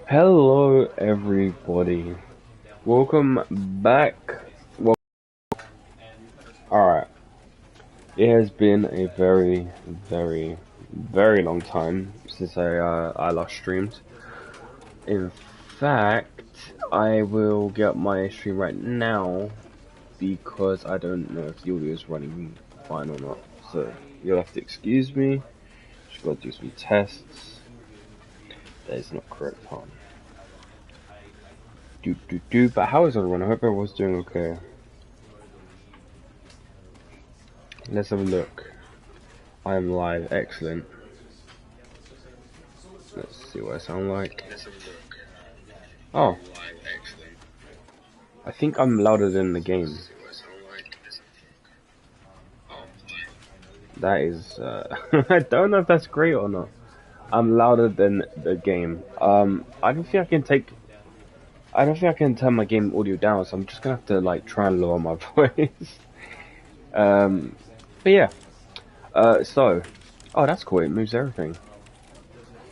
Hello, everybody. Welcome back. Well, alright. It has been a very long time since I last streamed. In fact, I will get my stream right now because I don't know if the audio is running fine or not. So you'll have to excuse me. Just gotta do some tests. That is not correct, huh? But how is everyone? I hope everyone's doing okay. Let's have a look. I am live. Excellent. Let's see what I sound like. Oh, I think I'm louder than the game. That is, I don't know if that's great or not. I'm louder than the game. I don't think I can take. I don't think I can turn my game audio down, so I'm just gonna have to like try and lower my voice. Um, but yeah. Oh, that's cool. It moves everything.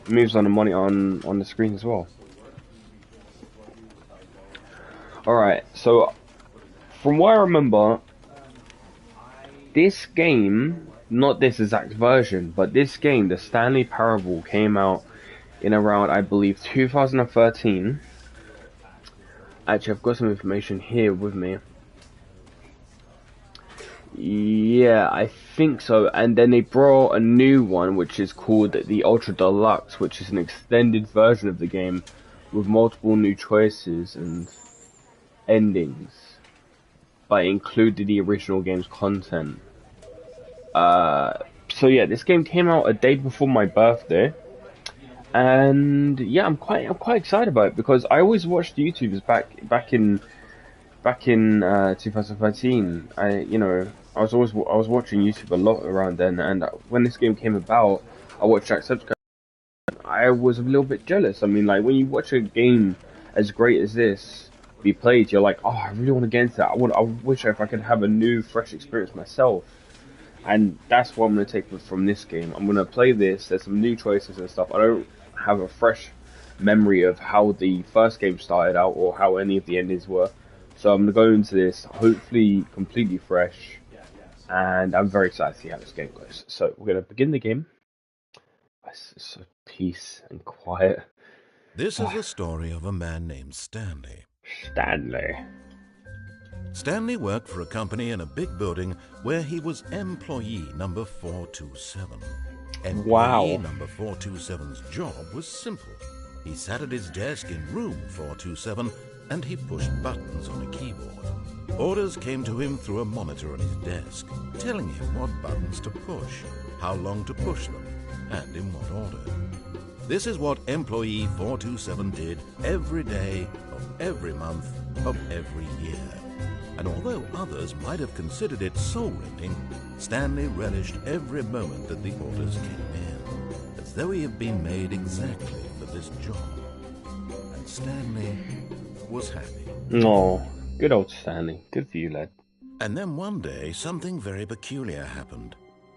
It moves on the monitor on the screen as well. Alright, so from what I remember, this game, not this exact version, but this game, the Stanley Parable, came out in around, I believe, 2013. Actually, I've got some information here with me. Yeah, I think so. And then they brought a new one, which is called the Ultra Deluxe, which is an extended version of the game with multiple new choices and endings, but included the original game's content. So yeah, this game came out a day before my birthday, and yeah, I'm quite excited about it because I always watched YouTubers back in 2013. I was watching YouTube a lot around then, and when this game came about, I watched Jacksepticeye. I was a little bit jealous. I mean, like when you watch a game as great as this be played, you're like, oh, I really want to get into that. I wish if I could have a new, fresh experience myself. And that's what I'm going to take from this game. I'm going to play this. There's some new choices and stuff. I don't have a fresh memory of how the first game started out or how any of the endings were. So I'm going to go into this hopefully completely fresh. And I'm very excited to see how this game goes. So we're going to begin the game. It's so peace and quiet. This is the story of a man named Stanley. Stanley. Stanley worked for a company in a big building where he was employee number 427. Employee number 427's job was simple. He sat at his desk in room 427 and he pushed buttons on a keyboard. Orders came to him through a monitor on his desk, telling him what buttons to push, how long to push them, and in what order. This is what employee 427 did every day of every month of every year. And although others might have considered it soul-rending, Stanley relished every moment that the orders came in, as though he had been made exactly for this job. And Stanley was happy. Oh, good old Stanley. Good for you, lad. And then one day, something very peculiar happened.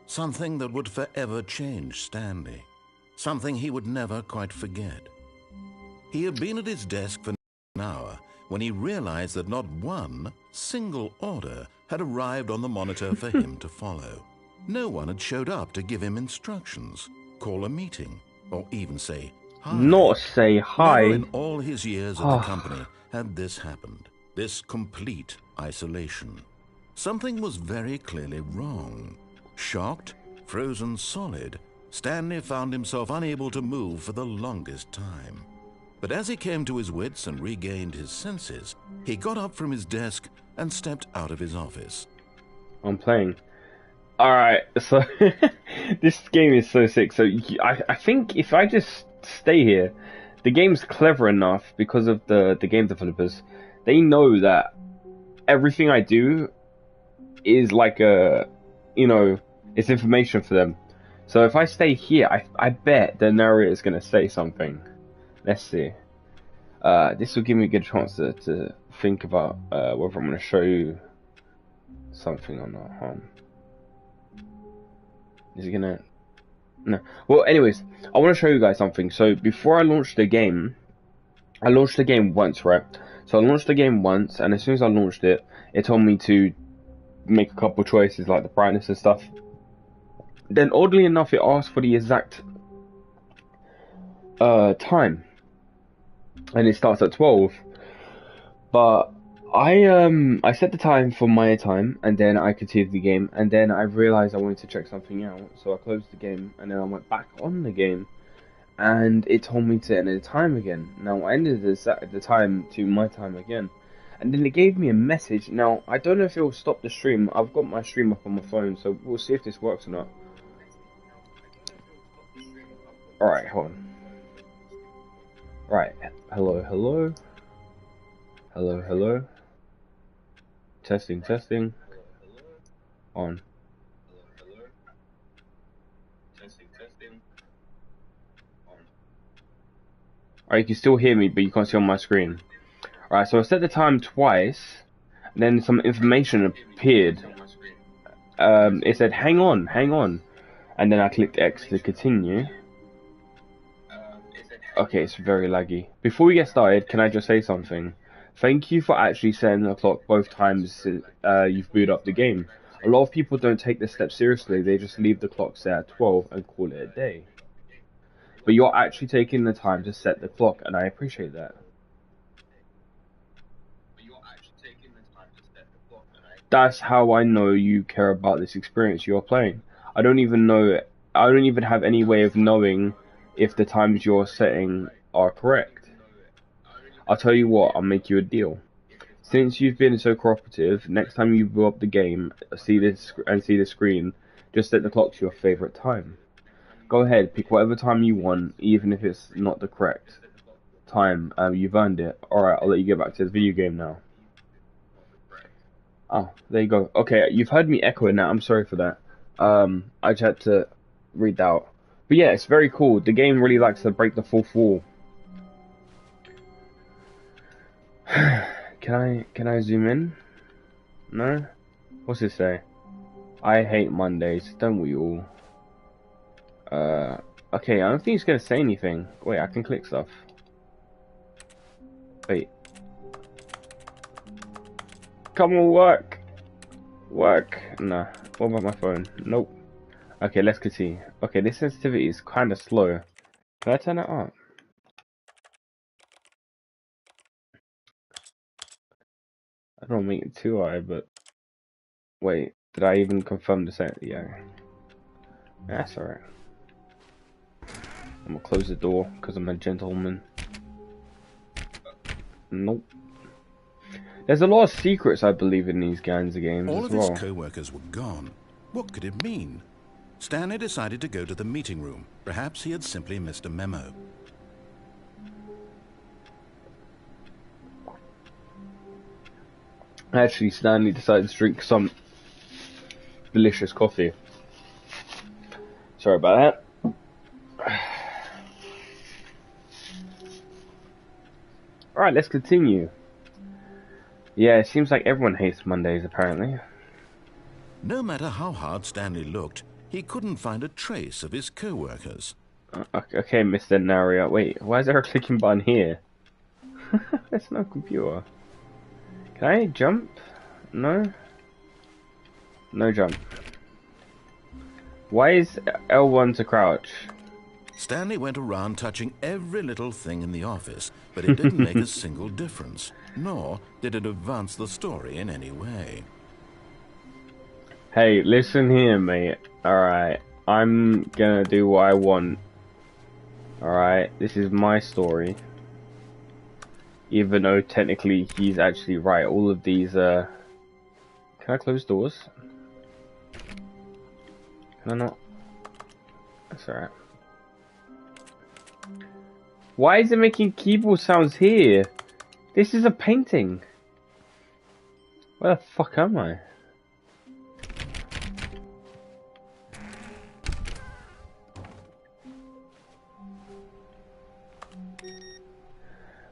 Something that would forever change Stanley. Something he would never quite forget. He had been at his desk for an hour when he realized that not one single order had arrived on the monitor for him to follow. No one had showed up to give him instructions, call a meeting, or even say hi. Not say hi. Never in all his years at the company had this happened. This complete isolation. Something was very clearly wrong. Shocked, frozen solid, Stanley found himself unable to move for the longest time. But as he came to his wits and regained his senses, he got up from his desk and stepped out of his office. I'm playing. Alright, so this game is so sick. So I think if I just stay here, the game's clever enough because of the game developers. They know that everything I do is like it's information for them. So if I stay here, I bet the narrator is going to say something. Let's see. This will give me a good chance to think about whether I'm going to show you something or not. Is he going to... No. Well, anyways, I want to show you guys something. So before I launch the game, I launched the game once, right? So I launched the game once, and as soon as I launched it, it told me to make a couple choices like the brightness and stuff. Then oddly enough, it asked for the exact time, and it starts at 12. But I set the time for my time, and then I continued the game, and then I realized I wanted to check something out, so I closed the game, and then I went back on the game, and it told me to enter the time again. Now I ended the time to my time again, and then it gave me a message. Now I don't know if it will stop the stream. I've got my stream up on my phone, so we'll see if this works or not. All right, hold on. Right, hello, hello, hello, hello. Testing, testing. On. Alright, you can still hear me, but you can't see on my screen. Alright, so I set the time twice, and then some information appeared. It said, hang on, and then I clicked X to continue. Okay, it's very laggy. Before we get started, can I just say something? Thank you for actually setting the clock both times you've booted up the game. A lot of people don't take this step seriously, they just leave the clock set at 12 and call it a day. But you're actually taking the time to set the clock, and I appreciate that. That's how I know you care about this experience you're playing. I don't even have any way of knowing if the times you're setting are correct. I'll tell you what, I'll make you a deal. Since you've been so cooperative, next time you blow up the game, see the screen, just set the clock to your favorite time. Go ahead, pick whatever time you want, even if it's not the correct time. You've earned it. Alright, I'll let you get back to the video game now. Oh, there you go. Okay, you've heard me echo it now. I'm sorry for that. I just had to read that out. But yeah, it's very cool. The game really likes to break the fourth wall. Can I zoom in? No? What's it say? I hate Mondays, don't we all? Okay, I don't think it's gonna say anything. Wait, I can click stuff. Wait. Come on, work! Work! Nah. What about my phone? Nope. Okay, let's continue. Okay, this sensitivity is kinda slow. Can I turn it up? I don't make it too high, but... Wait, did I even confirm the set? Yeah. That's alright. I'm gonna close the door, because I'm a gentleman. Nope. There's a lot of secrets, I believe, in these kinds of games All as of well. his co-workers were gone. What could it mean? Stanley decided to go to the meeting room. Perhaps he had simply missed a memo. Actually, Stanley decided to drink some delicious coffee. Sorry about that. Alright, let's continue. Yeah, it seems like everyone hates Mondays, apparently. No matter how hard Stanley looked, he couldn't find a trace of his co-workers. Okay, Mr. Naria. Wait, why is there a clicking button here? There's no computer. Can I jump? No? No jump. Why is L1 to crouch? Stanley went around touching every little thing in the office, but it didn't make a single difference, nor did it advance the story in any way. Hey, listen here, mate. Alright, I'm gonna do what I want. Alright, this is my story. Even though technically he's actually right. All of these, Can I close doors? Can I not? That's alright. Why is it making keyboard sounds here? This is a painting. Where the fuck am I?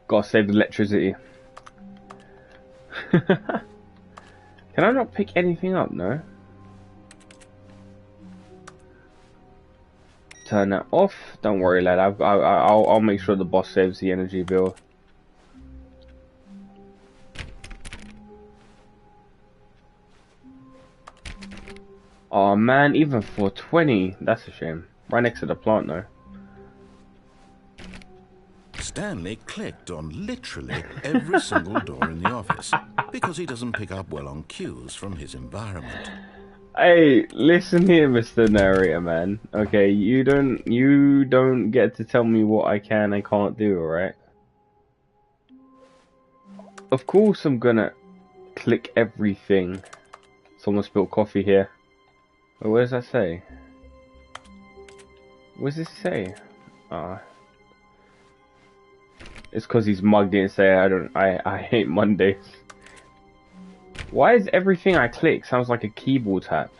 Gotta save the electricity. Can I not pick anything up? No. Turn that off. Don't worry, lad. I'll make sure the boss saves the energy bill. Oh man, even for 20, that's a shame. Right next to the plant though. Stanley clicked on literally every single door in the office because he doesn't pick up well on cues from his environment. Hey, listen here, Mr. Narrator, man. Okay, you don't get to tell me what I can and can't do, alright? Of course I'm gonna click everything. Someone spilled coffee here. Wait, what does that say? What does this say? It's cause he's mugged it and say I hate Mondays. Why is everything I click sounds like a keyboard tap?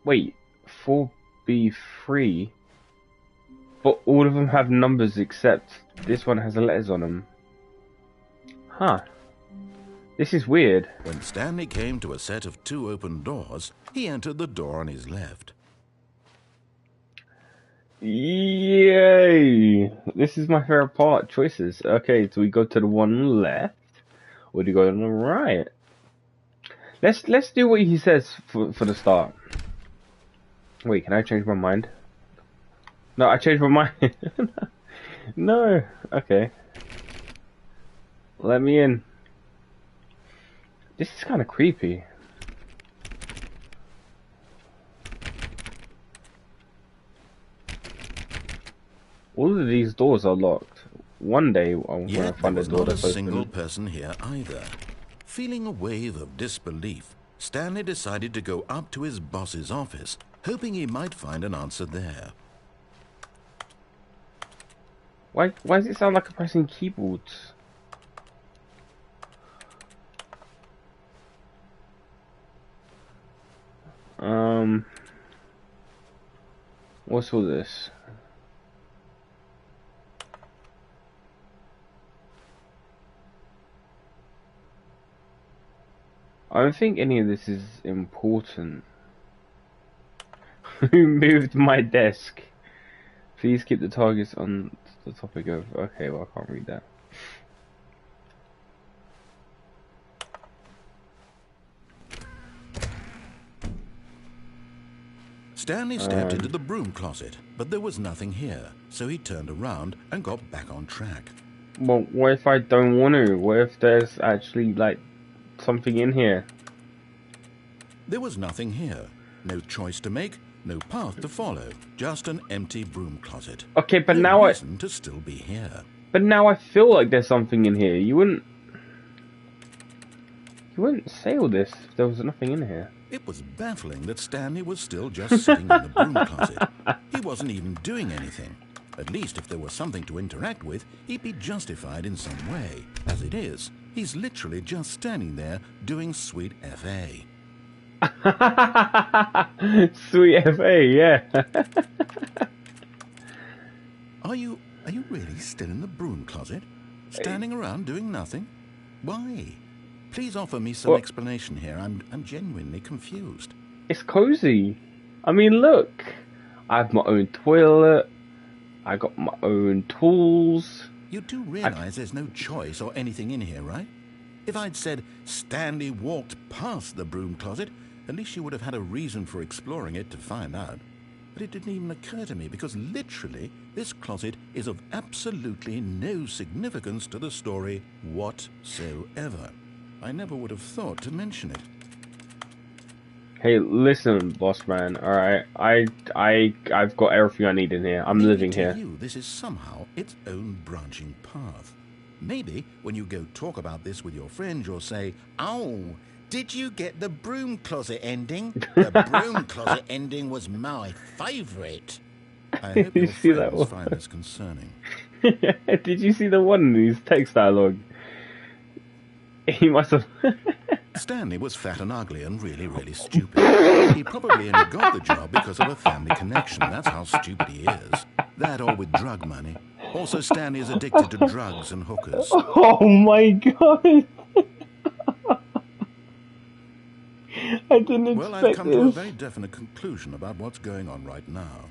Wait, 4B3? But all of them have numbers except this one has letters on them. Huh. This is weird. When Stanley came to a set of 2 open doors, he entered the door on his left. Yay! This is my favorite part. Choices. Okay, do we go to the one left, or do we go to the right? Let's do what he says for the start. Wait, can I change my mind? No, I changed my mind. No. Okay. Let me in. This is kind of creepy. All of these doors are locked. One day I'm gonna find a door that's open. Yet there was not a single person here either. Feeling a wave of disbelief, Stanley decided to go up to his boss's office, hoping he might find an answer there. Why does it sound like I'm pressing keyboards? What's all this? I don't think any of this is important. Who moved my desk? Please keep the targets on the topic of... Okay, well I can't read that. Stanley stepped into the broom closet, but there was nothing here, so he turned around and got back on track. Well, what if I don't want to? What if there's actually, like, something in here? There was nothing here. No choice to make, no path to follow, just an empty broom closet. Okay, but no now reason to still be here. But now I feel like there's something in here. You wouldn't say all this if there was nothing in here. It was baffling that Stanley was still just sitting in the broom closet. He wasn't even doing anything. At least if there was something to interact with, he'd be justified in some way. As it is, he's literally just standing there doing sweet FA. Sweet FA, yeah. Are you really still in the broom closet? Standing around doing nothing? Why? Please offer me some explanation here. I'm genuinely confused. It's cozy. I mean, look. I have my own toilet. I got my own tools. You do realize there's no choice or anything in here, right? If I'd said Stanley walked past the broom closet, at least you would have had a reason for exploring it to find out. But it didn't even occur to me because literally this closet is of absolutely no significance to the story whatsoever. I never would have thought to mention it. Hey, listen, boss man. All right, I've got everything I need in here. I'm living here. To you, this is somehow its own branching path. Maybe when you go talk about this with your friend, you'll say, "Oh, did you get the broom closet ending? The broom closet ending was my favourite." I hope your friends find this concerning. Did you see the one in his text dialogue? He must have. Stanley was fat and ugly and really, really stupid. He probably only got the job because of a family connection. That's how stupid he is. That or with drug money. Also, Stanley is addicted to drugs and hookers. Oh my god! I didn't expect Well, I've come to a very definite conclusion about what's going on right now.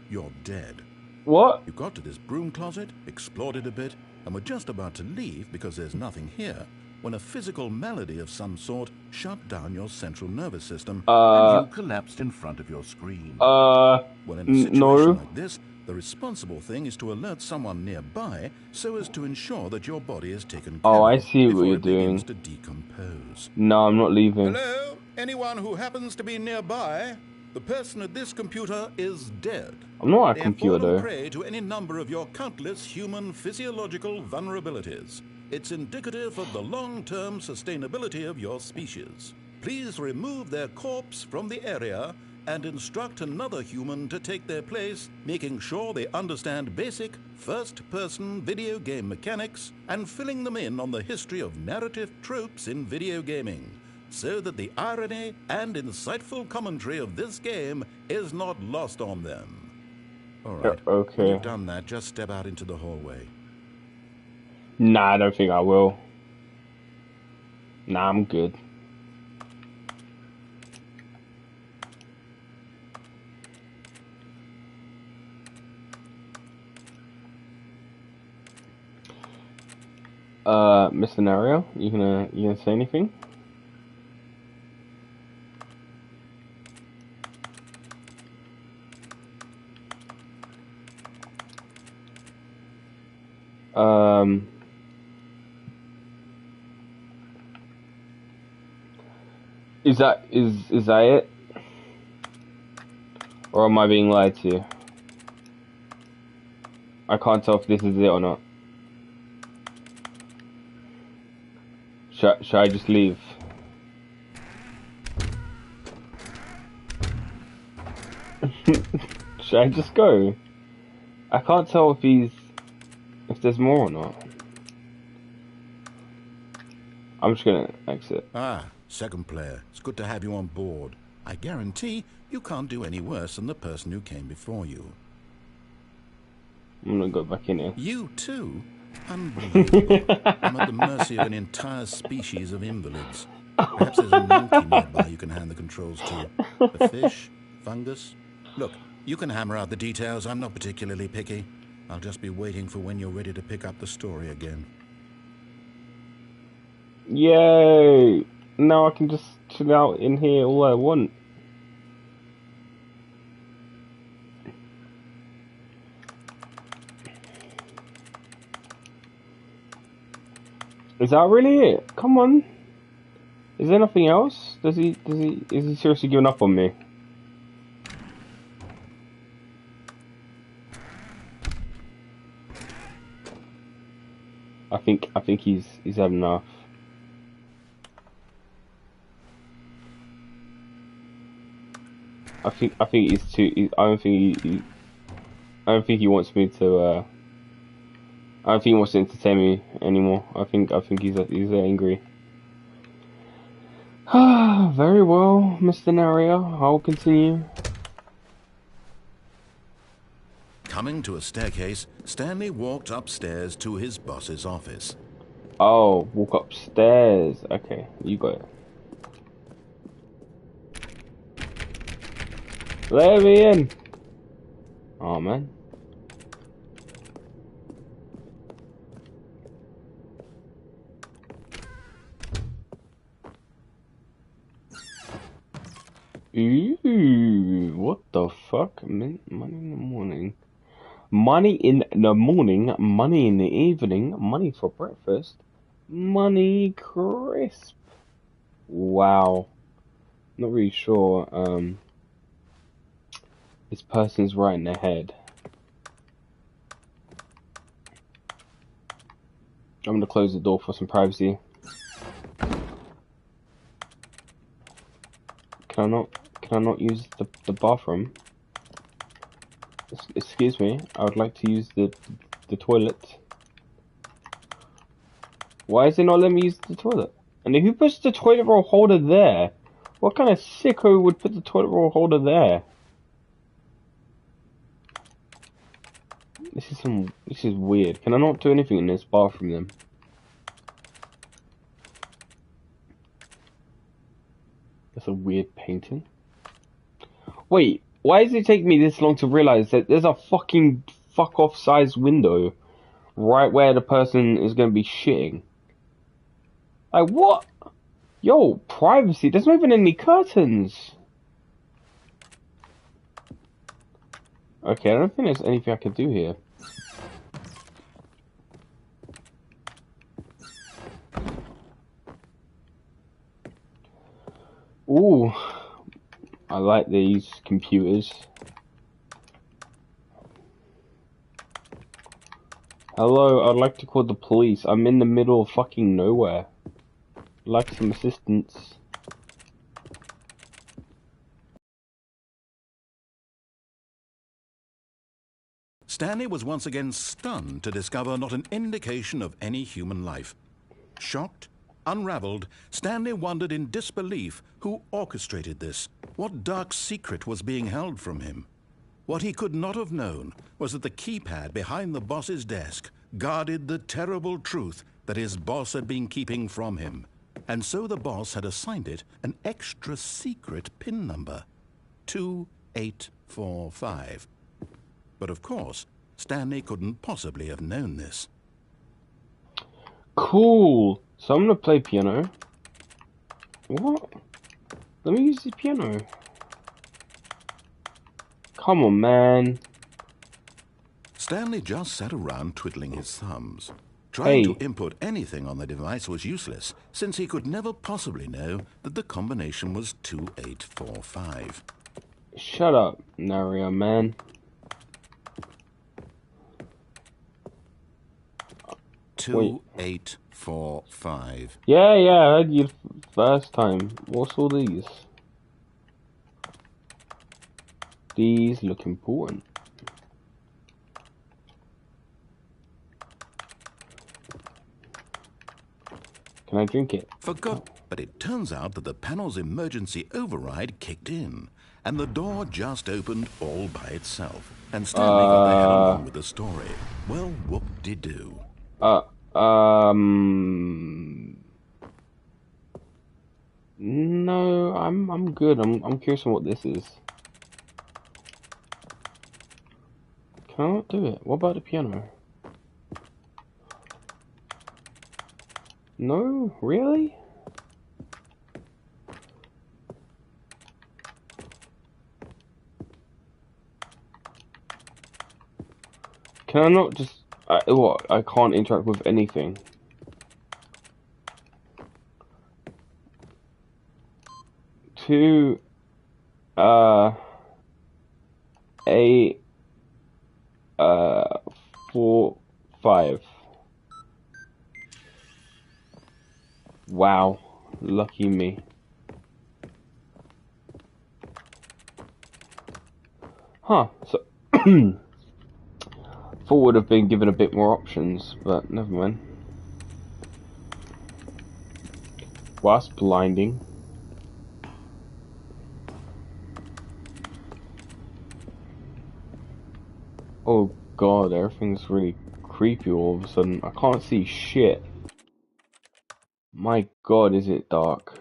You're dead. What? You got to this broom closet, explored it a bit, and were just about to leave because there's nothing here, when a physical malady of some sort shut down your central nervous system and you collapsed in front of your screen. Well, in a situation like this, the responsible thing is to alert someone nearby so as to ensure that your body is taken care I of see what before you're it begins doing. to decompose. No, I'm not leaving. Hello? Anyone who happens to be nearby? The person at this computer is dead. I'm not a They computer, have fallen though. prey to any number of your countless human physiological vulnerabilities. It's indicative of the long-term sustainability of your species. Please remove their corpse from the area and instruct another human to take their place, making sure they understand basic first-person video game mechanics and filling them in on the history of narrative tropes in video gaming, so that the irony and insightful commentary of this game is not lost on them. All right. Okay. When you've done that, just step out into the hallway. Nah, I don't think I will. Nah, I'm good. Mr. Nario, you gonna say anything? Is that it? Or am I being lied to? I can't tell if this is it or not. Should I just leave? Should I just go? I can't tell if there's more or not. I'm just gonna exit. Ah, second player. It's good to have you on board. I guarantee you can't do any worse than the person who came before you. I'm gonna go back in here. You too? Unbelievable. I'm at the mercy of an entire species of invalids. Perhaps there's a monkey nearby you can hand the controls to. A fish? Fungus? Look, you can hammer out the details. I'm not particularly picky. I'll just be waiting for when you're ready to pick up the story again. Yay! Now I can just chill out in here all I want. Is that really it? Come on. Is there nothing else? Is he seriously giving up on me? I think he's had enough. I think he's too. I don't think he wants me to. I don't think he wants to entertain me anymore. I think he's angry. Very well, Mr. Nario. I'll continue. Coming to a staircase, Stanley walked upstairs to his boss's office. Oh, walk upstairs. Okay, you got it. Let me in. Oh man. Ooh, what the fuck? Money in the morning. Money in the morning, money in the evening, money for breakfast, money crisp. Wow. Not really sure, this person's right in their head. I'm gonna close the door for some privacy. Can I not use the bathroom? Excuse me, I would like to use the toilet. Why is it not letting me use the toilet? And who puts the toilet roll holder there? What kind of sicko would put the toilet roll holder there? This is weird. Can I not do anything in this bathroom then? That's a weird painting. Wait, why does it take me this long to realize that there's a fucking fuck off size window right where the person is going to be shitting? Like, what? Yo, privacy. There's not even any curtains. Okay, I don't think there's anything I can do here. Ooh, I like these computers. Hello, I'd like to call the police. I'm in the middle of fucking nowhere. I'd like some assistance. Stanley was once again stunned to discover not an indication of any human life. Shocked, unraveled, Stanley wondered in disbelief who orchestrated this. What dark secret was being held from him? What he could not have known was that the keypad behind the boss's desk guarded the terrible truth that his boss had been keeping from him. And so the boss had assigned it an extra secret PIN number, 2845. But of course, Stanley couldn't possibly have known this. Cool. So I'm gonna play piano. What? Let me use the piano. Come on, man. Stanley just sat around twiddling his thumbs. Trying Hey. to input anything on the device was useless, since he could never possibly know that the combination was 2845. Shut up, Naria, man. 2845. Yeah, I heard you first time. What's all these? These look important. Can I drink it? Forgot, but it turns out that the panel's emergency override kicked in, and the door just opened all by itself. And Stanley got the hell on with the story. Well, whoop-de-doo. No, I'm good. I'm curious on what this is. Can I not do it? What about the piano? No, really? Can I not just... what? I can't interact with anything. Two... 8... 4... 5. Wow. Lucky me. Huh, so... Thought would have been given a bit more options, but never mind. Wow, that's blinding. Oh god, everything's really creepy all of a sudden. I can't see shit. My god, is it dark.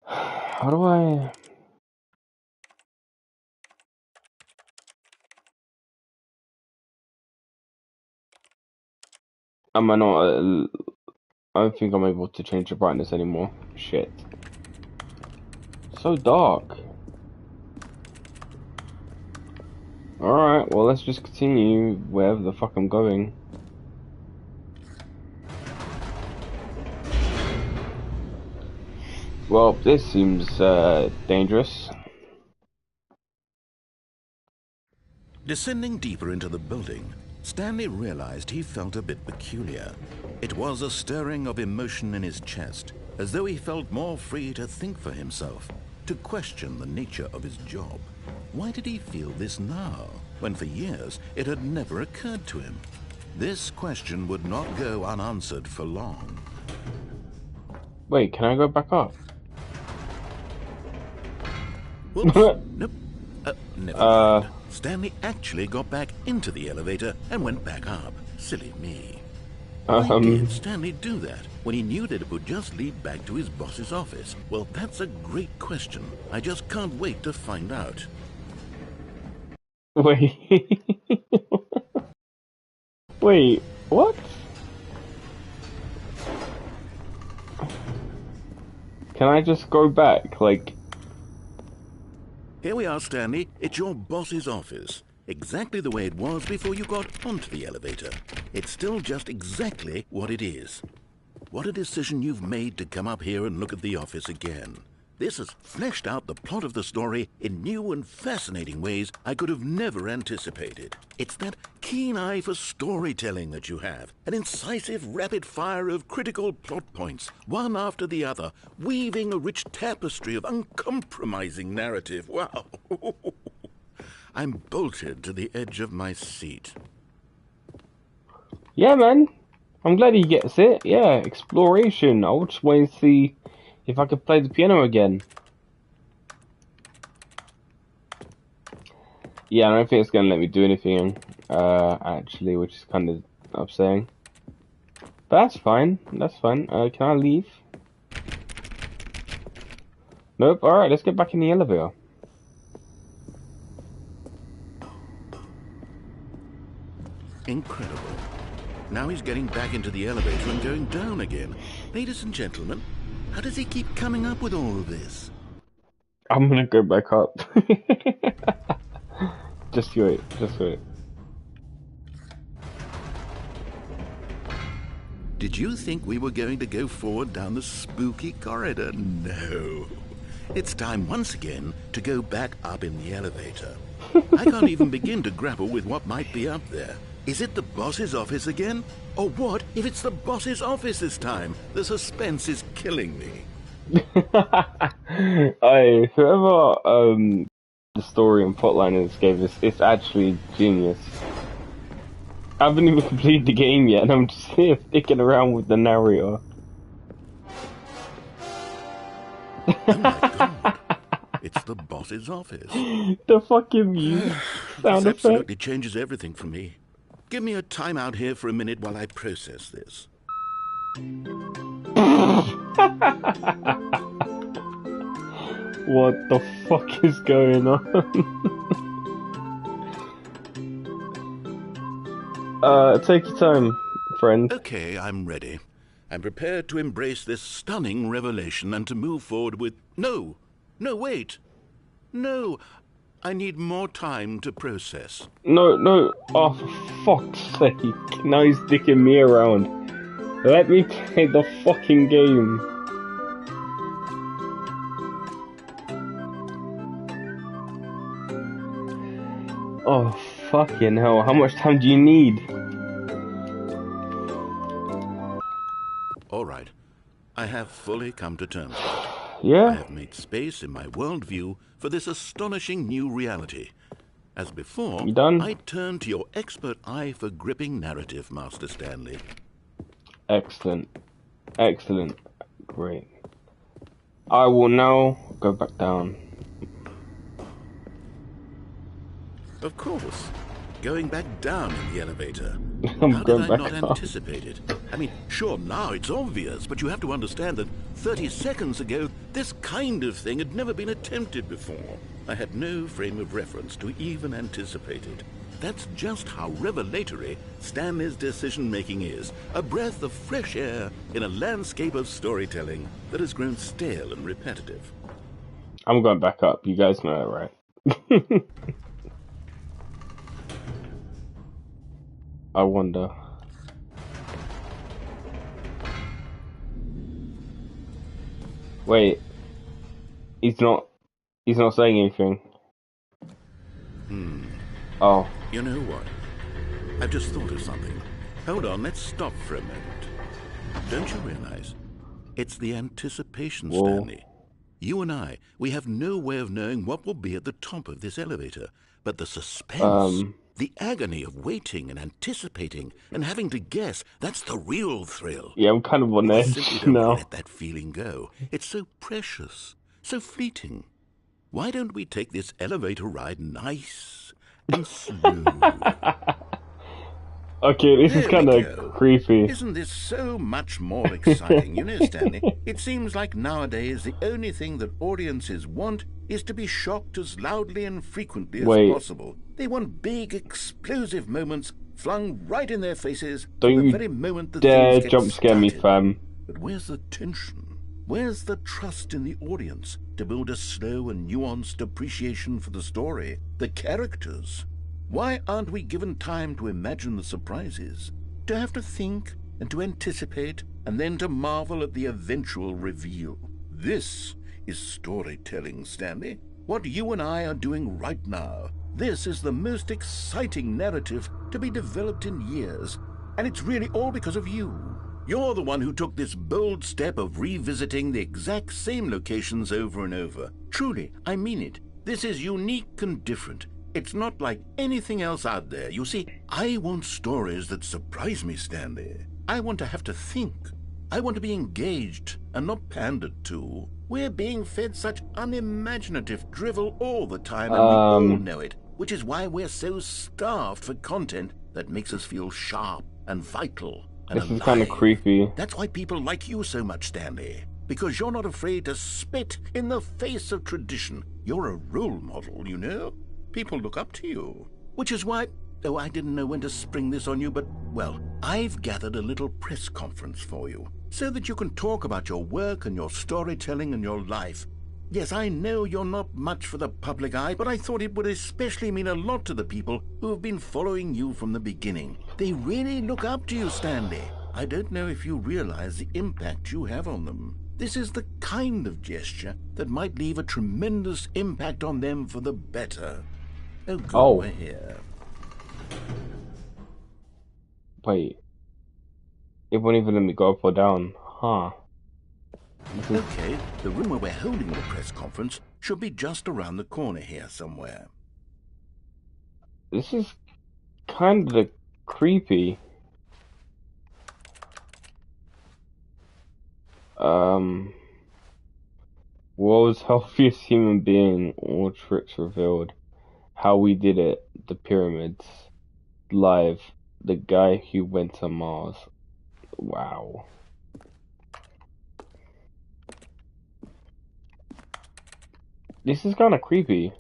How do I... Am I not... I don't think I'm able to change the brightness anymore. Shit. So dark. Alright, well let's just continue wherever the fuck I'm going. Well, this seems dangerous. Descending deeper into the building, Stanley realized he felt a bit peculiar. It was a stirring of emotion in his chest, as though he felt more free to think for himself, to question the nature of his job. Why did he feel this now, when for years it had never occurred to him? This question would not go unanswered for long. Wait, can I go back up? Whoops. Nope. Never mind. Stanley actually got back into the elevator and went back up. Silly me. Why did Stanley do that when he knew that it would just lead back to his boss's office? Well, that's a great question. I just can't wait to find out. Wait. Wait, what? Can I just go back? Like... Here we are, Stanley. It's your boss's office. Exactly the way it was before you got onto the elevator. It's still just exactly what it is. What a decision you've made to come up here and look at the office again. This has fleshed out the plot of the story in new and fascinating ways I could have never anticipated. It's that keen eye for storytelling that you have, an incisive rapid fire of critical plot points, one after the other, weaving a rich tapestry of uncompromising narrative. Wow! I'm bolted to the edge of my seat. Yeah, man. I'm glad he gets it. Yeah, exploration. I was just waiting to see if I could play the piano again. Yeah, I don't think it's going to let me do anything, actually, which is kind of upsetting. But that's fine. That's fine. Can I leave? Nope. Alright, let's get back in the elevator. Incredible. Now he's getting back into the elevator and going down again. Ladies and gentlemen, how does he keep coming up with all of this? I'm gonna go back up. Just wait, just wait. Did you think we were going to go forward down the spooky corridor? No. It's time once again to go back up in the elevator. I can't even begin to grapple with what might be up there. Is it the boss's office again? Or what if it's the boss's office this time? The suspense is killing me. Whoever the story and plotline gave us, it's actually genius. I haven't even completed the game yet, and I'm just here sticking around with the narrator. Oh my god. It's the boss's office. The fucking music sound This absolutely effect. changes everything for me. Give me a timeout here for a minute while I process this. What the fuck is going on? Take your time, friend. Okay, I'm ready. I'm prepared to embrace this stunning revelation and to move forward with... No, wait. No, I need more time to process. No. Oh, for fuck's sake. Now he's dicking me around. Let me play the fucking game. Oh, fucking hell. How much time do you need? All right. I have fully come to terms with it. I Yeah? have made space in my worldview for this astonishing new reality. As before, You done? I turn to your expert eye for gripping narrative, Master Stanley. Excellent. Excellent. Great. I will now go back down. Of course. Going back down in the elevator. I'm How did going I back not up. anticipate it? I mean, sure, now it's obvious, but you have to understand that 30 seconds ago, this kind of thing had never been attempted before. I had no frame of reference to even anticipate it. That's just how revelatory Stanley's decision-making is. A breath of fresh air in a landscape of storytelling that has grown stale and repetitive. I'm going back up. You guys know that, right? I wonder. Wait. He's not saying anything. Oh. You know what? I've just thought of something. Hold on, let's stop for a moment. Don't you realize? It's the anticipation, Whoa. Stanley. You and I, we have no way of knowing what will be at the top of this elevator. But the suspense, the agony of waiting and anticipating and having to guess, that's the real thrill. Yeah, I'm kind of on I edge simply don't now. let that feeling go. It's so precious, so fleeting. Why don't we take this elevator ride nice and slow? Okay, this is There kind we of go. creepy. Isn't this so much more exciting? You know, Stanley, it seems like nowadays the only thing that audiences want is to be shocked as loudly and frequently as Wait. possible. They want big, explosive moments flung right in their faces Don't from the you very moment the dare things get jump scare me, started. fam. But where's the tension? Where's the trust in the audience to build a slow and nuanced appreciation for the story, the characters? Why aren't we given time to imagine the surprises, to have to think and to anticipate, and then to marvel at the eventual reveal? This is storytelling, Stanley. What you and I are doing right now. This is the most exciting narrative to be developed in years, and it's really all because of you. You're the one who took this bold step of revisiting the exact same locations over and over. Truly, I mean it. This is unique and different. It's not like anything else out there. You see, I want stories that surprise me, Stanley. I want to have to think. I want to be engaged and not pandered to. We're being fed such unimaginative drivel all the time, and we all know it, which is why we're so starved for content that makes us feel sharp and vital and alive. This is kind of creepy. That's why people like you so much, Stanley, because you're not afraid to spit in the face of tradition. You're a role model, you know? People look up to you. Which is why, oh, I didn't know when to spring this on you, but, well, I've gathered a little press conference for you, so that you can talk about your work and your storytelling and your life. Yes, I know you're not much for the public eye, but I thought it would especially mean a lot to the people who have been following you from the beginning. They really look up to you, Stanley. I don't know if you realize the impact you have on them. This is the kind of gesture that might leave a tremendous impact on them for the better. Oh, good, we're here. Wait. It won't even let me go up or down. Huh. Okay, the room where we're holding the press conference should be just around the corner here somewhere. This is kind of creepy. World's healthiest human being, all tricks revealed. How we did it, the pyramids. Live, the guy who went to Mars. Wow. This is kind of creepy.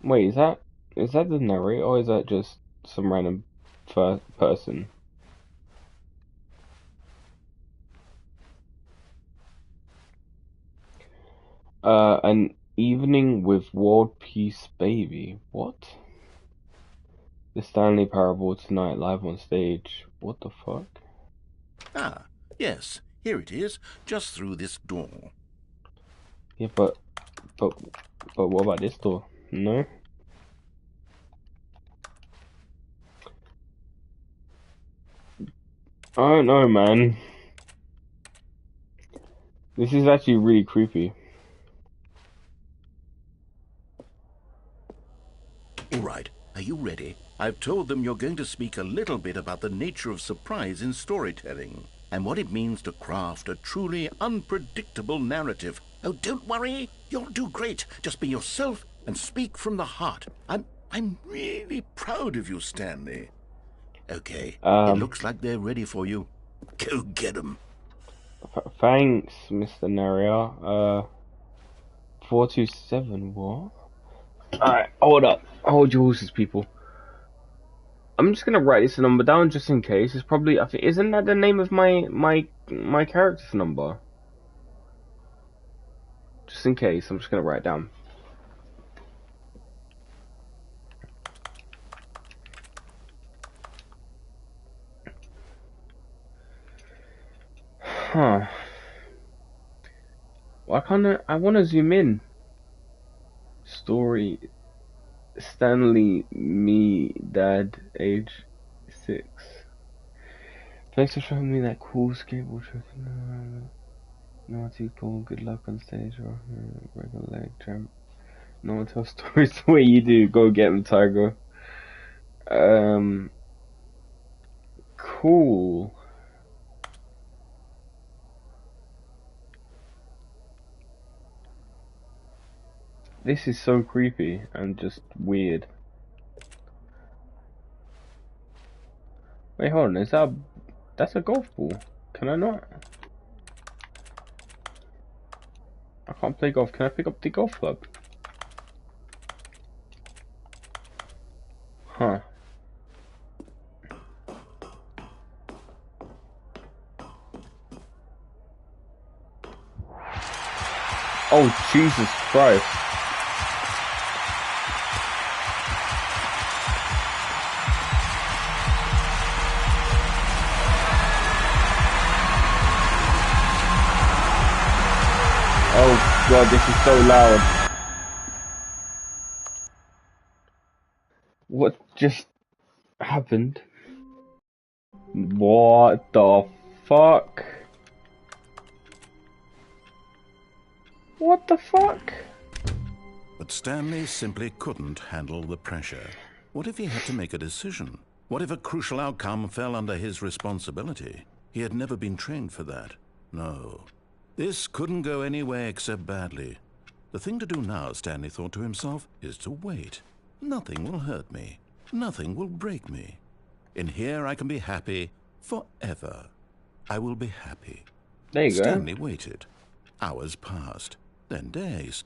Wait, is that the narrator, or is that just some random person? An evening with world peace, baby. What? The Stanley Parable tonight, live on stage. What the fuck? Ah, yes. Here it is, just through this door. Yeah, but what about this door? No? I don't know, man. This is actually really creepy. All right, are you ready? I've told them you're going to speak a little bit about the nature of surprise in storytelling, and what it means to craft a truly unpredictable narrative. Oh, don't worry, you'll do great. Just be yourself and speak from the heart. I'm really proud of you, Stanley. Okay, it looks like they're ready for you. Go get them. Thanks, Mr. Narrator. 427, what? Alright, hold up. Hold your horses, people. I'm just gonna write this number down just in case. It's probably, I think, isn't that the name of my character's number? Just in case, I'm just gonna write it down. Huh. Why can't I wanna zoom in. Story. Stanley, me, dad, age 6. Thanks for showing me that cool skateboard trick. No, too cool. Good luck on stage or regular leg jump. No one tells stories the way you do. Go get him, Tiger. Cool. This is so creepy and just weird. Wait, hold on. Is that that's a golf ball? Can I not? I can't play golf. Can I pick up the golf club? Huh. Oh, Jesus Christ. Oh God, this is so loud. What just happened? What the fuck? What the fuck? But Stanley simply couldn't handle the pressure. What if he had to make a decision? What if a crucial outcome fell under his responsibility? He had never been trained for that. No. This couldn't go any way except badly. The thing to do now, Stanley thought to himself, is to wait. Nothing will hurt me. Nothing will break me. In here I can be happy forever. I will be happy. There you go. Stanley waited. Hours passed, then days.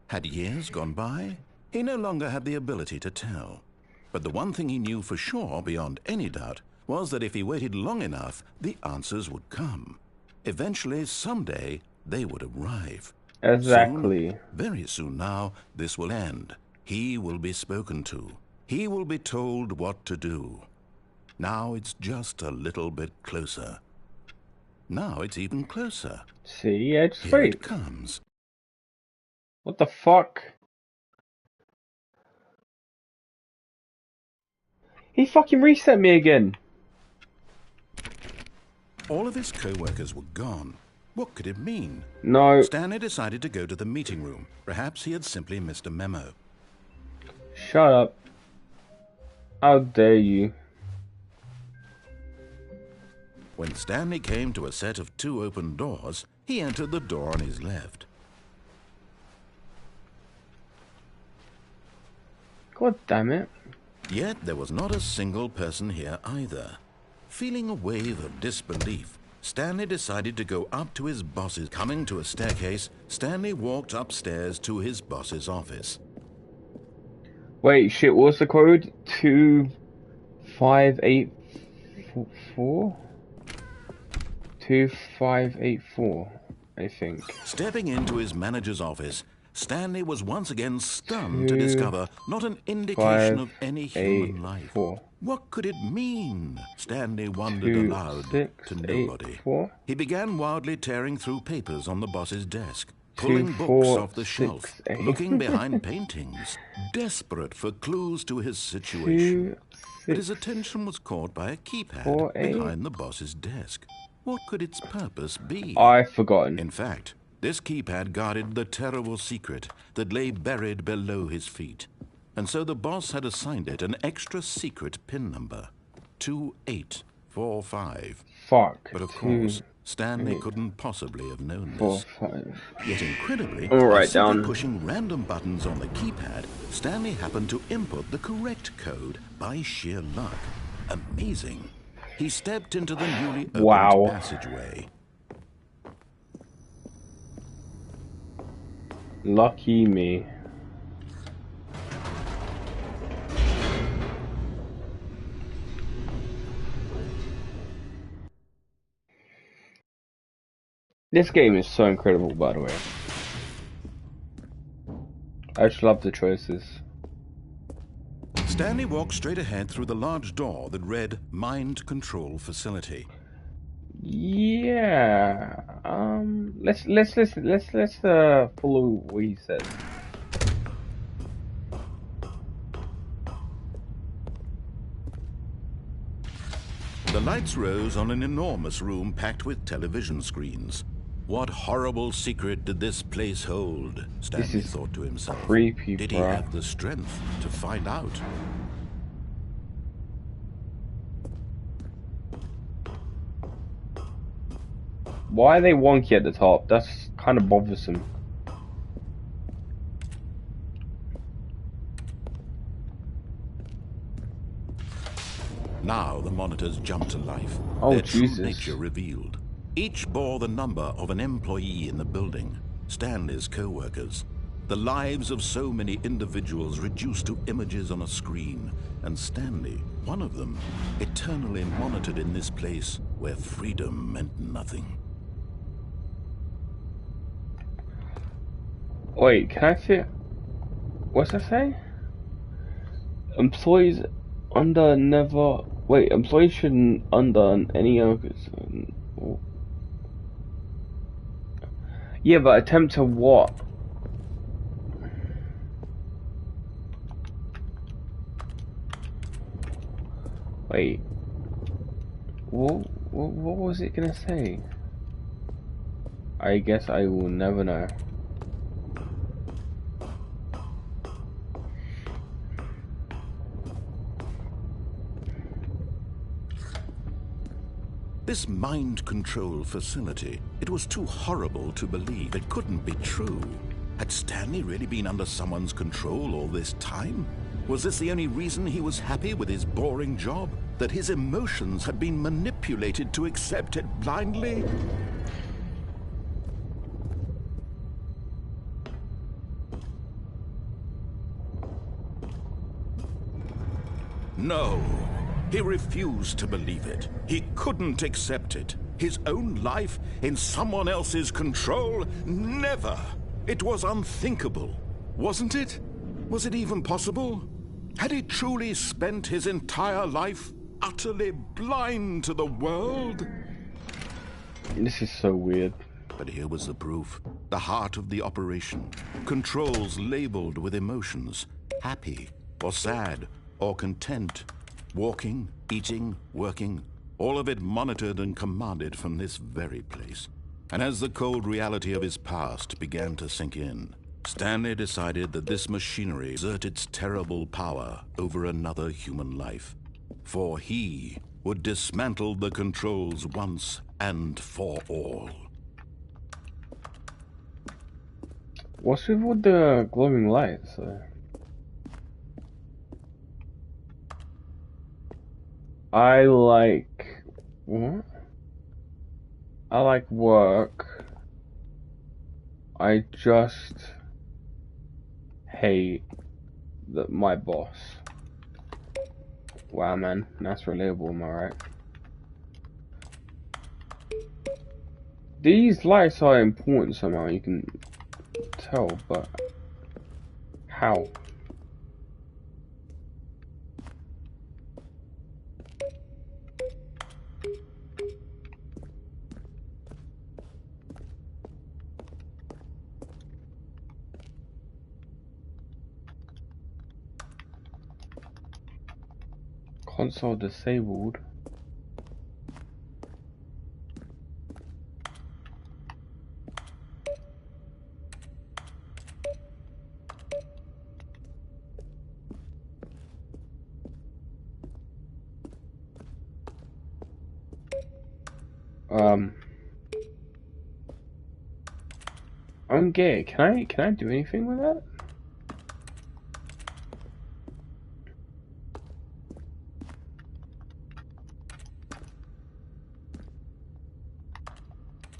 Had years gone by? He no longer had the ability to tell. But the one thing he knew for sure, beyond any doubt, was that if he waited long enough, the answers would come. Eventually, someday, they would arrive. Exactly. Soon, very soon now, this will end. He will be spoken to. He will be told what to do. Now it's just a little bit closer. Now it's even closer. See, yeah, just Here wait. it comes. What the fuck? He fucking reset me again. All of his co-workers were gone. What could it mean? No. Stanley decided to go to the meeting room. Perhaps he had simply missed a memo. Shut up. How dare you? When Stanley came to a set of 2 open doors, he entered the door on his left. God damn it. Yet there was not a single person here either. Feeling a wave of disbelief, Stanley decided to go up to his boss's. Coming to a staircase, Stanley walked upstairs to his boss's office. Wait, shit, what's the code? 2584? 2584, I think. Stepping into his manager's office, Stanley was once again stunned to discover not an indication of any human life. What could it mean? Stanley wondered aloud to nobody. He began wildly tearing through papers on the boss's desk, pulling books off the shelf, looking behind paintings, desperate for clues to his situation. But his attention was caught by a keypad behind the boss's desk. What could its purpose be? I've forgotten. In fact, this keypad guarded the terrible secret that lay buried below his feet. And so the boss had assigned it an extra secret PIN number, 2845. Fuck. But of course, Stanley couldn't possibly have known this. 45. Yet incredibly, All right, by simply down. pushing random buttons on the keypad, Stanley happened to input the correct code by sheer luck. Amazing. He stepped into the newly opened passageway. Lucky me. This game is so incredible, by the way. I just love the choices. Stanley walked straight ahead through the large door that read Mind Control Facility. Yeah. Let's follow what he says. The lights rose on an enormous room packed with television screens. What horrible secret did this place hold? Stanley thought to himself. Creepy, did he have the strength to find out? Why are they wonky at the top? That's kind of bothersome. Now the monitors jumped to life. Oh, Their Jesus. true nature revealed. Each bore the number of an employee in the building, Stanley's co-workers. The lives of so many individuals reduced to images on a screen, and Stanley, one of them, eternally monitored in this place where freedom meant nothing. Wait, can I see? What's that say? Employees under never. Wait, employees shouldn't under any other. Yeah, but attempt to what? Wait. What was it gonna say? I guess I will never know. This mind control facility, it was too horrible to believe. It couldn't be true. Had Stanley really been under someone's control all this time? Was this the only reason he was happy with his boring job? That his emotions had been manipulated to accept it blindly? No. He refused to believe it. He couldn't accept it. His own life in someone else's control? Never! It was unthinkable. Wasn't it? Was it even possible? Had he truly spent his entire life utterly blind to the world? This is so weird. But here was the proof. The heart of the operation. Controls labeled with emotions. Happy, or sad, or content. Walking, eating, working, all of it monitored and commanded from this very place. And as the cold reality of his past began to sink in, Stanley decided that this machinery exerted its terrible power over another human life. For he would dismantle the controls once and for all. What's with the glowing lights? I like what? I like work. I just hate my boss. Wow, man, that's relatable, am I right? These lights are important somehow, you can tell, but how? Console disabled. I don't get it. Can I do anything with that?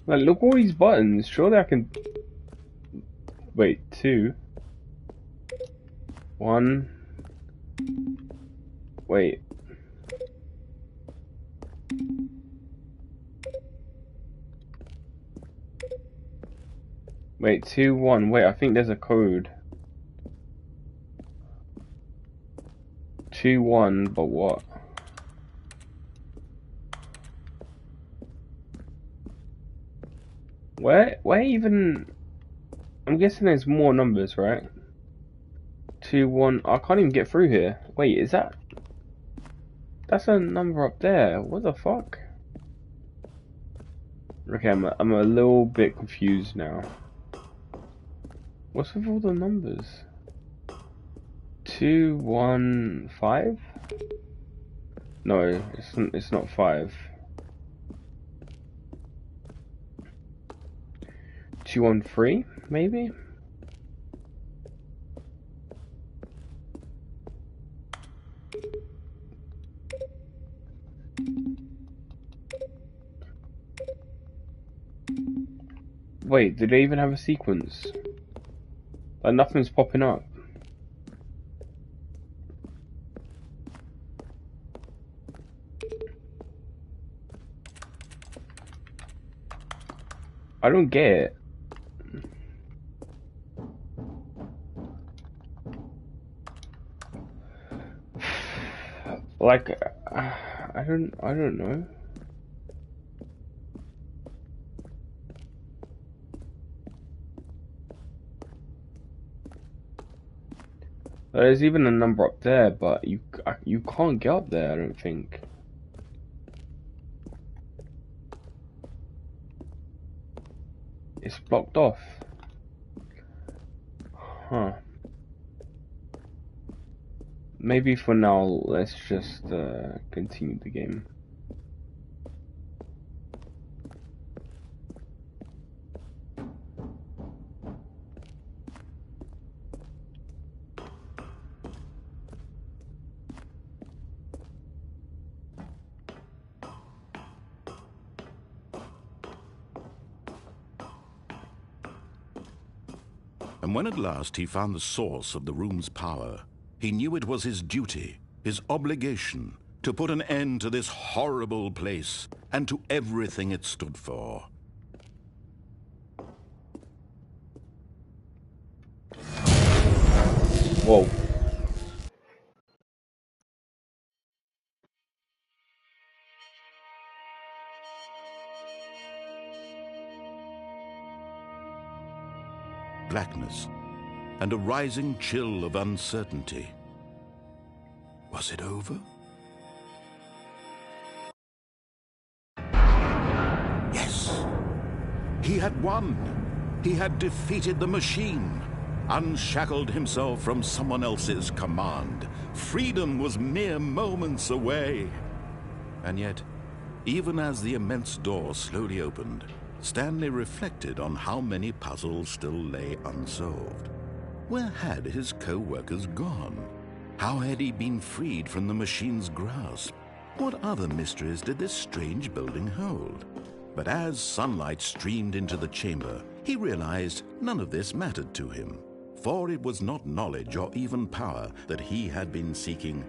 Like, look all these buttons. Surely I can. Wait, 2. 1. Wait. Wait, 2, 1. Wait, I think there's a code. 2, 1, but what? Where even? I'm guessing there's more numbers, right? 2, 1. I can't even get through here. Wait, is that? That's a number up there. What the fuck? Okay, I'm a little bit confused now. What's with all the numbers? 2, 1, 5? No, it's not 5. 2, 1, 3, maybe? Wait, do they even have a sequence? Like, nothing's popping up. I don't get it. Like, I don't know. There's even a number up there, but you can't get up there, I don't think. It's blocked off. Huh. Maybe for now, let's just continue the game. And when at last he found the source of the room's power, he knew it was his duty, his obligation, to put an end to this horrible place and to everything it stood for. Whoa. Blackness and a rising chill of uncertainty. Was it over? Yes! He had won! He had defeated the machine, unshackled himself from someone else's command. Freedom was mere moments away. And yet, even as the immense door slowly opened, Stanley reflected on how many puzzles still lay unsolved. Where had his co-workers gone? How had he been freed from the machine's grasp? What other mysteries did this strange building hold? But as sunlight streamed into the chamber, he realized none of this mattered to him, for it was not knowledge or even power that he had been seeking,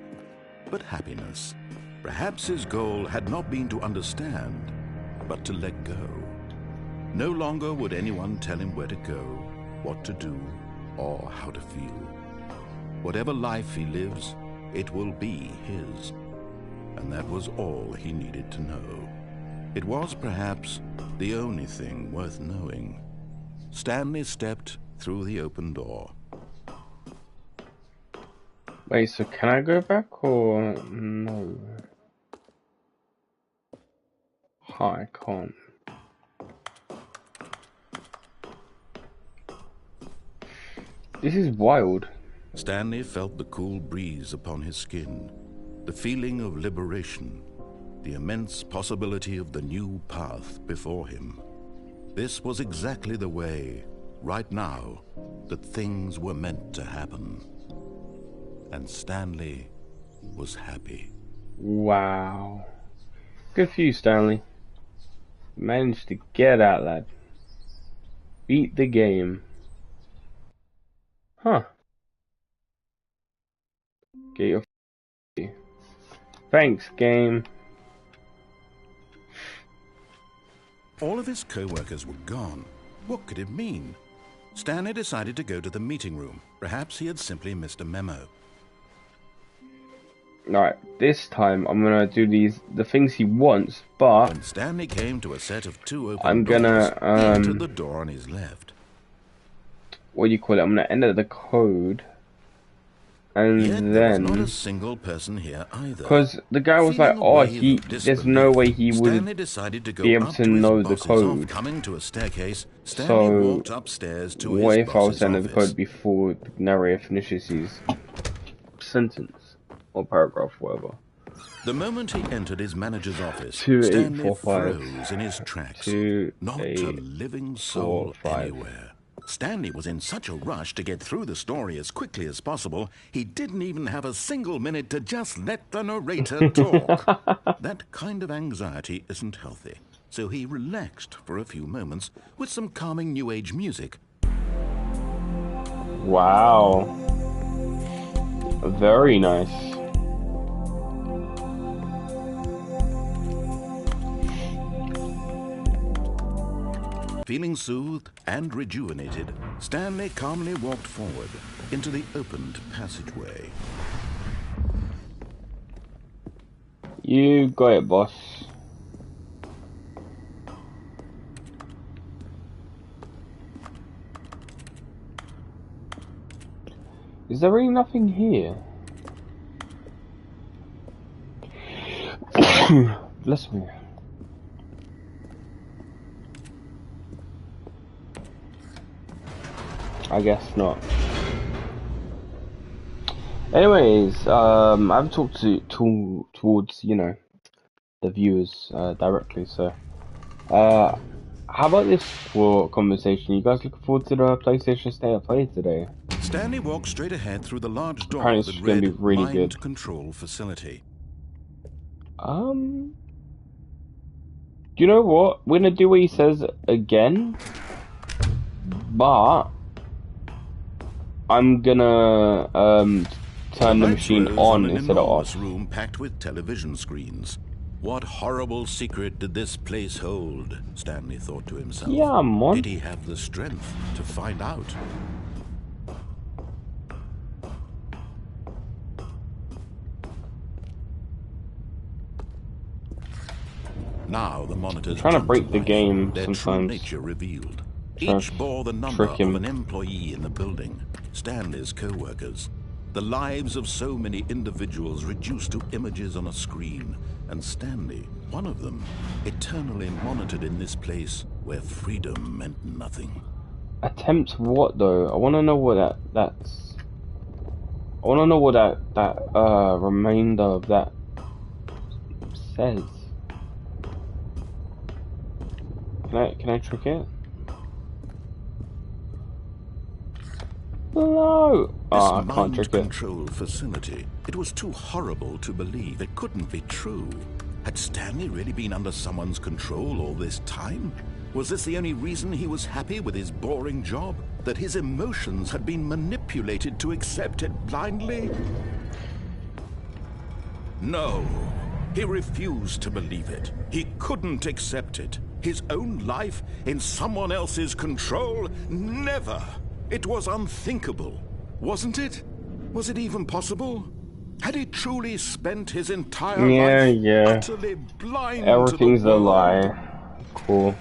but happiness. Perhaps his goal had not been to understand, but to let go. No longer would anyone tell him where to go, what to do, or how to feel. Whatever life he lives, it will be his. And that was all he needed to know. It was perhaps the only thing worth knowing. Stanley stepped through the open door. Wait, so can I go back or no? I can't. This is wild. Stanley felt the cool breeze upon his skin, the feeling of liberation, the immense possibility of the new path before him. This was exactly the way, right now, that things were meant to happen. And Stanley was happy. Wow. Good for you, Stanley. Managed to get out, lad. Beat the game. Huh. Get your thanks, game. All of his co-workers were gone. What could it mean? Stanley decided to go to the meeting room. Perhaps he had simply missed a memo. Alright, this time I'm gonna do the things he wants, but When Stanley came to a set of two open I'm doors, gonna he entered the door on his left. what do you call it? I'm gonna enter the code, and Yet there was not then a single person here either. because the guy was like, Feeling a oh, wave of there's no way he Stanley would decided to go be able up to his know the boss's code. Coming to a staircase, Stanley So walked upstairs to what his if I was boss's sending the office. code before the narrator finishes his sentence or paragraph, whatever? The moment he entered his manager's office, 2, 8, Stanley 4, 5. froze in his tracks. 2, Not 8, a living soul 4, 5. anywhere. Stanley was in such a rush to get through the story as quickly as possible, he didn't even have a single minute to just let the narrator talk. That kind of anxiety isn't healthy, so he relaxed for a few moments with some calming New Age music. Wow. Very nice. Feeling soothed and rejuvenated, Stanley calmly walked forward into the opened passageway. You got it, boss. Is there really nothing here? Bless me. I guess not. Anyways, I haven't talked towards, you know, the viewers directly, so how about this for conversation? You guys looking forward to the PlayStation State of Play today? Stanley walked straight ahead through the large door Apparently that it's gonna be read really Mind good. Control Facility. You know what? We're gonna do what he says again, but I'm gonna turn the machine on instead of off. Room packed with television screens. What horrible secret did this place hold? Stanley thought to himself. Yeah, man. Did he have the strength to find out? Now the monitors trying to break the game their sometimes. true nature revealed. Each bore the number of an employee in the building, Stanley's co-workers. The lives of so many individuals reduced to images on a screen, and Stanley, one of them, eternally monitored in this place where freedom meant nothing. Attempt what though? I want to know what that's. I want to know what that remainder of that says. Can I trick it? No! Oh, I can't trick it. This mind control facility, it was too horrible to believe. It couldn't be true. Had Stanley really been under someone's control all this time? Was this the only reason he was happy with his boring job? That his emotions had been manipulated to accept it blindly? No. He refused to believe it. He couldn't accept it. His own life in someone else's control? Never! It was unthinkable, wasn't it? Was it even possible? Had he truly spent his entire life utterly blind Everything's to the a lie. world? Cool.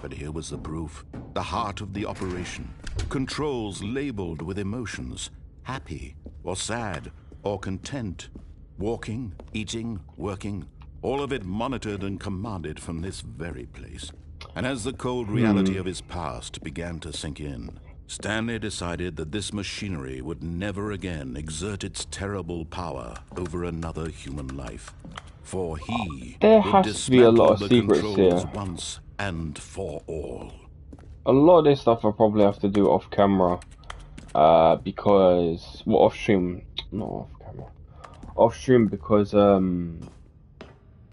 But here was the proof. The heart of the operation. Controls labeled with emotions. Happy, or sad, or content. Walking, eating, working. All of it monitored and commanded from this very place. And as the cold reality of his past began to sink in, Stanley decided that this machinery would never again exert its terrible power over another human life. For he there would has to be a lot of secrets here. Once and for all. A lot of this stuff I probably have to do off camera. Because... well, off stream. Not off camera. Off stream because,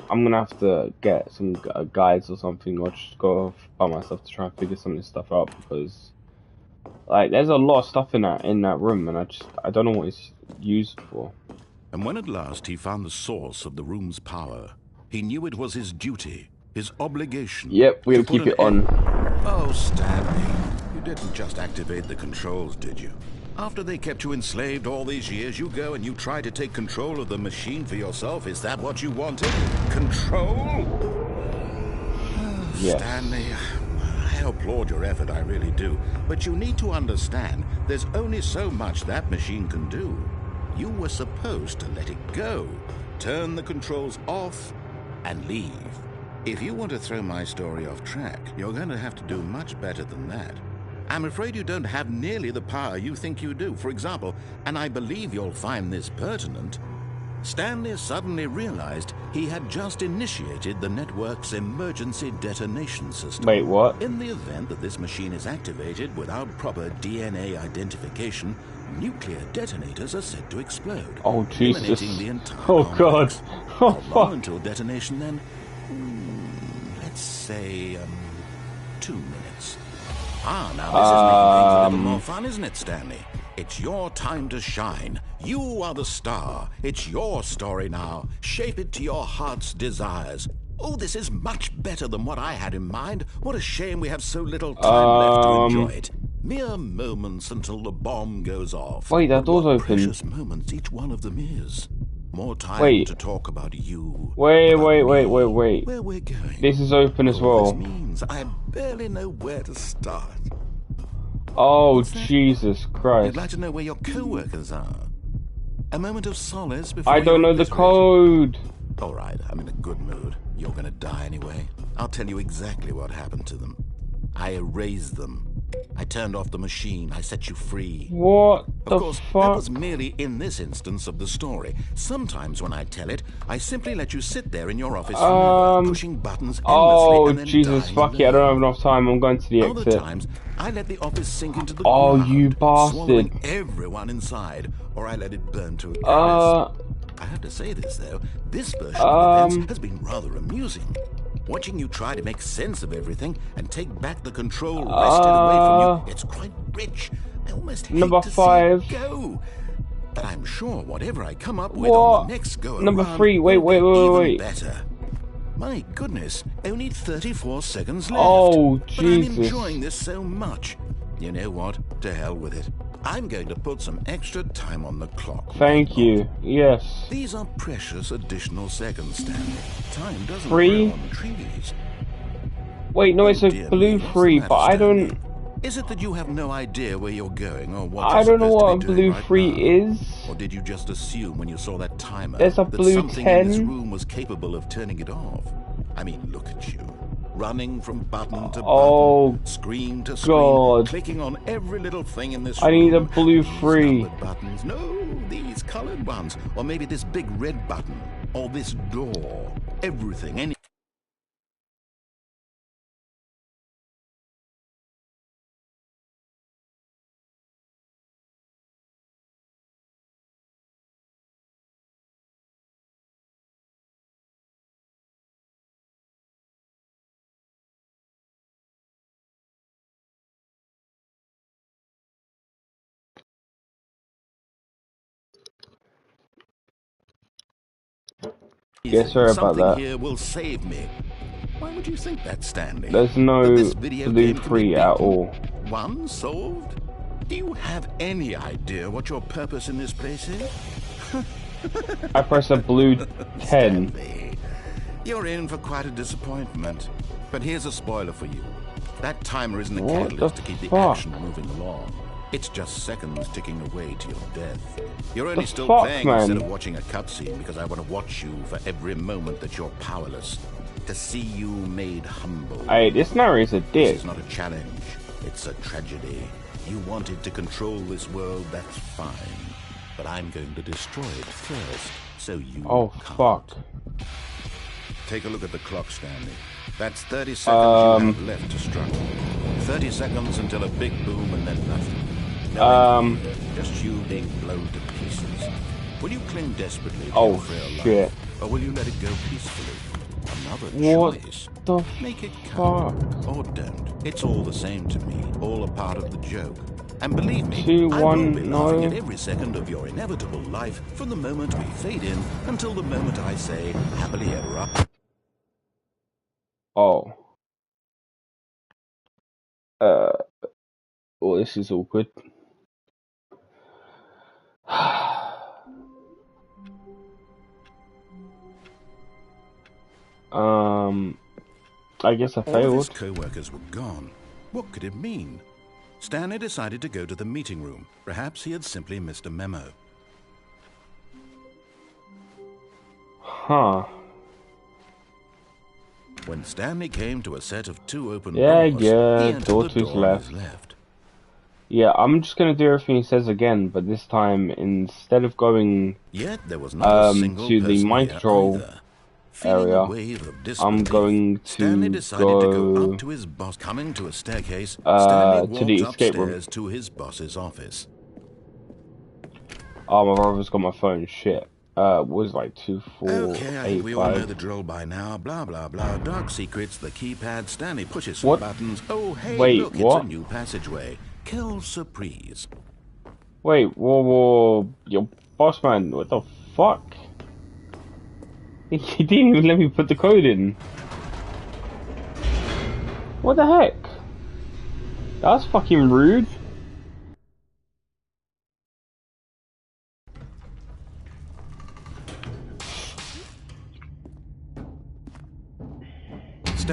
I'm gonna have to get some guides or something, or just go off by myself to try and figure some of this stuff out, because like there's a lot of stuff in that room, and I don't know what it's used for. And when at last he found the source of the room's power, he knew it was his duty, his obligation. Yep, we'll keep it on. Oh, Stanley, you didn't just activate the controls, did you? After they kept you enslaved all these years, you go and you try to take control of the machine for yourself. Is that what you wanted? Control? Yes. Stanley, I applaud your effort, I really do. But you need to understand, there's only so much that machine can do. You were supposed to let it go, turn the controls off, and leave. If you want to throw my story off track, you're going to have to do much better than that. I'm afraid you don't have nearly the power you think you do. For example, and I believe you'll find this pertinent, Stanley suddenly realized he had just initiated the network's emergency detonation system. Wait, what? In the event that this machine is activated without proper DNA identification, nuclear detonators are said to explode. Oh, Jesus. Eliminating the entire Oh, God. complex. Oh, How long fuck. until detonation then? Let's say, 2 minutes. Ah, now this is making things a little more fun, isn't it, Stanley? It's your time to shine. You are the star. It's your story now. Shape it to your heart's desires. Oh, this is much better than what I had in mind. What a shame we have so little time left to enjoy it. Mere moments until the bomb goes off. Wait, that door's What open. precious moments each one of them is. more time Wait. to talk about you. Wait. Where we're going. This is open as All well. this means I barely know where to start. Oh, Jesus Christ. You'd like to know where your co-workers are? A moment of solace before I don't know the obliterated. code. All right, I'm in a good mood. You're gonna die anyway. I'll tell you exactly what happened to them. I erased them. I turned off the machine. I set you free. What the Of course, fuck? that was merely in this instance of the story. Sometimes when I tell it, I simply let you sit there in your office forever, pushing buttons endlessly Oh, and then Jesus, dying fuck it, I don't have enough time. I'm going to the Other exit. times, I let the office sink into the Oh, ground, you bastard. swallowing everyone inside, or I let it burn to a crisp. I have to say this, though. This version of events has been rather amusing. Watching you try to make sense of everything and take back the control wrested away from you, it's quite rich. I almost hate Number to 5. see it go. But I'm sure whatever I come up with What? on the next go Number around 3, will be even wait. better. My goodness, only 34 seconds left. Oh, But I'm Jesus. enjoying this so much. You know what? To hell with it. I'm going to put some extra time on the clock. Thank you. Yes. These are precious additional seconds, Stanley. Time doesn't 3? grow on trees. Wait, no, it's a Dear blue me, what's the 3, matter, but I Stanley? don't... Is it that you have no idea where you're going or what I you're don't know supposed what a to be doing blue right 3 now? is. Or did you just assume when you saw that timer There's a that blue something in this 10? room was capable of turning it off? I mean, look at you. Running from button to Oh, button, screen to screen, God. clicking on every little thing in this I room. need a blue These 3. numbered buttons. No, these colored ones. Or maybe this big red button. Or this door. Everything, any... Yeah, sorry about Something that. here will save me. Why would you think that, Stanley? There's no That this video blue game can 3 be at beaten? all. One solved? Do you have any idea what your purpose in this place is? I press a blue 10. Stanley, you're in for quite a disappointment. But here's a spoiler for you. That timer isn't a What catalyst the to keep the fuck? action moving along. It's just seconds ticking away to your death. You're only The still fuck, playing man? instead of watching a cutscene because I want to watch you for every moment that you're powerless. To see you made humble. Hey, this narrator's a This dick. is not a challenge. It's a tragedy. You wanted to control this world, that's fine. But I'm going to destroy it first, so you Oh, can't. fuck. Take a look at the clock, Stanley. That's 30 seconds you have left to struggle. 30 seconds until a big boom and then nothing. No end here, just you being blown to pieces. Will you cling desperately to your frail shit. life, or will you let it go peacefully? Another What choice. the Make it count, fuck? or don't. It's all the same to me, all a part of the joke. And believe me, 2, I will 1, be laughing no. at every second of your inevitable life from the moment we fade in until the moment I say, happily ever after. Oh. Well, this is awkward. I guess I All of his failed. co-workers were gone. What could it mean? Stanley decided to go to the meeting room. Perhaps he had simply missed a memo. Huh. When Stanley came to a set of 2 open Yeah, doors, he entered door the 2's door on his left. left. Yeah, I'm just gonna do everything he says again, but this time, instead of going Yet there was not a single to the person mind here control either. Feeling a area, wave of I'm disbelief, going Stanley to decided to go go up to his boss. Coming to a staircase, Stanley to walked the escape room. upstairs to his boss's office. Oh, my brother's got my phone. Shit. Was like 2, 4, Okay, I 8, think we all know 5. the drill by now. Blah, blah, blah. Dark secrets, the keypad. Stanley pushes some What? buttons. Oh, hey, Wait, look, what? it's a new passageway. Kill surprise. Wait, whoa, your boss man, what the fuck? He didn't even let me put the code in. What the heck? That's fucking rude.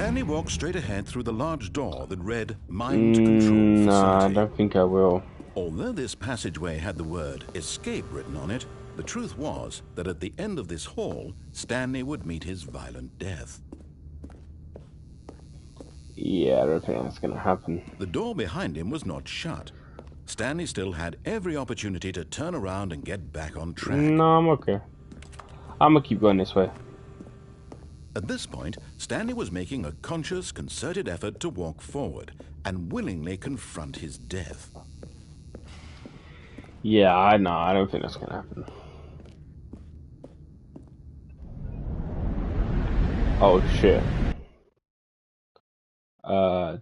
Stanley walked straight ahead through the large door that read Mind Control Facility. Nah, I don't think I will. Although this passageway had the word escape written on it, the truth was that at the end of this hall, Stanley would meet his violent death. Yeah, I don't think that's gonna happen. The door behind him was not shut. Stanley still had every opportunity to turn around and get back on track. No, I'm okay. I'm gonna keep going this way. At this point, Stanley was making a conscious, concerted effort to walk forward and willingly confront his death. Yeah, I don't think that's gonna happen. Oh shit.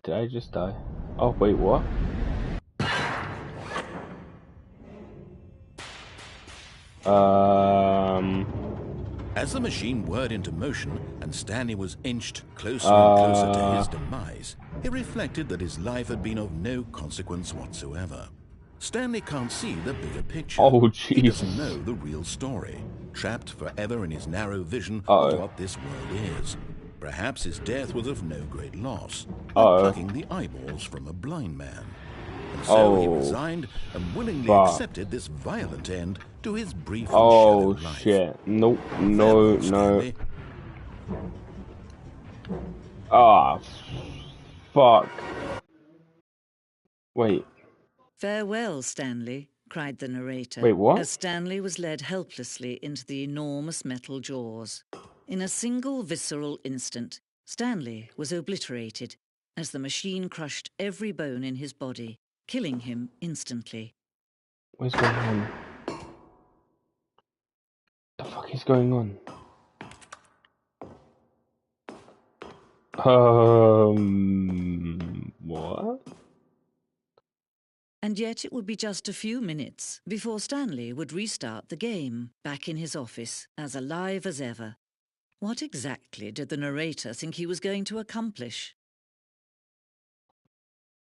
Did I just die? Oh wait, what? As the machine whirred into motion and Stanley was inched closer and closer to his demise, he reflected that his life had been of no consequence whatsoever. Stanley can't see the bigger picture. Oh, He doesn't Jesus. know the real story, trapped forever in his narrow vision Uh-oh. of what this world is. Perhaps his death was of no great loss, like Uh-oh. plucking the eyeballs from a blind man. And so he resigned and willingly accepted this violent end to his brief and Oh shadowed life. shit. Nope. Farewell, No. Stanley. Ah, fuck. Wait. "Farewell, Stanley," cried the narrator. Wait, what? As Stanley was led helplessly into the enormous metal jaws. In a single visceral instant, Stanley was obliterated as the machine crushed every bone in his body, killing him instantly. What's going on? The fuck is going on? What? And yet it would be just a few minutes before Stanley would restart the game, back in his office, as alive as ever. What exactly did the narrator think he was going to accomplish?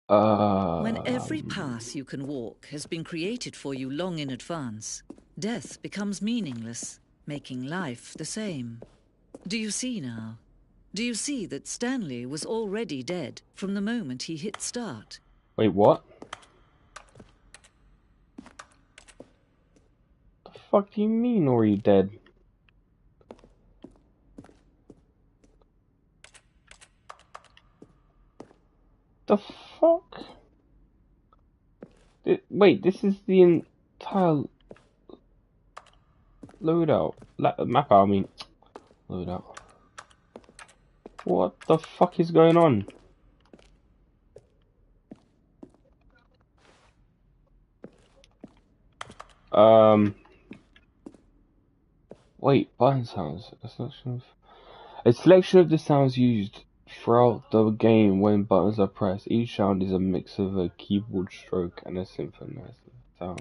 When every path you can walk has been created for you long in advance, death becomes meaningless, making life the same. Do you see now? Do you see that Stanley was already dead from the moment he hit start? Wait, what? The fuck do you mean, or are you dead? The fuck? Wait, this is the entire loadout. Map out, I mean. Loadout. What the fuck is going on? Wait, button sounds. A selection of the sounds used throughout the game when buttons are pressed. Each sound is a mix of a keyboard stroke and a synchronized sound.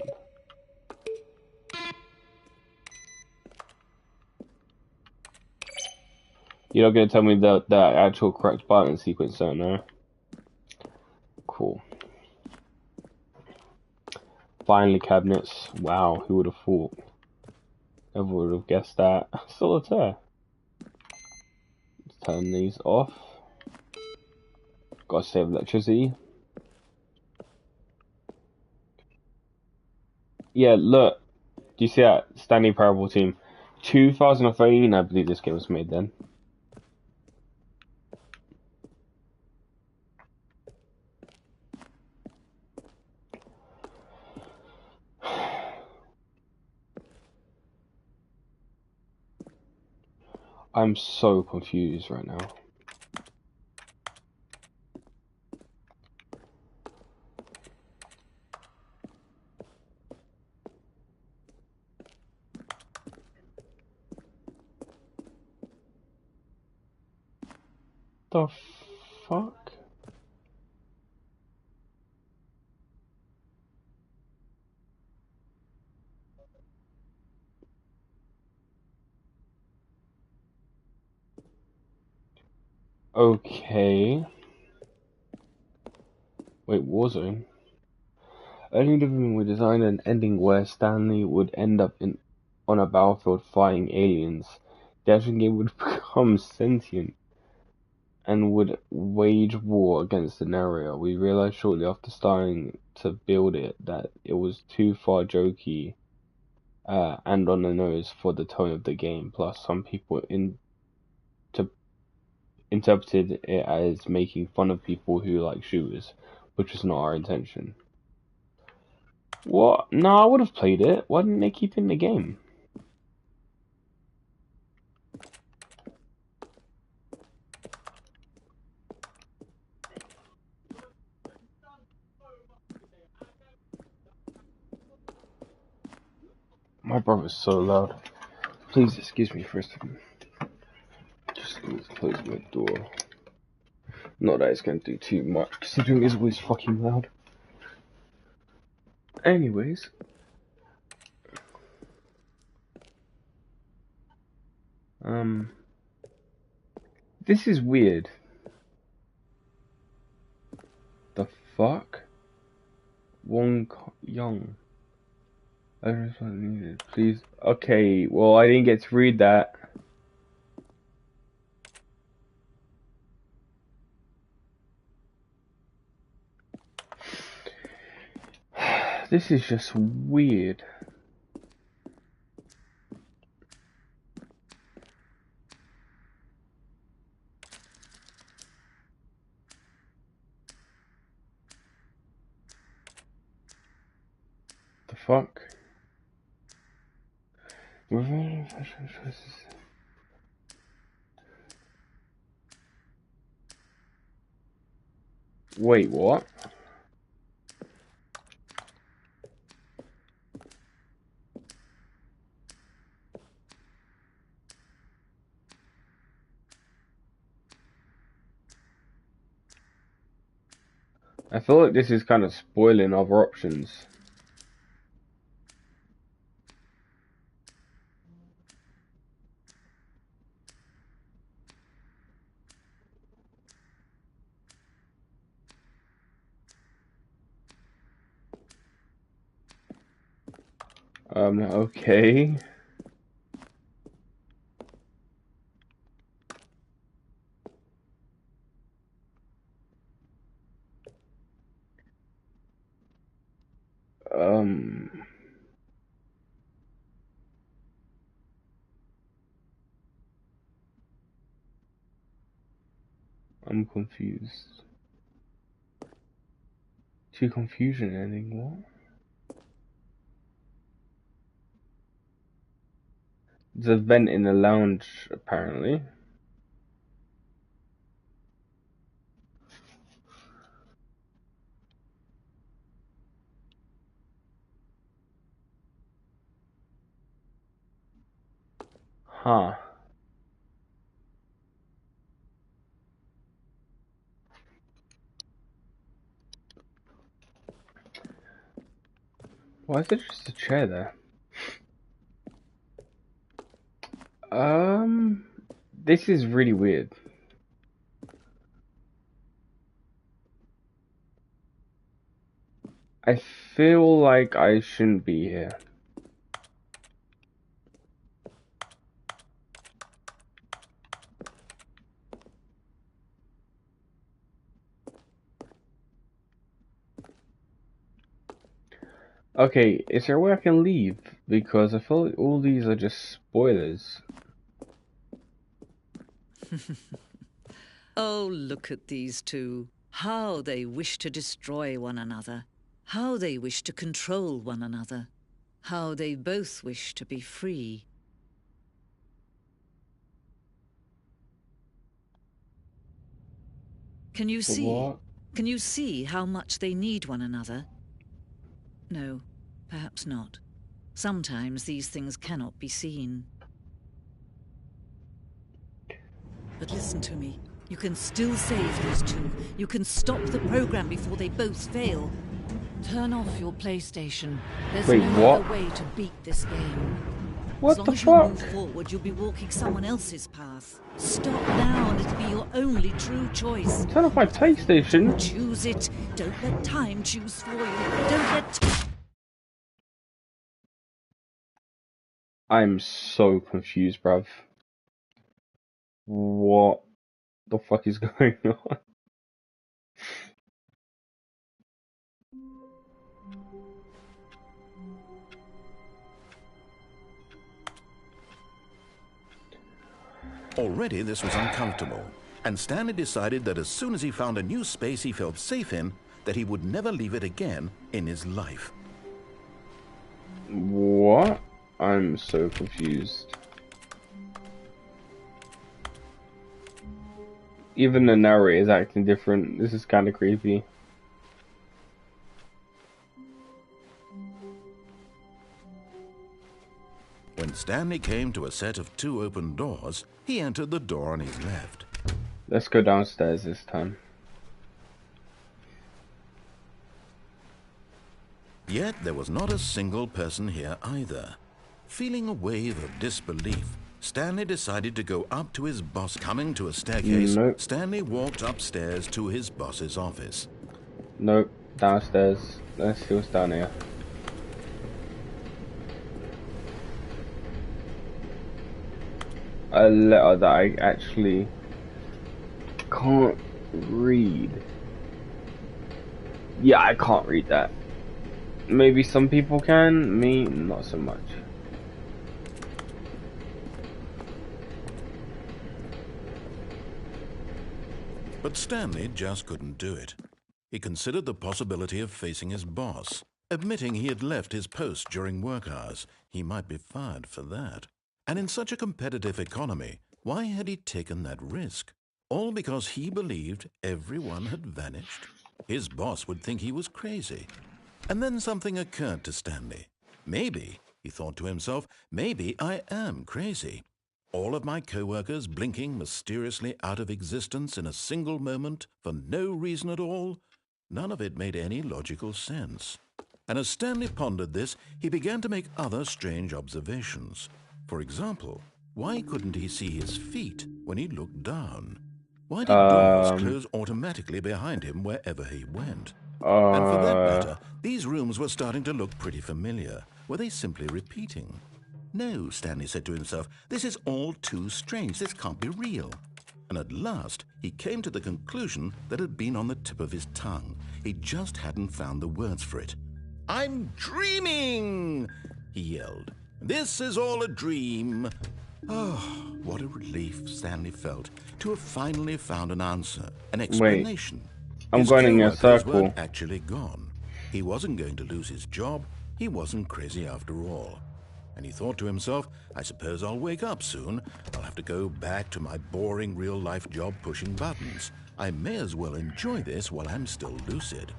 You're not gonna tell me the actual correct button sequence, don't know? Cool. Finally, cabinets. Wow, who would have thought? Never would have guessed that. Solitaire. Let's turn these off. Gotta save electricity. Yeah, look. Do you see that? Stanley Parable Team. 2013, I believe this game was made then. I'm so confused right now. The fuck? Okay. Wait, Warzone? Early development we designed an ending where Stanley would end up on a battlefield fighting aliens. The action game would become sentient. and would wage war against an area. We realized shortly after starting to build it that it was too far jokey and on the nose for the tone of the game. Plus, some people interpreted it as making fun of people who like shooters, which was not our intention. What? No, I would have played it. Why didn't they keep it in the game? My brother's so loud. Please excuse me for a second. Just need to close my door. Not that it's going to do too much, considering it's always fucking loud. Anyways. This is weird. The fuck? Wong Young. I just want needed. Please. Okay, well, I didn't get to read that. This is just weird. The fuck? Wait, what? I feel like this is kind of spoiling other options. Okay. I'm confused. Too confusion ending, what? There's a vent in the lounge, apparently. Huh. Why is there just a chair there? This is really weird. I feel like I shouldn't be here. Okay, is there a way I can leave? Because I feel like all these are just spoilers. Oh, look at these two. How they wish to destroy one another. How they wish to control one another. How they both wish to be free. Can you see? What? Can you see how much they need one another? No, perhaps not. Sometimes these things cannot be seen. But listen to me. You can still save these two. You can stop the program before they both fail. Turn off your PlayStation. There's no other way to beat this game. What as long the as fuck? you move forward, you'll be walking someone else's path. Stop now and it'll be your only true choice. Turn off my PlayStation. Choose it. Don't let time choose for you. Don't let... I'm so confused, bruv. What The fuck is going on? Already this was uncomfortable, and Stanley decided that as soon as he found a new space he felt safe in, that he would never leave it again in his life. What? I'm so confused. Even the narrator is acting different. This is kind of creepy. When Stanley came to a set of 2 open doors, he entered the door on his left. Let's go downstairs this time. Yet there was not a single person here either. Feeling a wave of disbelief, Stanley decided to go up to his boss. Coming to a staircase, Nope. Stanley walked upstairs to his boss's office. Nope, downstairs. Let's see what's down here. A letter that I actually can't read. Yeah, I can't read that. Maybe some people can, me not so much. But Stanley just couldn't do it. He considered the possibility of facing his boss. Admitting he had left his post during work hours, he might be fired for that. And in such a competitive economy, why had he taken that risk? All because he believed everyone had vanished? His boss would think he was crazy. And then something occurred to Stanley. Maybe, he thought to himself, maybe I am crazy. All of my co-workers blinking mysteriously out of existence in a single moment for no reason at all? None of it made any logical sense. And as Stanley pondered this, he began to make other strange observations. For example, why couldn't he see his feet when he looked down? Why did doors close automatically behind him wherever he went? And for that matter, these rooms were starting to look pretty familiar. Were they simply repeating? No, Stanley said to himself, this is all too strange. This can't be real. And at last, he came to the conclusion that had been on the tip of his tongue. He just hadn't found the words for it. I'm dreaming, he yelled. This is all a dream. Oh, what a relief Stanley felt to have finally found an answer, an explanation. Wait, I'm going in a circle. Weren't actually gone. He wasn't going to lose his job. He wasn't crazy after all. And he thought to himself, I suppose I'll wake up soon. I'll have to go back to my boring real-life job pushing buttons. I may as well enjoy this while I'm still lucid.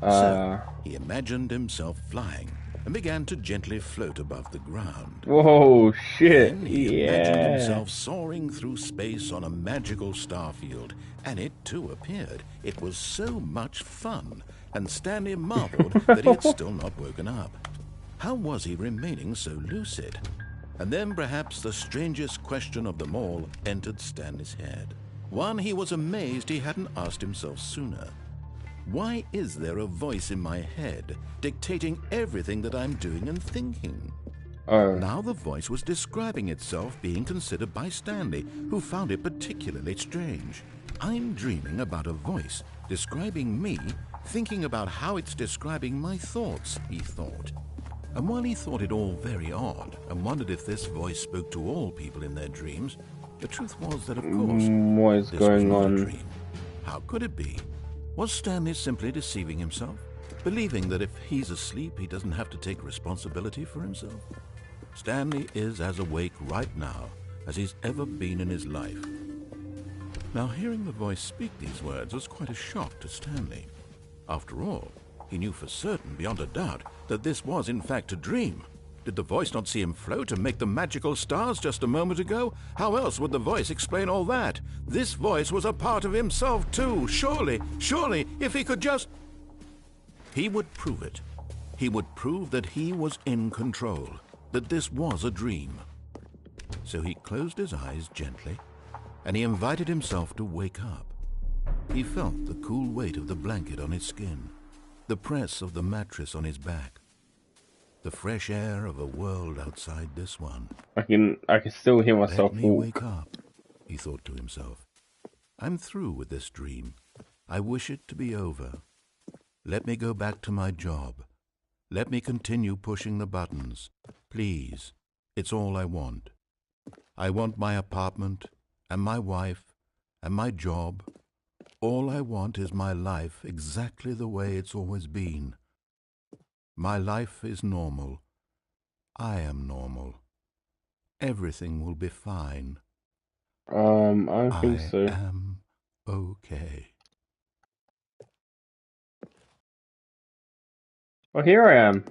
So he imagined himself flying and began to gently float above the ground. Whoa, shit. Then he imagined himself soaring through space on a magical starfield, and it too appeared. It was so much fun, and Stanley marveled that he had still not woken up. How was he remaining so lucid? And then perhaps the strangest question of them all entered Stanley's head. One he was amazed he hadn't asked himself sooner. Why is there a voice in my head dictating everything that I'm doing and thinking? Now the voice was describing itself being considered by Stanley, who found it particularly strange. I'm dreaming about a voice describing me, thinking about how it's describing my thoughts, he thought. And while he thought it all very odd and wondered if this voice spoke to all people in their dreams, the truth was that, of course, what is this going was not on? a dream. How could it be? Was Stanley simply deceiving himself, believing that if he's asleep, he doesn't have to take responsibility for himself? Stanley is as awake right now as he's ever been in his life. Now, hearing the voice speak these words was quite a shock to Stanley. After all, he knew for certain, beyond a doubt, that this was in fact a dream. Did the voice not see him float and make the magical stars just a moment ago? How else would the voice explain all that? This voice was a part of himself too. Surely, if he could just... He would prove it. He would prove that he was in control, that this was a dream. So he closed his eyes gently, and he invited himself to wake up. He felt the cool weight of the blanket on his skin, the press of the mattress on his back, the fresh air of a world outside this one. I can still hear myself Let me walk. wake up, he thought to himself. I'm through with this dream. I wish it to be over. Let me go back to my job. Let me continue pushing the buttons. Please, it's all I want. I want my apartment, and my wife, and my job. All I want is my life exactly the way it's always been. My life is normal. I am normal. Everything will be fine. I don't think so. I am okay. Well, here I am.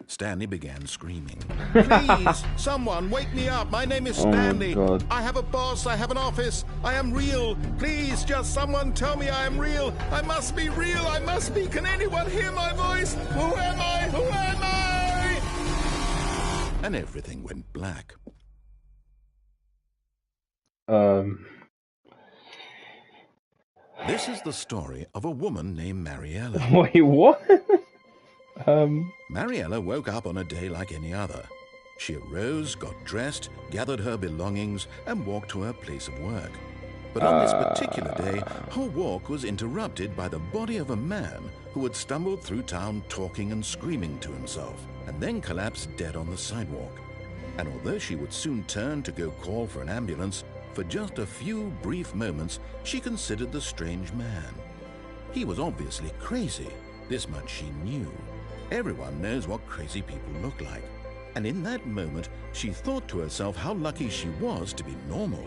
Stanley began screaming. Please, someone, wake me up. My name is Stanley. Oh, God. I have a boss. I have an office. I am real. Please, just someone tell me I am real. I must be real. I must be. Can anyone hear my voice? Who am I? Who am I? And everything went black. This is the story of a woman named Mariella. Wait, what? Mariella woke up on a day like any other. She arose, got dressed, gathered her belongings, and walked to her place of work. But on this particular day, her walk was interrupted by the body of a man who had stumbled through town talking and screaming to himself, and then collapsed dead on the sidewalk. And although she would soon turn to go call for an ambulance, for just a few brief moments, she considered the strange man. He was obviously crazy. This much she knew. Everyone knows what crazy people look like. And in that moment, she thought to herself how lucky she was to be normal.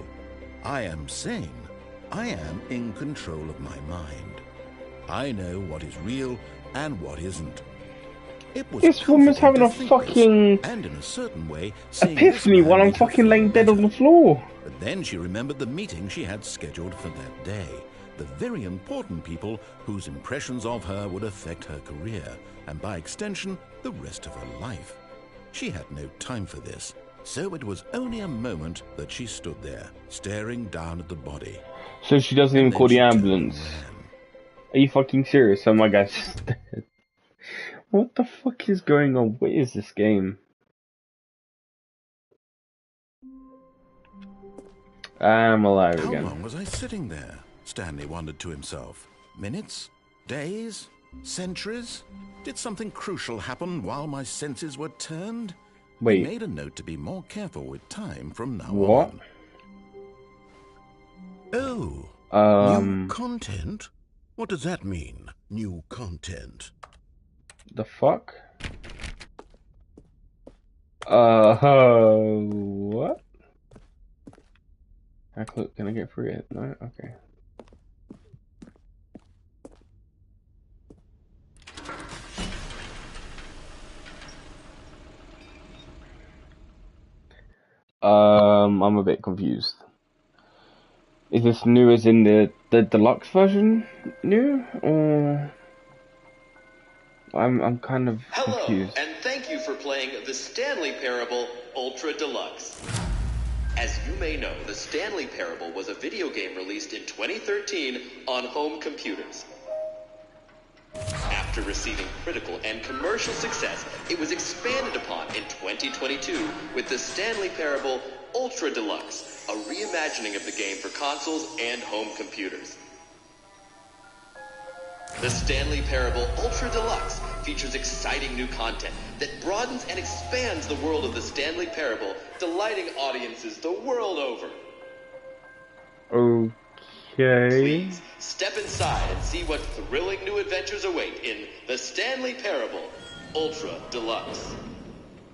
I am sane. I am in control of my mind. I know what is real and what isn't. It was this woman's having a fucking and in a certain way, epiphany while I'm fucking laying dead on the floor. But then she remembered the meeting she had scheduled for that day. The very important people whose impressions of her would affect her career, and by extension, the rest of her life. She had no time for this, so it was only a moment that she stood there, staring down at the body. So she doesn't even call the ambulance. Are you fucking serious? Oh my gosh. What the fuck is going on? What is this game? I'm alive again. How long was I sitting there? Stanley wondered to himself. Minutes? Days? Centuries? Did something crucial happen while my senses were turned? Wait. He made a note to be more careful with time from now on. Oh. New content? What does that mean, new content? The fuck? What? Can I get through it? No? Okay. I'm a bit confused. Is this new as in the deluxe version new, or I'm kind of confused. Hello, and thank you for playing the Stanley Parable Ultra Deluxe. As you may know, the Stanley Parable was a video game released in 2013 on home computers. After receiving critical and commercial success, it was expanded upon in 2022 with the Stanley Parable Ultra Deluxe, a reimagining of the game for consoles and home computers. The Stanley Parable Ultra Deluxe features exciting new content that broadens and expands the world of the Stanley Parable, delighting audiences the world over. Okay. Please, step inside and see what thrilling new adventures await in the Stanley Parable Ultra Deluxe.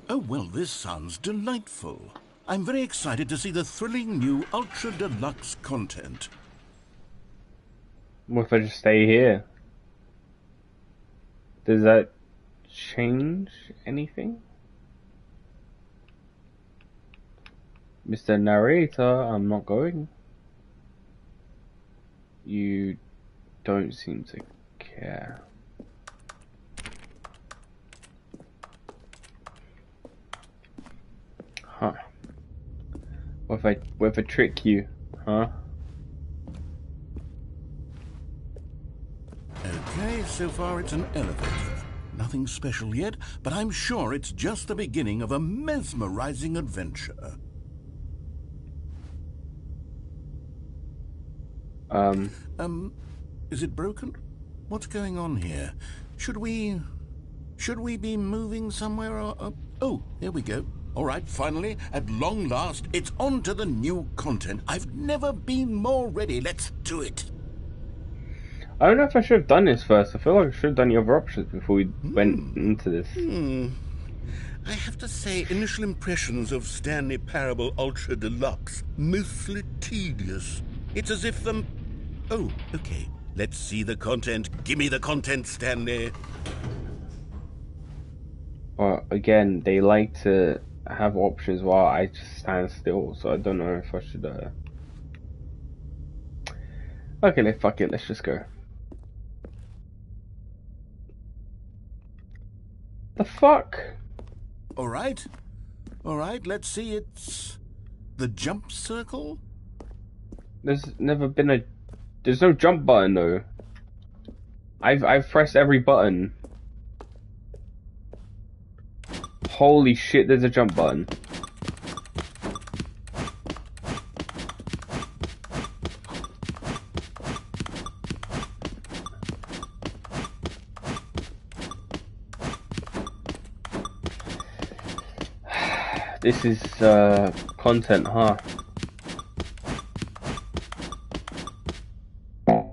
Oh, well, this sounds delightful. I'm very excited to see the thrilling new Ultra Deluxe content. What if I just stay here? Does that change anything? Mr. Narrator, I'm not going. You don't seem to care. Huh. What if I trick you? Huh? Okay, so far it's an elevator. Nothing special yet, but I'm sure it's just the beginning of a mesmerizing adventure. Is it broken? What's going on here? Should we be moving somewhere or... Oh, here we go. All right, finally, at long last, it's on to the new content. I've never been more ready. Let's do it. I don't know if I should have done this first. I feel like I should have done the other options before we went into this. I have to say, initial impressions of Stanley Parable Ultra Deluxe, mostly tedious. It's as if them... Oh, okay. Let's see the content. Give me the content, Stanley. But again, they like to have options while I just stand still, so I don't know if I should, Okay, fuck it, let's just go. The fuck? Alright, let's see, it's... the jump circle? There's never been a... There's no jump button, though. I've pressed every button. Holy shit, there's a jump button. This is content, huh? What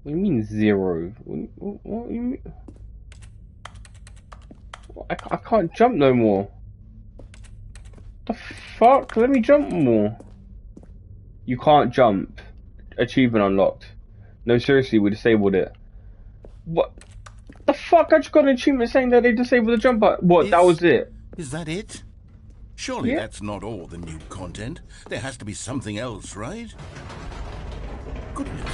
do you mean zero? What do you mean? I can't jump no more. The fuck? Let me jump more. You can't jump. Achievement unlocked. No, seriously, we disabled it. What? The fuck? I just got an achievement saying that they disabled the jump button. What? That was it? Is that it? Surely that's not all the new content. There has to be something else, right? Goodness.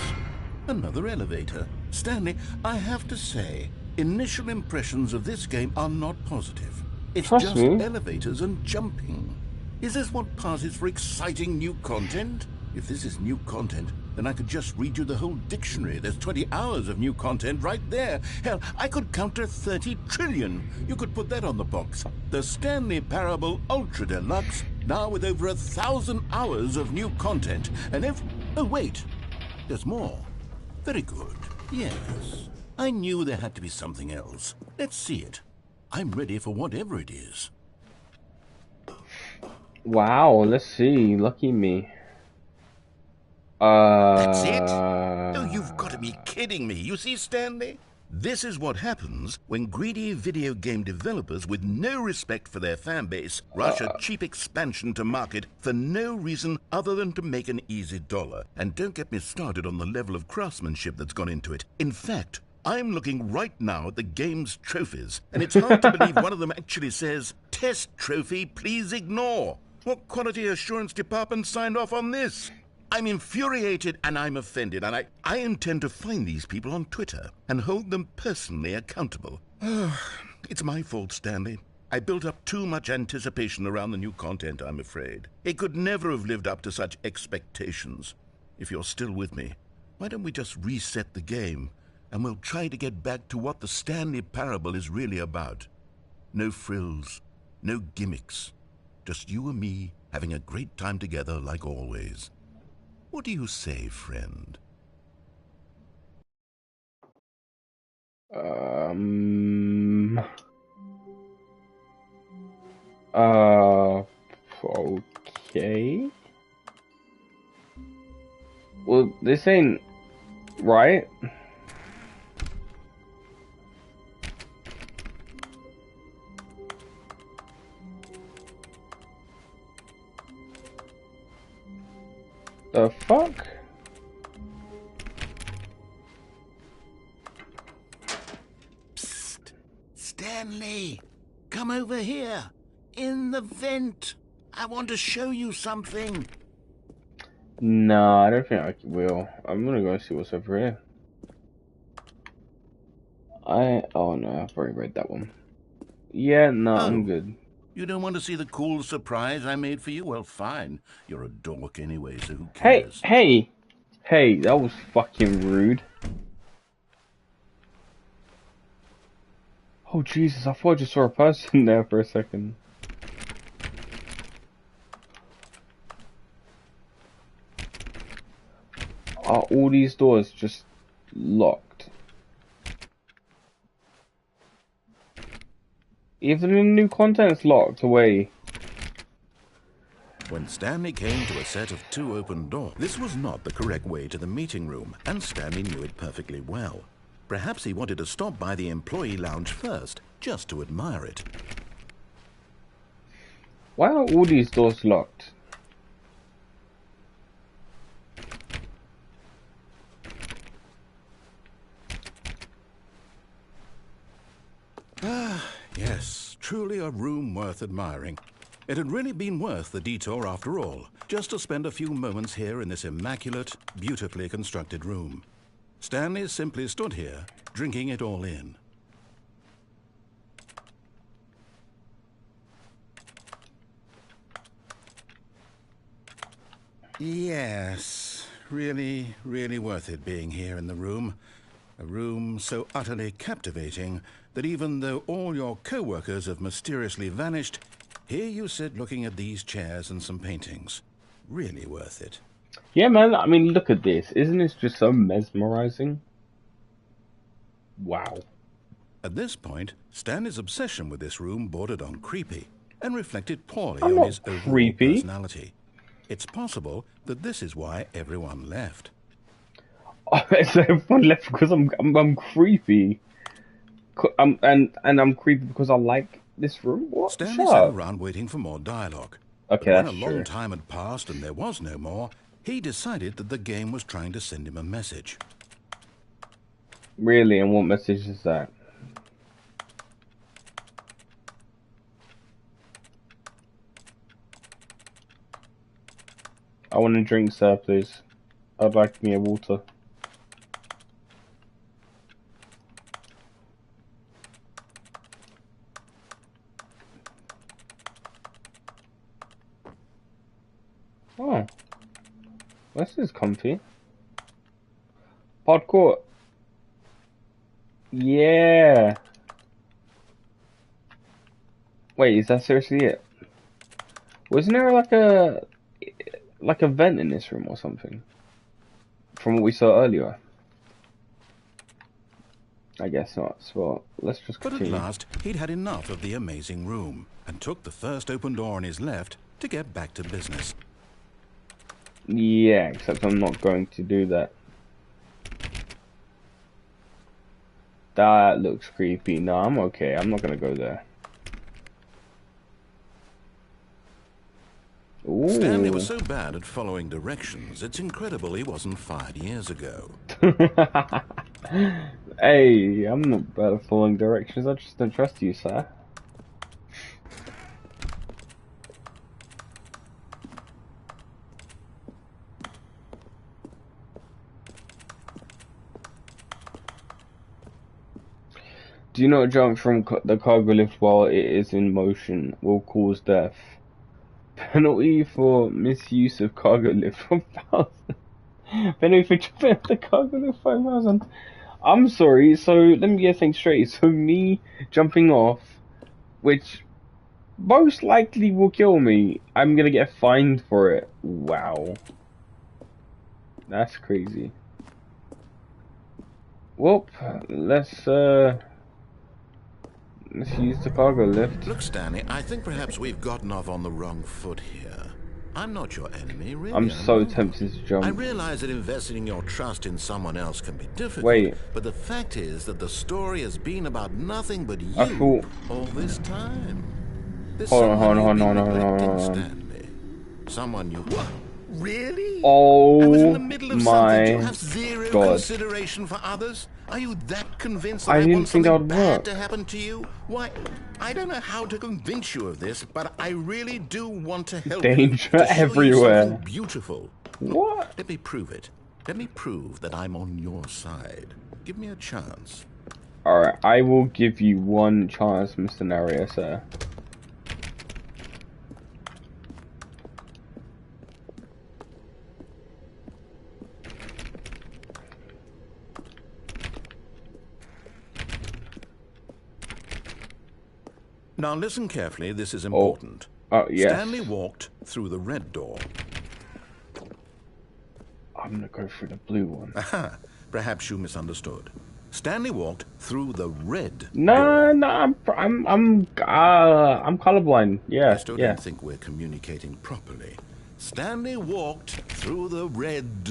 Another elevator. Stanley, I have to say, initial impressions of this game are not positive. It's just elevators and jumping. Is this what passes for exciting new content? If this is new content, then I could just read you the whole dictionary. There's 20 hours of new content right there. Hell, I could counter 30 trillion. You could put that on the box. The Stanley Parable Ultra Deluxe, now with over 1,000 hours of new content. And if... Oh, wait. There's more. Very good. Yes. I knew there had to be something else. Let's see it. I'm ready for whatever it is. Wow, let's see. Lucky me. That's it? Oh, you've got to be kidding me. You see, Stanley? This is what happens when greedy video game developers with no respect for their fan base rush a cheap expansion to market for no reason other than to make an easy dollar. And don't get me started on the level of craftsmanship that's gone into it. In fact, I'm looking right now at the game's trophies, and it's hard to believe one of them actually says, "Test trophy, please ignore." What quality assurance department signed off on this? I'm infuriated and I'm offended, and I intend to find these people on Twitter and hold them personally accountable. It's my fault, Stanley. I built up too much anticipation around the new content, I'm afraid. It could never have lived up to such expectations. If you're still with me, why don't we just reset the game, and we'll try to get back to what the Stanley Parable is really about. No frills, no gimmicks. Just you and me having a great time together like always. What do you say, friend? Okay. Well, this ain't right. The fuck? Psst! Stanley! Come over here! In the vent! I want to show you something! No, I don't think I will. I'm gonna go see what's over here. Oh no, I've already read that one. Yeah, no, I'm good. You don't want to see the cool surprise I made for you? Well, fine. You're a dork anyway, so who cares? Hey, that was fucking rude. Oh Jesus, I thought I just saw a person there for a second. Are all these doors just locked? Even the new content's locked away. When Stanley came to a set of 2 open doors, this was not the correct way to the meeting room, and Stanley knew it perfectly well. Perhaps he wanted to stop by the employee lounge first, just to admire it. Why are all these doors locked? Ah, yes, truly a room worth admiring. It had really been worth the detour after all, just to spend a few moments here in this immaculate, beautifully constructed room. Stanley simply stood here, drinking it all in. Yes, really, really worth it being here in the room. A room so utterly captivating that even though all your co-workers have mysteriously vanished, here you sit looking at these chairs and some paintings. Really worth it. Yeah, man, I mean, look at this. Isn't this just so mesmerizing? Wow. At this point, Stanley's obsession with this room bordered on creepy and reflected poorly I'm on not his overall creepy. personality. It's possible that this is why everyone left. Oh, so everyone left because I'm creepy. And I'm creepy because I like this room? What? Stanley Shut sat up. around waiting for more dialogue. Okay, But when that's a long true. time had passed and there was no more, he decided that the game was trying to send him a message. Really? And what message is that? I want to drink, sir, please. I'd like me a water. Oh. This is comfy. Podcourt. Yeah. Wait, is that seriously it? Wasn't there like a vent in this room or something? From what we saw earlier. I guess not. So let's just But continue. at last, he'd had enough of the amazing room and took the first open door on his left to get back to business. Yeah, except I'm not going to do that. That looks creepy. No, I'm okay. I'm not gonna go there. Ooh. Stanley was so bad at following directions, it's incredible he wasn't fired years ago. Hey, I'm not bad at following directions. I just don't trust you, sir. Do not jump from the cargo lift while it is in motion. Will cause death. Penalty for misuse of cargo lift 5,000. Penalty for jumping off the cargo lift 5,000. I'm sorry, so let me get things straight. So me jumping off, which most likely will kill me, I'm gonna get fined for it. Wow. That's crazy. Whoop, let's use the cargo lift. Look, Stanley, I think perhaps we've gotten off on the wrong foot here. I'm not your enemy, really. I'm so tempted to jump. I realize that investing your trust in someone else can be difficult. Wait. But the fact is that the story has been about nothing but you all this time. Hold on. Stanley. Someone you... What? Really? Oh, I was in the middle of my something. You have zero God. consideration for others? Are you that convinced that I I didn't want think that something would bad work. to happen to you? Why, I don't know how to convince you of this, but I really do want to help Danger you. To show everywhere. You something beautiful. What? Let me prove it. Let me prove that I'm on your side. Give me a chance. Alright, I will give you one chance, Mr. Narrator, sir. Now listen carefully, this is important. Oh, yes. Stanley walked through the red door. I'm gonna go for the blue one. Aha, perhaps you misunderstood. Stanley walked through the red door. No, I'm colorblind. Yeah, You still yeah. don't think we're communicating properly. Stanley walked through the red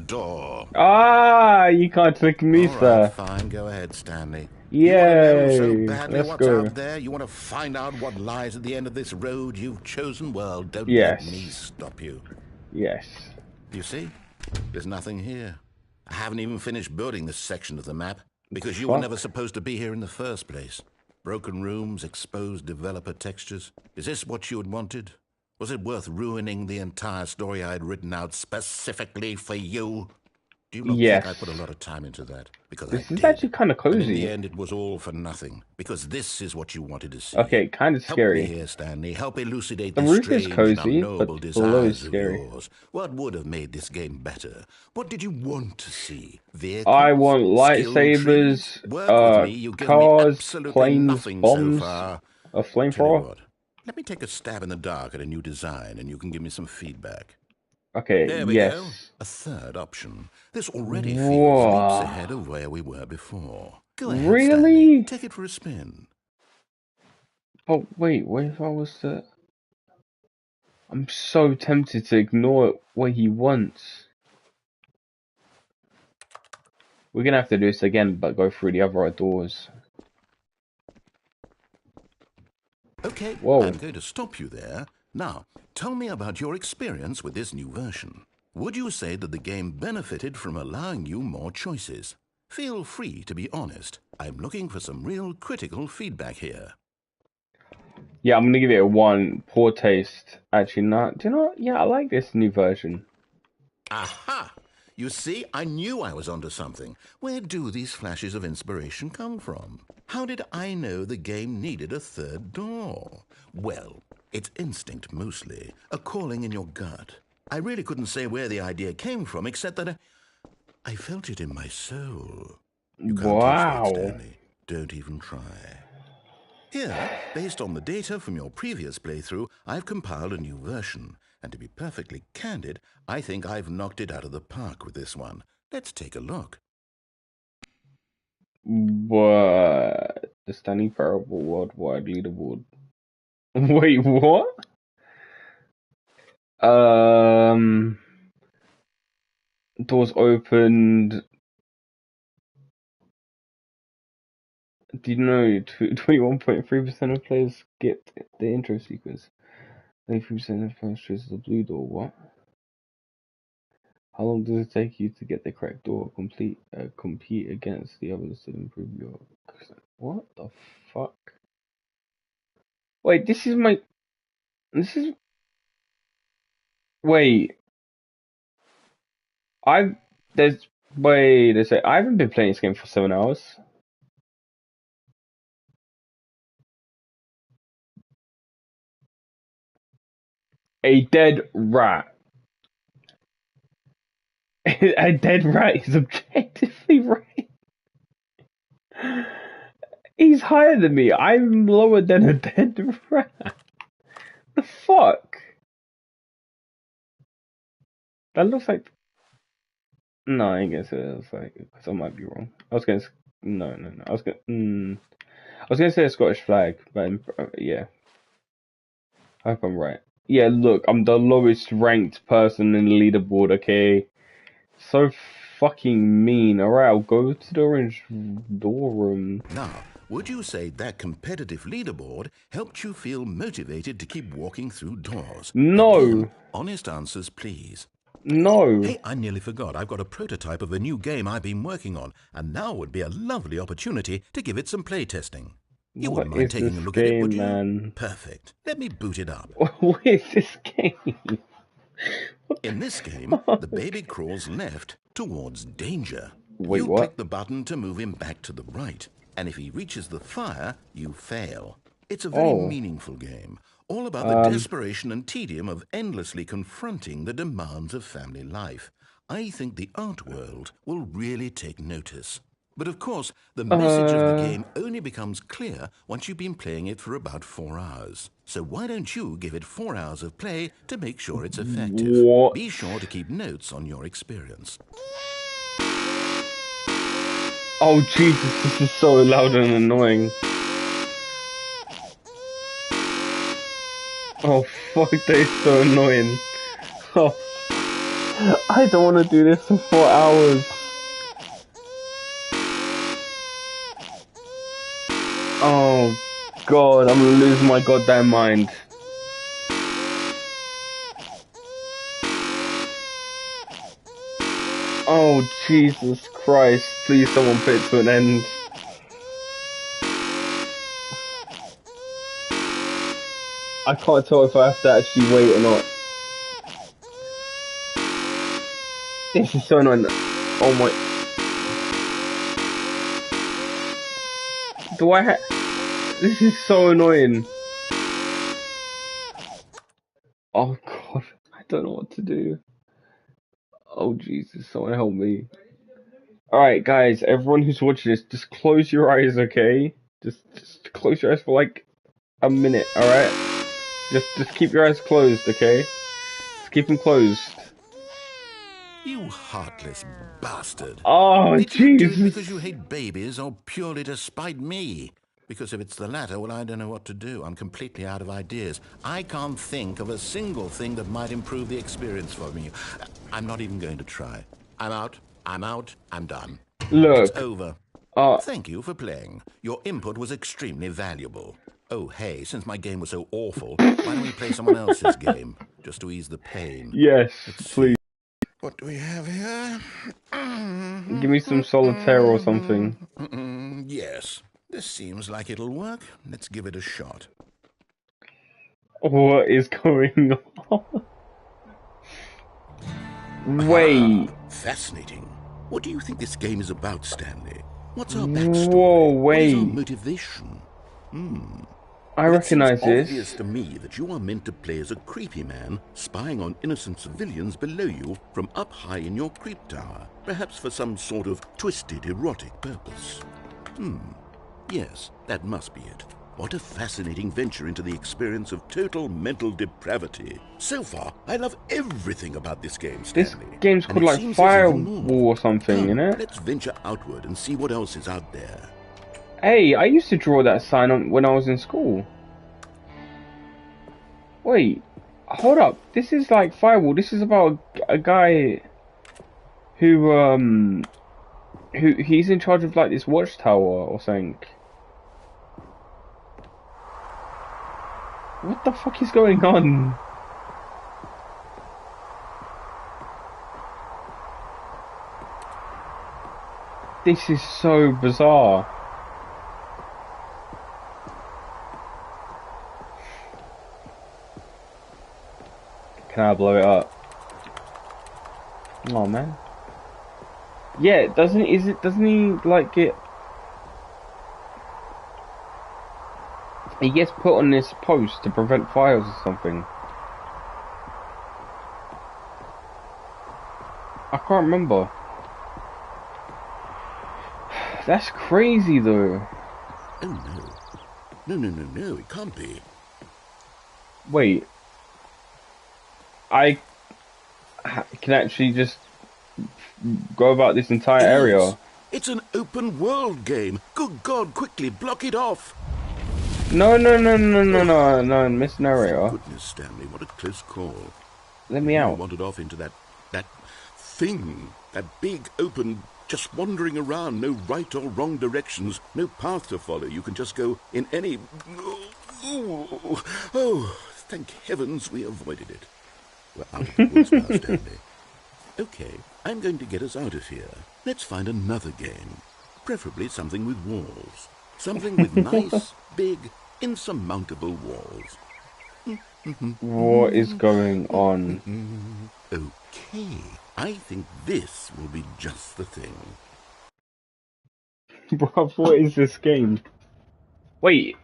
door. Ah, you can't trick me, All sir. right, fine. Go ahead, Stanley. Yay. You want to know so badly Let's what's go. out there? You want to find out what lies at the end of this road you've chosen? Well, don't Yes. let me stop you. Yes. You see? There's nothing here. I haven't even finished building this section of the map because you were never supposed to be here in the first place. Broken rooms, exposed developer textures. Is this what you had wanted? Was it worth ruining the entire story I had written out specifically for you? Do you not think I put a lot of time into that? Because this I is did. actually kind of cozy. And in the end, it was all for nothing. Because this is what you wanted to see. Okay, kind of scary. Help me here, Stanley. Help elucidate The this roof is strange cozy, and unknowable but below is desires of scary. yours. What would have made this game better? What did you want to see? Vehicles, I want skill trees? lightsabers, Work with me. You've given me cars, absolutely planes, nothing bombs, so far. a Tell you flamethrower. what. Let me take a stab in the dark at a new design, and you can give me some feedback. Okay, There we yes. go. A third option. This already feels leaps ahead of where we were before. Go ahead, Really? Stanley. Take it for a spin. Oh, wait, what if I was to... I'm so tempted to ignore what he wants. We're gonna have to do this again, but go through the other doors. Okay, Whoa. I'm going to stop you there. Now, tell me about your experience with this new version. Would you say that the game benefited from allowing you more choices? Feel free to be honest. I'm looking for some real critical feedback here. Yeah, I'm gonna give it a 1. Poor taste. Actually, not. Do you know what? Yeah, I like this new version. Aha! You see, I knew I was onto something. Where do these flashes of inspiration come from? How did I know the game needed a third door? Well, it's instinct mostly, a calling in your gut. I really couldn't say where the idea came from, except that I felt it in my soul. You can't teach that, Stanley. Don't even try. Here, based on the data from your previous playthrough, I've compiled a new version. And to be perfectly candid, I think I've knocked it out of the park with this one. Let's take a look. What? The Stanley Parable Worldwide Leaderboard. Wait, what? Doors opened. Do you know 21.3% of players get the intro sequence? 93% of players choose the blue door. What? How long does it take you to get the correct door? Compete against the others to improve your. What the fuck? Wait, this is my. This is. Wait. Wait a sec. I haven't been playing this game for 7 hours. A dead rat. A dead rat is objectively right. He's higher than me. I'm lower than a dead rat. The fuck? That looks like. No, I guess it's like because I might be wrong. I was gonna. No. I was gonna say a Scottish flag, but yeah. I hope I'm right. Yeah, look, I'm the lowest ranked person in the leaderboard. Okay, so fucking mean. All right, I'll go to the orange door room. Now, would you say that competitive leaderboard helped you feel motivated to keep walking through doors? No. Again, honest answers, please. No. Hey, I nearly forgot. I've got a prototype of a new game I've been working on, and now would be a lovely opportunity to give it some play testing. You wouldn't mind taking a look at it, would you? Man? Perfect. Let me boot it up. What is this game? In this game, the baby crawls left towards danger. Wait, you what? click the button to move him back to the right, and if he reaches the fire, you fail. It's a very meaningful game, all about the desperation and tedium of endlessly confronting the demands of family life. I think the art world will really take notice. But of course, the message of the game only becomes clear once you've been playing it for about 4 hours. So why don't you give it 4 hours of play to make sure it's effective? What? Be sure to keep notes on your experience. Oh Jesus, this is so loud and annoying. Oh fuck, that is so annoying. Oh, I don't want to do this for 4 hours. Oh god, I'm gonna lose my goddamn mind. Oh Jesus Christ, please someone put it to an end. I can't tell if I have to actually wait or not. This is so annoying. Oh my... Do I have... This is so annoying. Oh god, I don't know what to do. Oh Jesus, someone help me. Alright guys, everyone who's watching this, just close your eyes, okay? Just close your eyes for like a minute, alright? Just keep your eyes closed, okay? Just keep them closed. You heartless bastard. Oh, Did you do it Jesus. because you hate babies or purely to spite me? Because if it's the latter, well, I don't know what to do. I'm completely out of ideas. I can't think of a single thing that might improve the experience for me. I'm not even going to try. I'm out. I'm out. I'm done. Look. It's over. Thank you for playing. Your input was extremely valuable. Oh, hey, since my game was so awful, why don't we play someone else's game, just to ease the pain? Yes, please. What do we have here? Give me some solitaire or something. Yes, this seems like it'll work. Let's give it a shot. What is going on? Wait. Fascinating. What do you think this game is about, Stanley? What's our backstory? Whoa, wait. What is our motivation? I recognize It seems obvious this. to me that you are meant to play as a creepy man spying on innocent civilians below you from up high in your creep tower, perhaps for some sort of twisted erotic purpose. Yes, that must be it. What a fascinating venture into the experience of total mental depravity. So far, I love everything about this game, Stanley. This game's called like Firewall or something, innit? Let's venture outward and see what else is out there. Hey, I used to draw that sign on when I was in school. Wait, hold up. This is like Firewall. This is about a guy who he's in charge of like this watchtower or something. What the fuck is going on? This is so bizarre. Can I blow it up? Oh man. Yeah, doesn't he like get... He gets put on this post to prevent fires or something. I can't remember. That's crazy though. Oh no. No, it can't be. Wait. I can actually just go about this entire area. It's an open world game. Good God, quickly block it off. No, Miss Area. Goodness, Stanley, what a close call. Let me out. You wandered off into that thing, that big open, just wandering around, no right or wrong directions, no path to follow. You can just go in any... Oh, thank heavens we avoided it. We're out of the woods now, Stanley. Okay, I'm going to get us out of here. Let's find another game. Preferably something with walls. Something with nice, big, insurmountable walls. What is going on? Okay, I think this will be just the thing. Bruv, what is this game? Wait,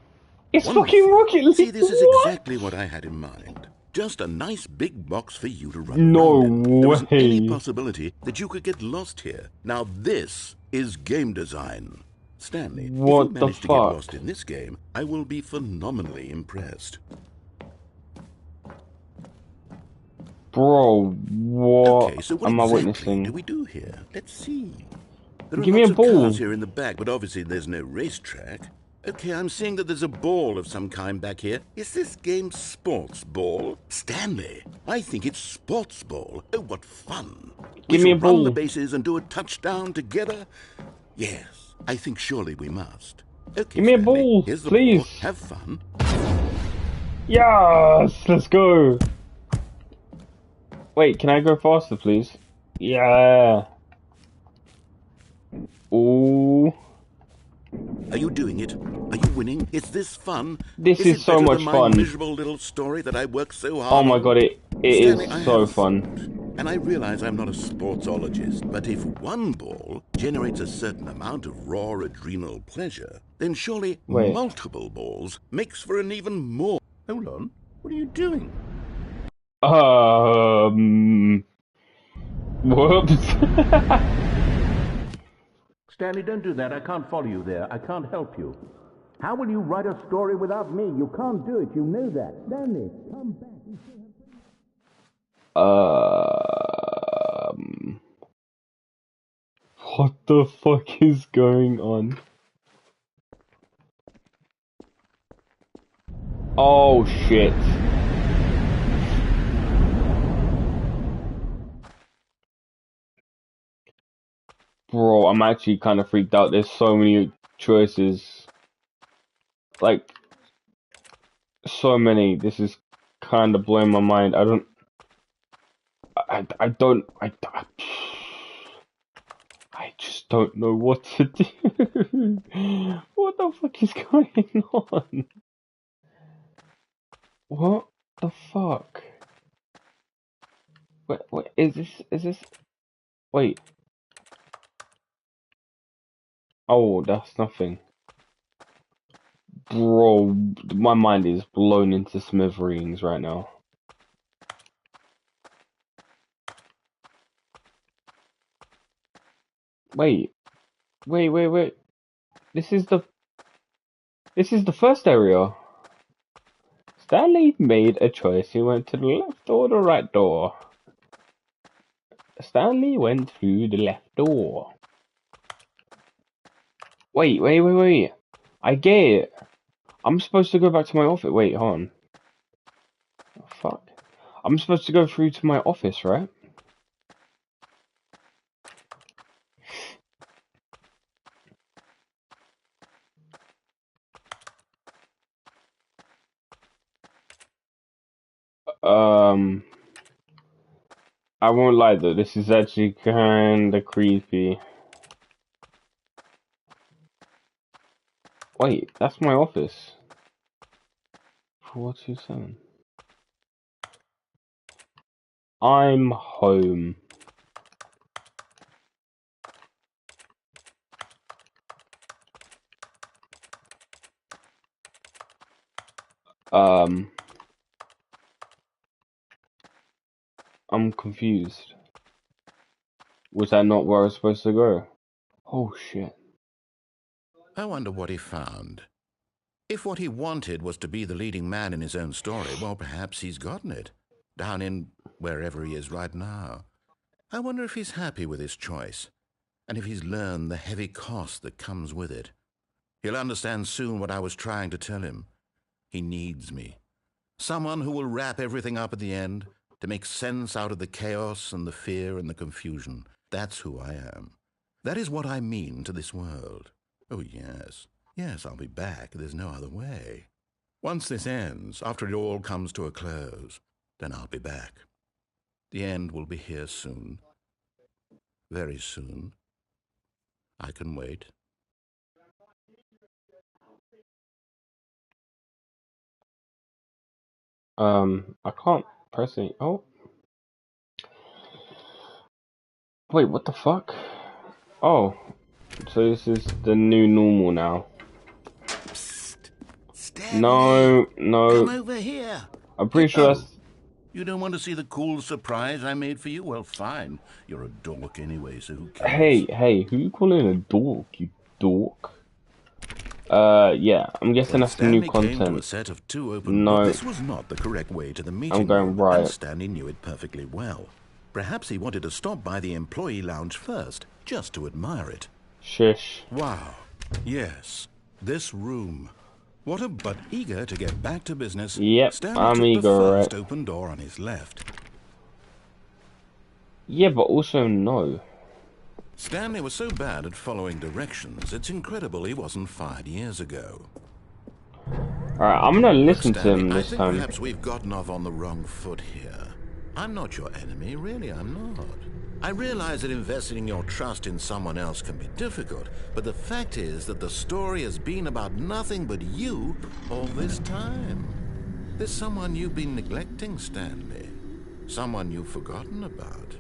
it's Wonderful. fucking Rocket League. See, this is What? exactly what I had in mind. Just a nice big box for you to run No around in. There wasn't any way. possibility that you could get lost here. Now this is game design. Stanley, What if you the manage to get fuck? lost in this game, I will be phenomenally impressed. Bro, what Okay, so what am I exactly witnessing? do we do here? Let's see. There are Give me a lots of ball. cars here in the back, but obviously there's no racetrack. Okay, I'm seeing that there's a ball of some kind back here. Is this game sports ball? Stanley, I think it's sports ball. Oh, what fun. Give We me a shall run the ball. bases and do a touchdown together. Yes, I think surely we must. Okay, Give me a Stanley, ball, here's the please. ball. Have fun. Yes, let's go. Wait, can I go faster, please? Yeah. Ooh. Are you doing it? Are you winning? Is this fun? This is it so better much than my fun. miserable little story that I worked so hard Oh my on? god, it Stanley, is I so have fun. thought, and I realize I'm not a sportsologist, but if one ball generates a certain amount of raw adrenal pleasure, then surely Wait. multiple balls makes for an even more... Hold on. What are you doing? Whoops. Stanley, don't do that. I can't follow you there. I can't help you. How will you write a story without me? You can't do it. You know that. Stanley, come back. What the fuck is going on? Oh shit. Bro, I'm actually kind of freaked out. There's so many choices. Like, so many. This is kind of blowing my mind. I just don't know what to do. What the fuck is going on? What the fuck? Wait, is this, wait. Oh, that's nothing. Bro, my mind is blown into smithereens right now. Wait. This is the first area. Stanley made a choice. He went to the left or the right door. Stanley went through the left door. Wait. I get it. I'm supposed to go back to my office. Wait, hold on. Oh, fuck. I'm supposed to go through to my office, right? I won't lie though, this is actually kinda creepy. Wait, that's my office. 427. I'm home. I'm confused. Was that not where I was supposed to go? Oh shit. I wonder what he found. If what he wanted was to be the leading man in his own story, well, perhaps he's gotten it. Down in wherever he is right now. I wonder if he's happy with his choice, and if he's learned the heavy cost that comes with it. He'll understand soon what I was trying to tell him. He needs me. Someone who will wrap everything up at the end, to make sense out of the chaos and the fear and the confusion. That's who I am. That is what I mean to this world. Oh, yes. Yes, I'll be back. There's no other way. Once this ends, after it all comes to a close, then I'll be back. The end will be here soon. Very soon. I can wait. I can't press it. Oh. Wait, what the fuck? Oh. So this is the new normal now. Psst. Stanley, No. come over here. I'm pretty sure that's... You don't want to see the cool surprise I made for you? Well, fine. You're a dork anyway, so who cares? Hey, who you calling a dork, you dork? Yeah, I'm guessing that's some new Stanley came to a content. set of 2 open No. doors. This was not the correct way to the meeting I'm going room, right. and Stanley knew it perfectly well. Perhaps he wanted to stop by the employee lounge first, just to admire it. Shush. Wow. Yes, this room. What a but eager to get back to business. Yep, Stanley I'm took eager, the first right? open door on his left. Yeah, but also no. Stanley was so bad at following directions, it's incredible he wasn't fired years ago. Alright, I'm gonna listen Look, to him Stanley, this I think time. perhaps we've gotten off on the wrong foot here. I'm not your enemy, really, I'm not. I realize that investing your trust in someone else can be difficult, but the fact is that the story has been about nothing but you all this time. There's someone you've been neglecting, Stanley. Someone you've forgotten about.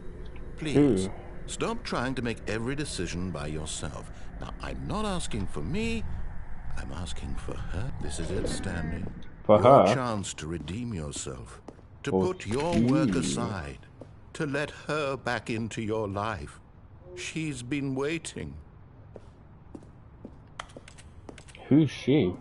Please, stop trying to make every decision by yourself. Now, I'm not asking for me, I'm asking for her. This is it, Stanley. For your her? chance to redeem yourself, to For put your work aside, to let her back into your life. She's been waiting. Who's she?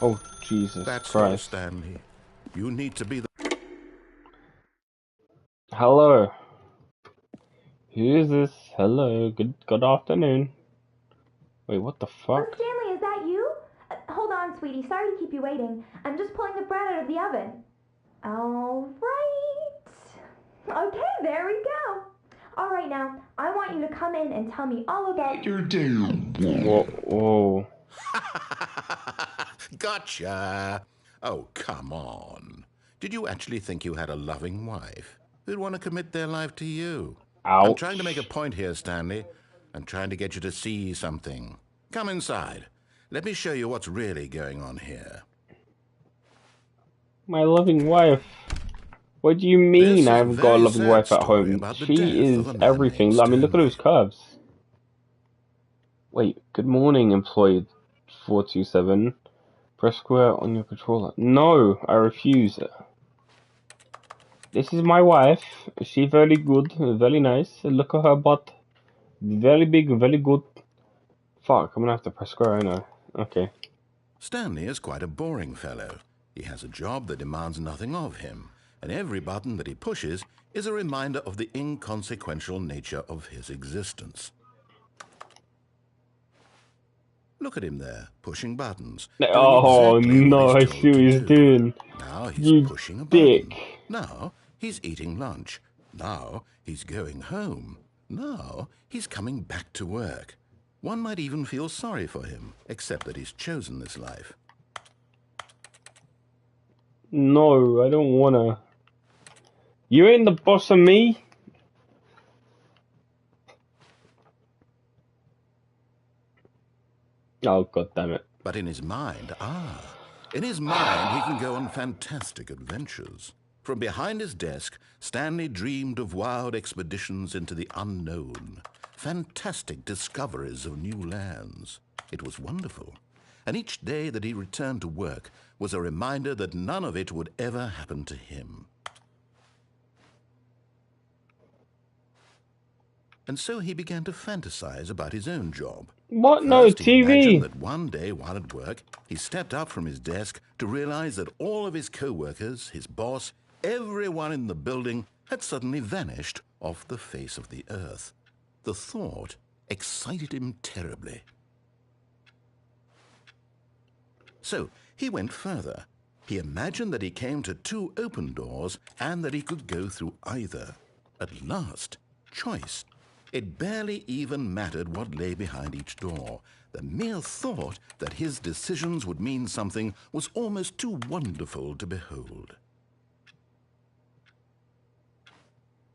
Oh, Jesus That's all, Christ. Stanley. You need to be the... Hello. Who is this? Hello. Good afternoon. Wait, what the Oh, fuck? Stanley, is that you? Hold on, sweetie. Sorry to keep you waiting. I'm just pulling the bread out of the oven. All right. Okay, there we go. All right, now, I want you to come in and tell me all about your day. Whoa. Gotcha. Oh, come on. Did you actually think you had a loving wife who'd want to commit their life to you? Ouch. I'm trying to make a point here, Stanley. I'm trying to get you to see something. Come inside. Let me show you what's really going on here. My loving wife. What do you mean I haven't got a loving wife at home? She is everything. I mean, look at those curves. Wait, good morning, employee 427. Press square on your controller. No, I refuse. This is my wife. She very good, very nice. Look at her butt. Very big, very good. Fuck, I'm gonna have to press square, I know. Okay. Stanley is quite a boring fellow. He has a job that demands nothing of him, and every button that he pushes is a reminder of the inconsequential nature of his existence. Look at him there, pushing buttons. Oh no, I see what he's doing. Now he's You pushing a dick. button. Now he's eating lunch. Now he's going home. Now he's coming back to work. One might even feel sorry for him, except that he's chosen this life. No, I don't wanna. You ain't the boss of me. Oh, god damn it. But in his mind, he can go on fantastic adventures. From behind his desk, Stanley dreamed of wild expeditions into the unknown, fantastic discoveries of new lands. It was wonderful. And each day that he returned to work was a reminder that none of it would ever happen to him. And so he began to fantasize about his own job. What? No, First, he imagined TV. that one day while at work, he stepped up from his desk to realize that all of his co-workers, his boss, everyone in the building had suddenly vanished off the face of the earth. The thought excited him terribly. So he went further. He imagined that he came to 2 open doors and that he could go through either. At last, choice. It barely even mattered what lay behind each door. The mere thought that his decisions would mean something was almost too wonderful to behold.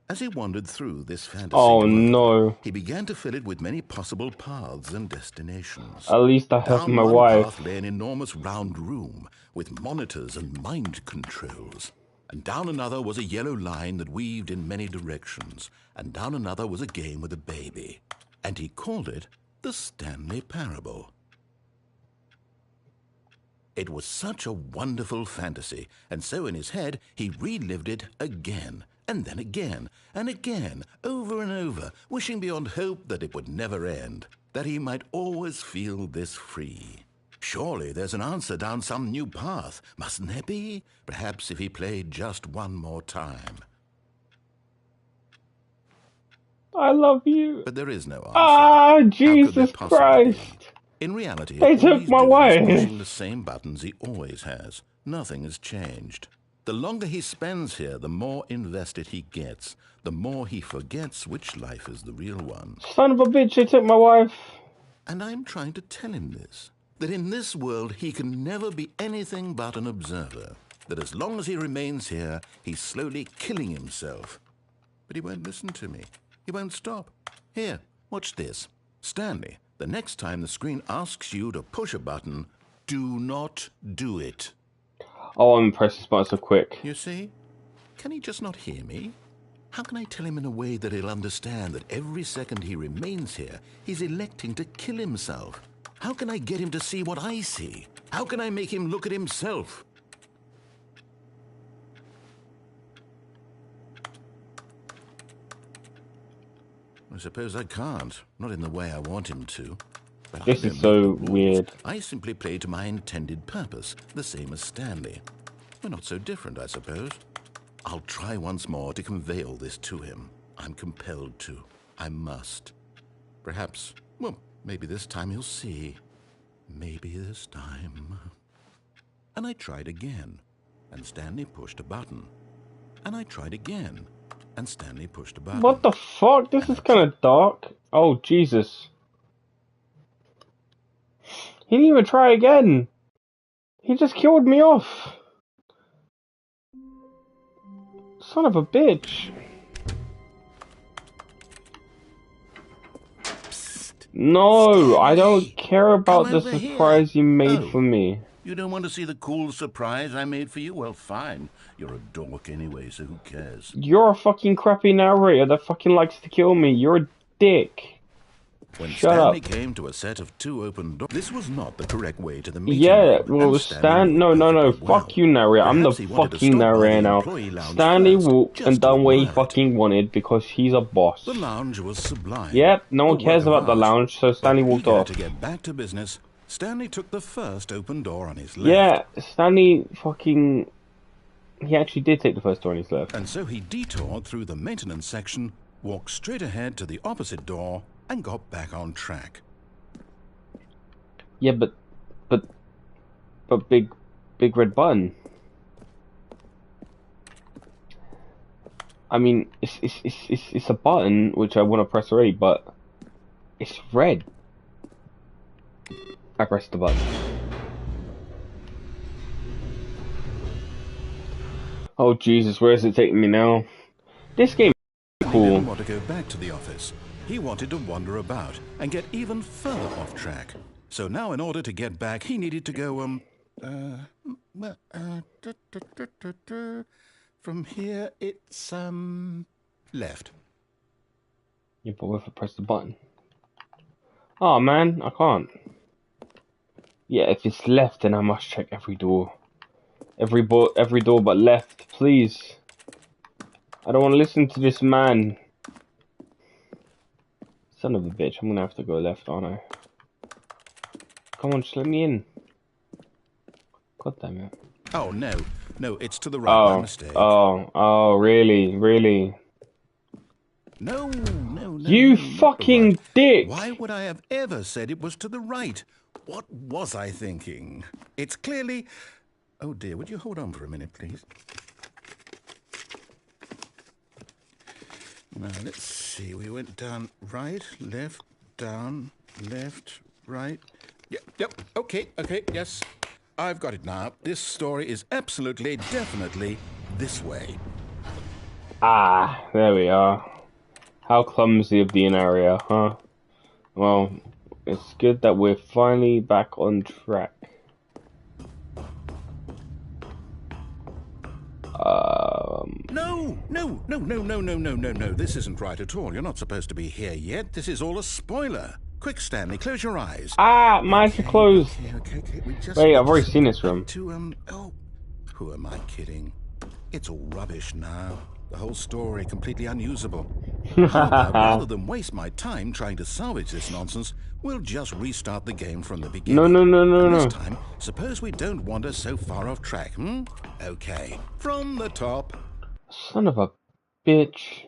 As he wandered through this fantasy world, no. he began to fill it with many possible paths and destinations. At least I have Down my one wife. path lay an enormous round room with monitors and mind controls. And down another was a yellow line that weaved in many directions. And down another was a game with a baby. and he called it the Stanley Parable. It was such a wonderful fantasy, and so in his head he relived it again, and then again, and again, over and over, wishing beyond hope that it would never end, that he might always feel this free. Surely there's an answer down some new path, mustn't there be? Perhaps if he played just one more time. I love you. But there is no answer. Ah, Jesus Christ. Be? In reality, they all took he's my doing wife. is pushing the same buttons he always has. Nothing has changed. The longer he spends here, the more invested he gets. The more he forgets which life is the real one. Son of a bitch, they took my wife. And I'm trying to tell him this. That in this world, he can never be anything but an observer. That as long as he remains here, he's slowly killing himself. But he won't listen to me. He won't stop. Here, watch this. Stanley, the next time the screen asks you to push a button, do not do it. Oh, I'm pressing this button so quick. You see? Can he just not hear me? How can I tell him in a way that he'll understand that every second he remains here, he's electing to kill himself? How can I get him to see what I see? How can I make him look at himself? I suppose I can't. Not in the way I want him to. But this is so weird. I simply play to my intended purpose, the same as Stanley. We're not so different, I suppose. I'll try once more to convey all this to him. I'm compelled to. I must. Perhaps, well, maybe this time he'll see. Maybe this time. And I tried again, and Stanley pushed a button. And I tried again, and Stanley pushed a button. What the fuck? This is kind of dark. Oh, Jesus. He didn't even try again. He just killed me off. Son of a bitch. Psst. No, I don't care about the surprise you made for me. You don't want to see the cool surprise I made for you? Well, fine. You're a dork anyway, so who cares? You're a fucking crappy narrator that fucking likes to kill me. You're a dick. When Shut Stanley up. came to a set of 2 open doors, this was not the correct way to the meeting Yeah, room, well, no, well. fuck you, narrator. I'm the Perhaps he wanted to fucking stop by the narrator now. employee lounge Stanley first, walked just and done what he word. fucking wanted because he's a boss. The lounge was sublime. Yep, no one A cares work of about the art. lounge, so Stanley But walked eager off. to get back to business, Stanley took the first open door on his left. Yeah, Stanley fucking... He actually did take the first door on his left. And so he detoured through the maintenance section, walked straight ahead to the opposite door, and got back on track. Yeah, but big red button. I mean, it's a button which I want to press already, but it's red. I pressed the button. Oh Jesus, where is it taking me now? This game is He didn't cool. want to go back to the office. He wanted to wander about and get even further off track. So now in order to get back, he needed to go, from here it's, left. Yeah, but what if I press the button? Oh man, I can't. Yeah, if it's left, then I must check every door. Every door but left, please. I don't want to listen to this man. Son of a bitch, I'm gonna have to go left, aren't I? Come on, just let me in. God damn it. Oh, no, it's to the right, my mistake. Oh, really? No. You not the fucking right. dick! Why would I have ever said it was to the right? What was I thinking? It's clearly... Oh dear, would you hold on for a minute, please? Now, let's see. We went down right, left, down, left, right. Yep, okay, yes. I've got it now. This story is absolutely, definitely this way. Ah, there we are. How clumsy of the area, huh? Well, it's good that we're finally back on track. No, no, no, no, no, no, no, no, no. This isn't right at all. You're not supposed to be here yet. This is all a spoiler. Quick, Stanley, close your eyes. Ah, mine's closed. Okay. Wait, I've already seen this room. Oh, who am I kidding? It's all rubbish now. The whole story completely unusable. How about, rather than waste my time trying to salvage this nonsense, we'll just restart the game from the beginning. No. This time, suppose we don't wander so far off track, Okay, from the top. Son of a bitch.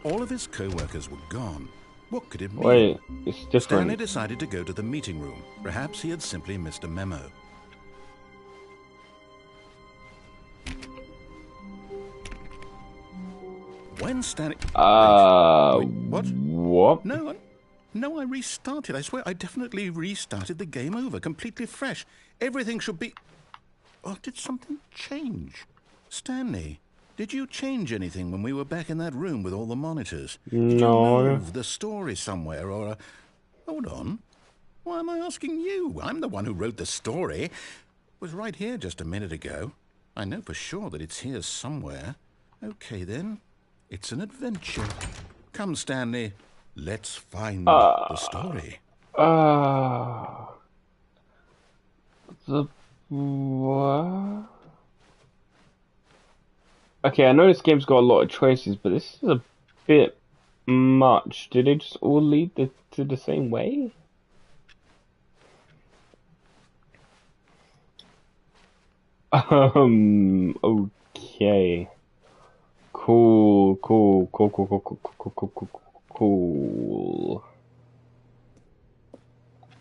All of his co-workers were gone. What could it mean? Wait, it's different. Stanley decided to go to the meeting room. Perhaps he had simply missed a memo. When Stanley... Wait, what? What? No, I restarted. I swear, I definitely restarted the game over, completely fresh. Everything should be... Oh, did something change? Stanley, did you change anything when we were back in that room with all the monitors? Did you move the story somewhere, or... Hold on. Why am I asking you? I'm the one who wrote the story. It was right here just a minute ago. I know for sure that it's here somewhere. Okay, then. It's an adventure. Come, Stanley. Let's find the story. What? Okay, I know this game's got a lot of choices, but this is a bit much. Did they just all lead to the same way? Okay. Cool.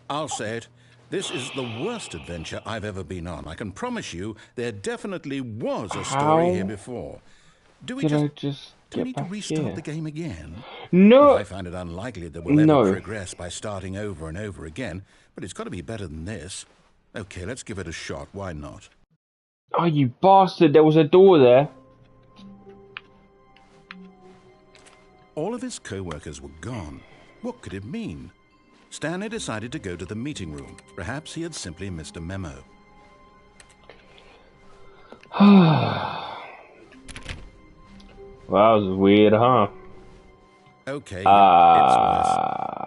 I'll say it. This is the worst adventure I've ever been on. I can promise you there definitely was a story here before. Do we need to restart the game again? No. I find it unlikely that we'll ever progress by starting over and over again, but it's got to be better than this. Okay, let's give it a shot. Why not? Oh, you bastard. There was a door there. All of his co-workers were gone. What could it mean? Stanley decided to go to the meeting room. Perhaps he had simply missed a memo. Well, that was weird, huh? Okay, yeah, it's worse.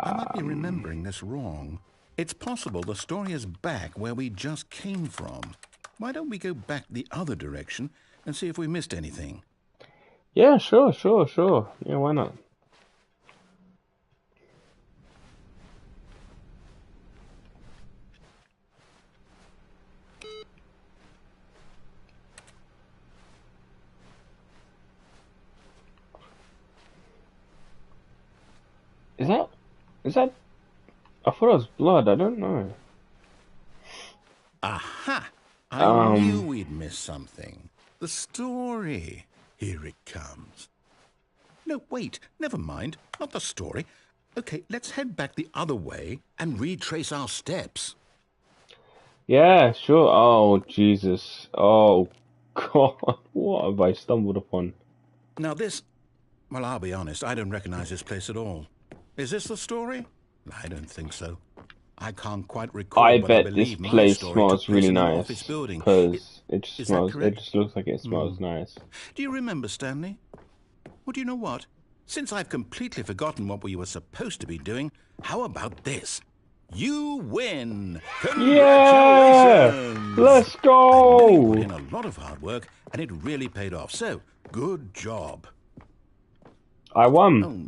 I might be remembering this wrong. It's possible the story is back where we just came from. Why don't we go back the other direction and see if we missed anything? Yeah, sure. Yeah, why not? Is that? I thought it was blood. I don't know. Aha! I knew we'd missed something. The story. Here it comes. No, wait. Never mind. Not the story. Okay, let's head back the other way and retrace our steps. Yeah, sure. Oh, Jesus. Oh, God. What have I stumbled upon? Now this... Well, I'll be honest. I don't recognize this place at all. Is this the story? I don't think so. I can't quite recall. I bet this place smells really nice because it just smells. It just looks like it smells nice. Do you remember, Stanley? Well, do you know what? Since I've completely forgotten what we were supposed to be doing, how about this? You win! Congratulations! Yeah! Let's go! I put in a lot of hard work, and it really paid off. So, good job. I won. Oh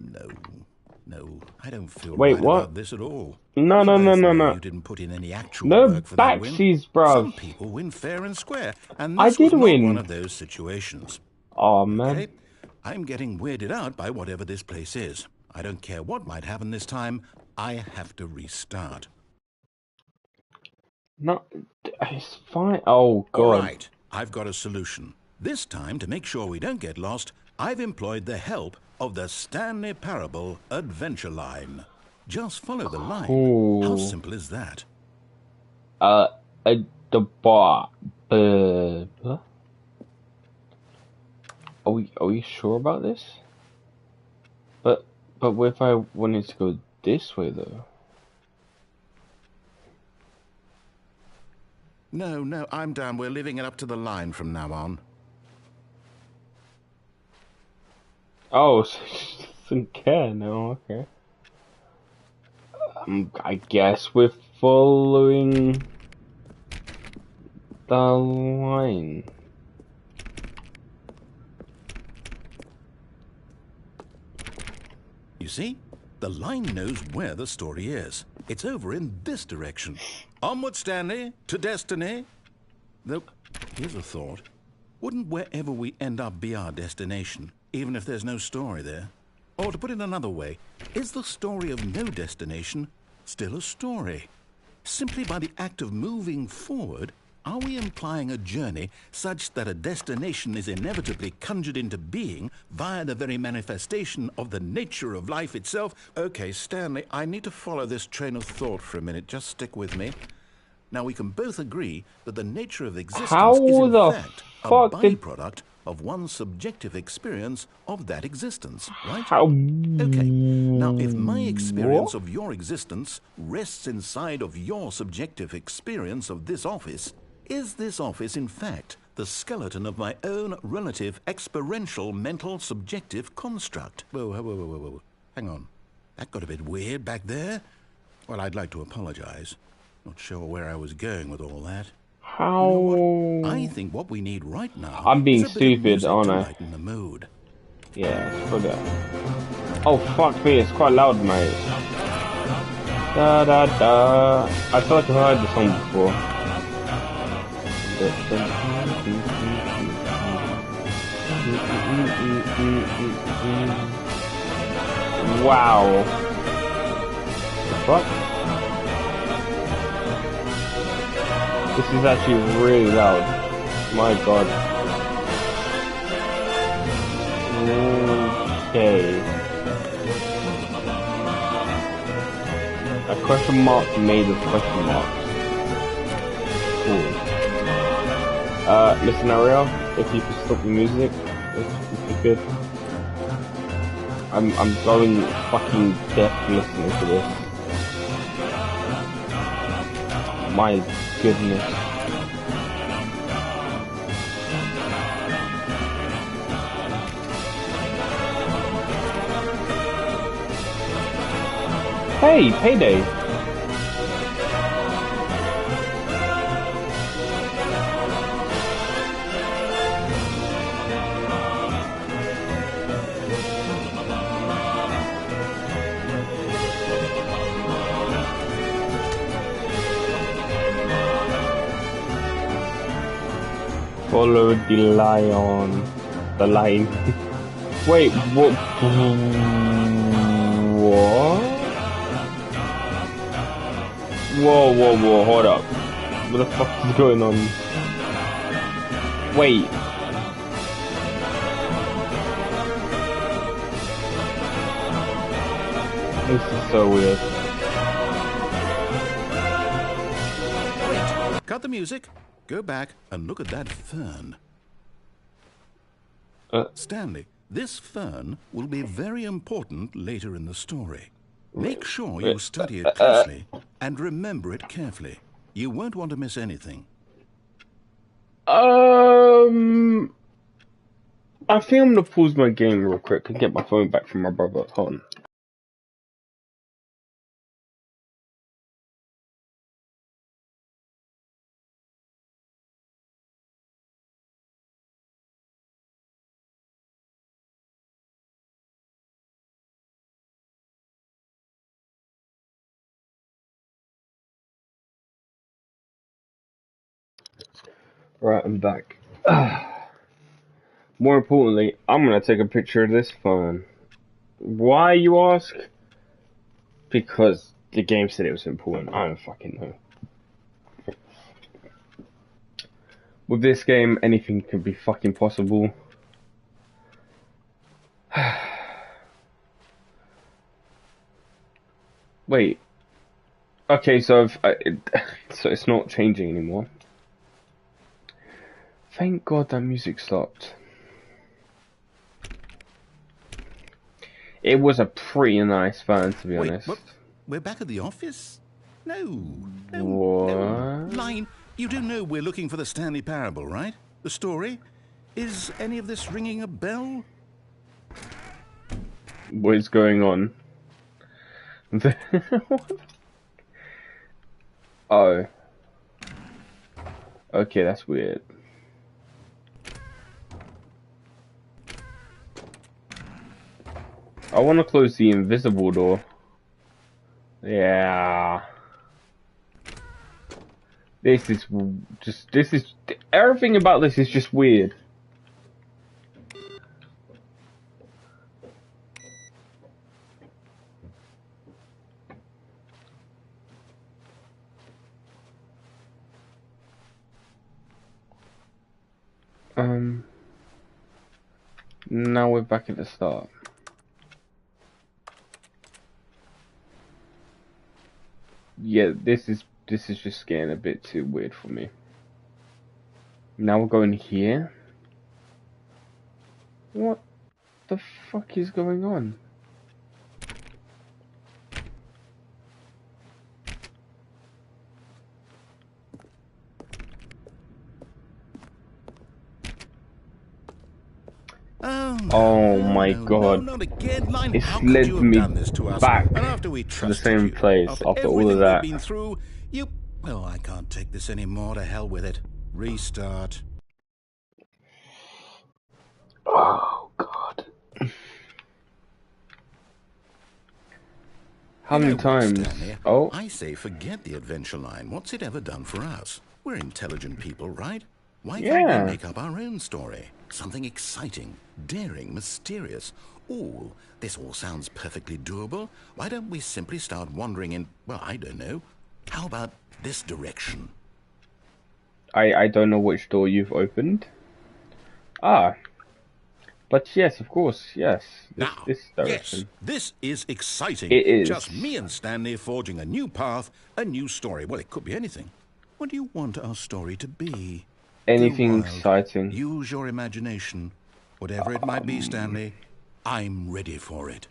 no, I don't feel Wait, right what? about this at all. No. You didn't put in any actual work for that win. No backsies, bruv. Some people win fair and square, and I this did was win. not one of those situations. Oh man. Okay? I'm getting weirded out by whatever this place is. I don't care what might happen this time. I have to restart. No, it's fine. Oh God. All right, I've got a solution. This time, to make sure we don't get lost, I've employed the help of the Stanley Parable Adventure Line. Just follow the line. Ooh. How simple is that? The bar. Are we sure about this? But what if I wanted to go this way though? No, I'm down. We're leaving it up to the line from now on. Oh, so she doesn't care now, okay. I guess we're following the line. You see? The line knows where the story is. It's over in this direction. Onward, Stanley, to destiny. Though, here's a thought. Wouldn't wherever we end up be our destination, even if there's no story there? Or to put it another way, is the story of no destination still a story? Simply by the act of moving forward, are we implying a journey such that a destination is inevitably conjured into being via the very manifestation of the nature of life itself? Okay, Stanley, I need to follow this train of thought for a minute. Just stick with me. Now, we can both agree that the nature of existence is in fact a byproduct of one's subjective experience of that existence, right? Okay. Now, if my experience of your existence rests inside of your subjective experience of this office, is this office, in fact, the skeleton of my own relative experiential mental subjective construct? Whoa. Hang on. That got a bit weird back there. Well, I'd like to apologize. Not sure where I was going with all that. How? You know what? I think what we need right now I'm being is a bit of stupid, music aren't to I? lighten the mood. Yeah, it's for that. Oh, fuck me, it's quite loud, mate. Da da da. I thought you heard the song before. Wow. The fuck? This is actually really loud. My god. Okay. A question mark made of question marks. Cool. Listen, Ariel, if you could stop the music, if you could. I'm going fucking deaf listening to this. My goodness. Hey, Payday. Follow the lion. The line. Wait, what? What? Whoa, hold up. What the fuck is going on? Wait. This is so weird. Wait, cut the music. Go back and look at that fern. Stanley, this fern will be very important later in the story. Make sure you study it closely and remember it carefully. You won't want to miss anything. I think I'm gonna pause my game real quick and get my phone back from my brother. Hold on. Right, I'm back. More importantly, I'm gonna take a picture of this phone. Why, you ask? Because the game said it was important. I don't fucking know. With this game, anything can be fucking possible. Wait. Okay, so so it's not changing anymore. Thank God that music stopped. It was a pretty nice phone, to be honest. What? We're back at the office? No. What? Line, You do know we're looking for the Stanley Parable, right? The story? Is any of this ringing a bell? What is going on? Oh. Okay, that's weird. I want to close the invisible door. Yeah. This is everything about this is just weird. Now we're back at the start. Yeah, this is just getting a bit too weird for me. Now we're going here. What the fuck is going on? Oh my god. Not again, Line. It's How could led you have me done this to us? back And after we to the trusted same you, place after after all everything of that. we've been through, you... Well, I can't take this anymore. To hell with it. Restart. Oh god. How many times? Stanley, Oh. I say forget the adventure line. What's it ever done for us? We're intelligent people, right? Why can't we make up our own story? Something exciting, daring, mysterious. Ooh, this all sounds perfectly doable. Why don't we simply start wandering in, well, I don't know. How about this direction? I don't know which door you've opened. Ah. But yes, of course, yes. This direction. Yes, this is exciting. It is. Just me and Stanley forging a new path, a new story. Well, it could be anything. What do you want our story to be? Anything exciting. Use your imagination. Whatever it might be, Stanley, I'm ready for it.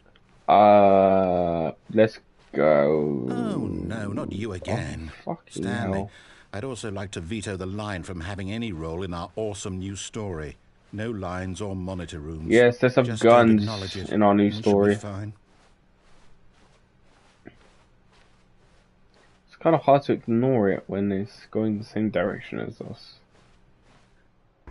Let's go. Oh, no, not you again. Oh, Stanley, hell. I'd also like to veto the line from having any role in our awesome new story. No lines or monitor rooms. Yes, there's some Just guns acknowledge it. in our new It should be story. fine. It's kind of hard to ignore it when it's going the same direction as us.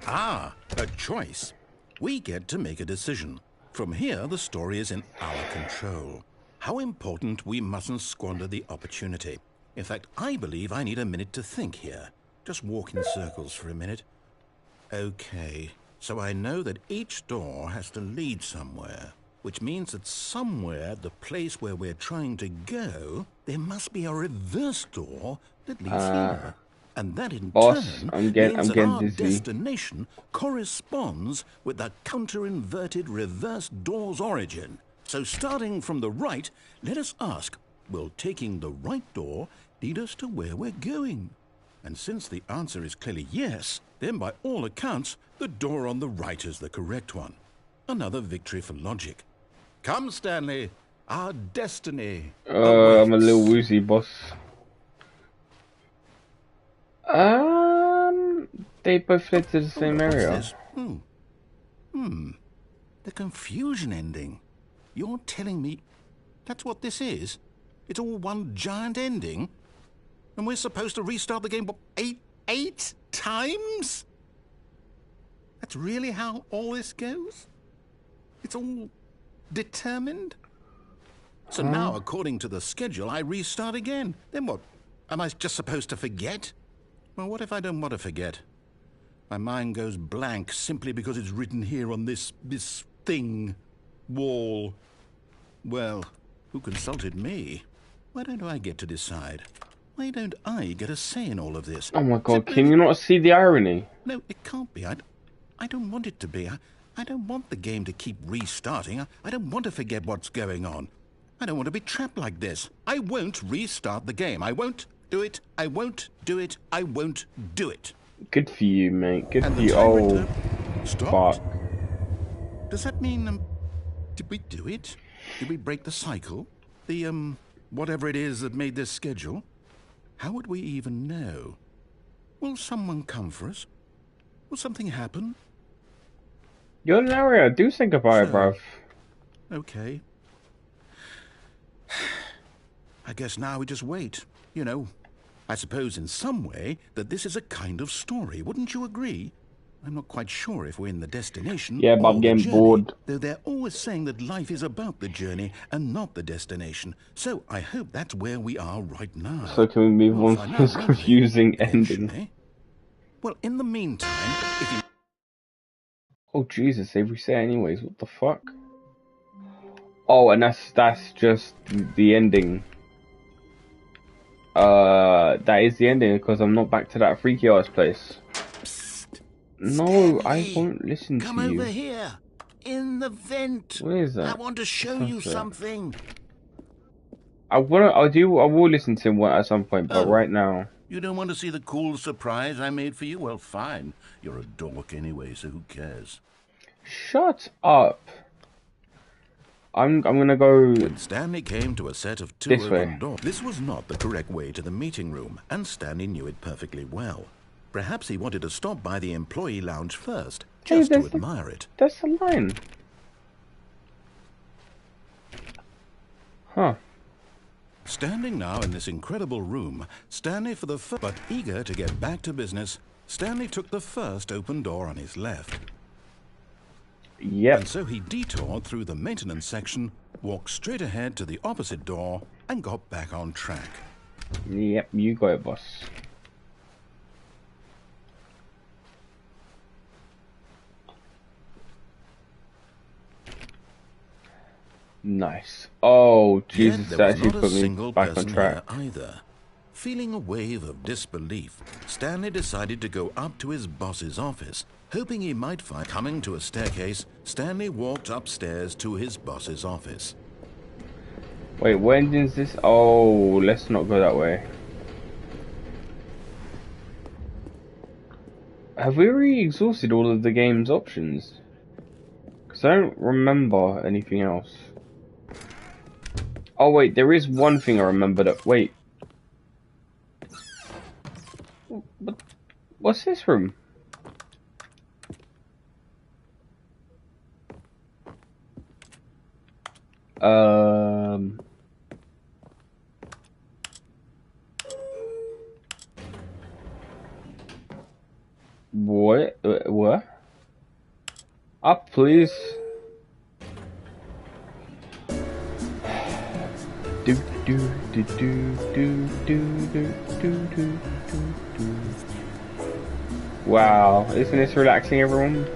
Ah, a choice. We get to make a decision. From here, the story is in our control. How important we mustn't squander the opportunity. In fact, I believe I need a minute to think here. Just walk in circles for a minute. Okay, so I know that each door has to lead somewhere, which means that somewhere, the place where we're trying to go, there must be a reverse door that leads here. And that in turn means that our dizzy. destination corresponds with the counter-inverted reverse door's origin. So starting from the right, let us ask, will taking the right door lead us to where we're going? And since the answer is clearly yes, then by all accounts, the door on the right is the correct one. Another victory for logic. Come, Stanley, our destiny awaits. I'm a little woozy, boss. They both led to the same area. The confusion ending. You're telling me that's what this is? It's all one giant ending? And we're supposed to restart the game eight times? That's really how all this goes? It's all determined? So now, according to the schedule, I restart again. Then what? Am I just supposed to forget? Well, what if I don't want to forget? My mind goes blank simply because it's written here on this thing, wall. Well, who consulted me? Why don't I get to decide? Why don't I get a say in all of this? Oh my god, can you not see the irony? No, it can't be. I don't want it to be. I don't want the game to keep restarting. I don't want to forget what's going on. I don't want to be trapped like this. I won't restart the game. I won't do it. I won't do it. I won't do it. Good for you, mate. Good And for the you. timer Oh, stopped. fuck. Does that mean, did we do it? Did we break the cycle? The, whatever it is that made this schedule? How would we even know? Will someone come for us? Will something happen? You're the narrator. Do say goodbye, So, bruv. Okay. I guess now we just wait. You know, I suppose in some way that this is a kind of story. Wouldn't you agree? I'm not quite sure if we're in the destination Yeah, but or I'm the getting journey, bored. though they're always saying that life is about the journey and not the destination. So I hope that's where we are right now. So can we move We'll on find from out, this won't we? confusing ending? Eventually. Well, in the meantime, if you... Oh Jesus, they reset anyways. What the fuck? Oh, and that's just the ending. That is the ending because I'm not back to that freaky ass place. Psst, No, I Stanley, won't listen come to over you. here. In the vent. Where is I that? want to show What's you that? something. I will listen to him at some point, but Oh. right now. You don't want to see the cool surprise I made for you? Well, fine. You're a dork anyway, so who cares? Shut up. I'm gonna go When Stanley came to a set of two this open way. doors, this was not the correct way to the meeting room, and Stanley knew it perfectly well. Perhaps he wanted to stop by the employee lounge first, just to admire it. That's the line. Huh. Standing now in this incredible room, Stanley for the first, but eager to get back to business, Stanley took the first open door on his left. Yep. And so he detoured through the maintenance section, walked straight ahead to the opposite door, and got back on track. Yep, you got it, boss. Nice. Oh, Jesus, Yet that there was actually not a put me single back on person track. here either. Feeling a wave of disbelief, Stanley decided to go up to his boss's office, hoping he might find... Coming to a staircase, Stanley walked upstairs to his boss's office. Wait, when is this? Oh, let's not go that way. Have we already exhausted all of the game's options? Because I don't remember anything else. Oh wait, there is one thing I remember that... Wait. What's this room? What? What? Up, please. Do do do do do do do do do do. Wow, isn't this relaxing, everyone?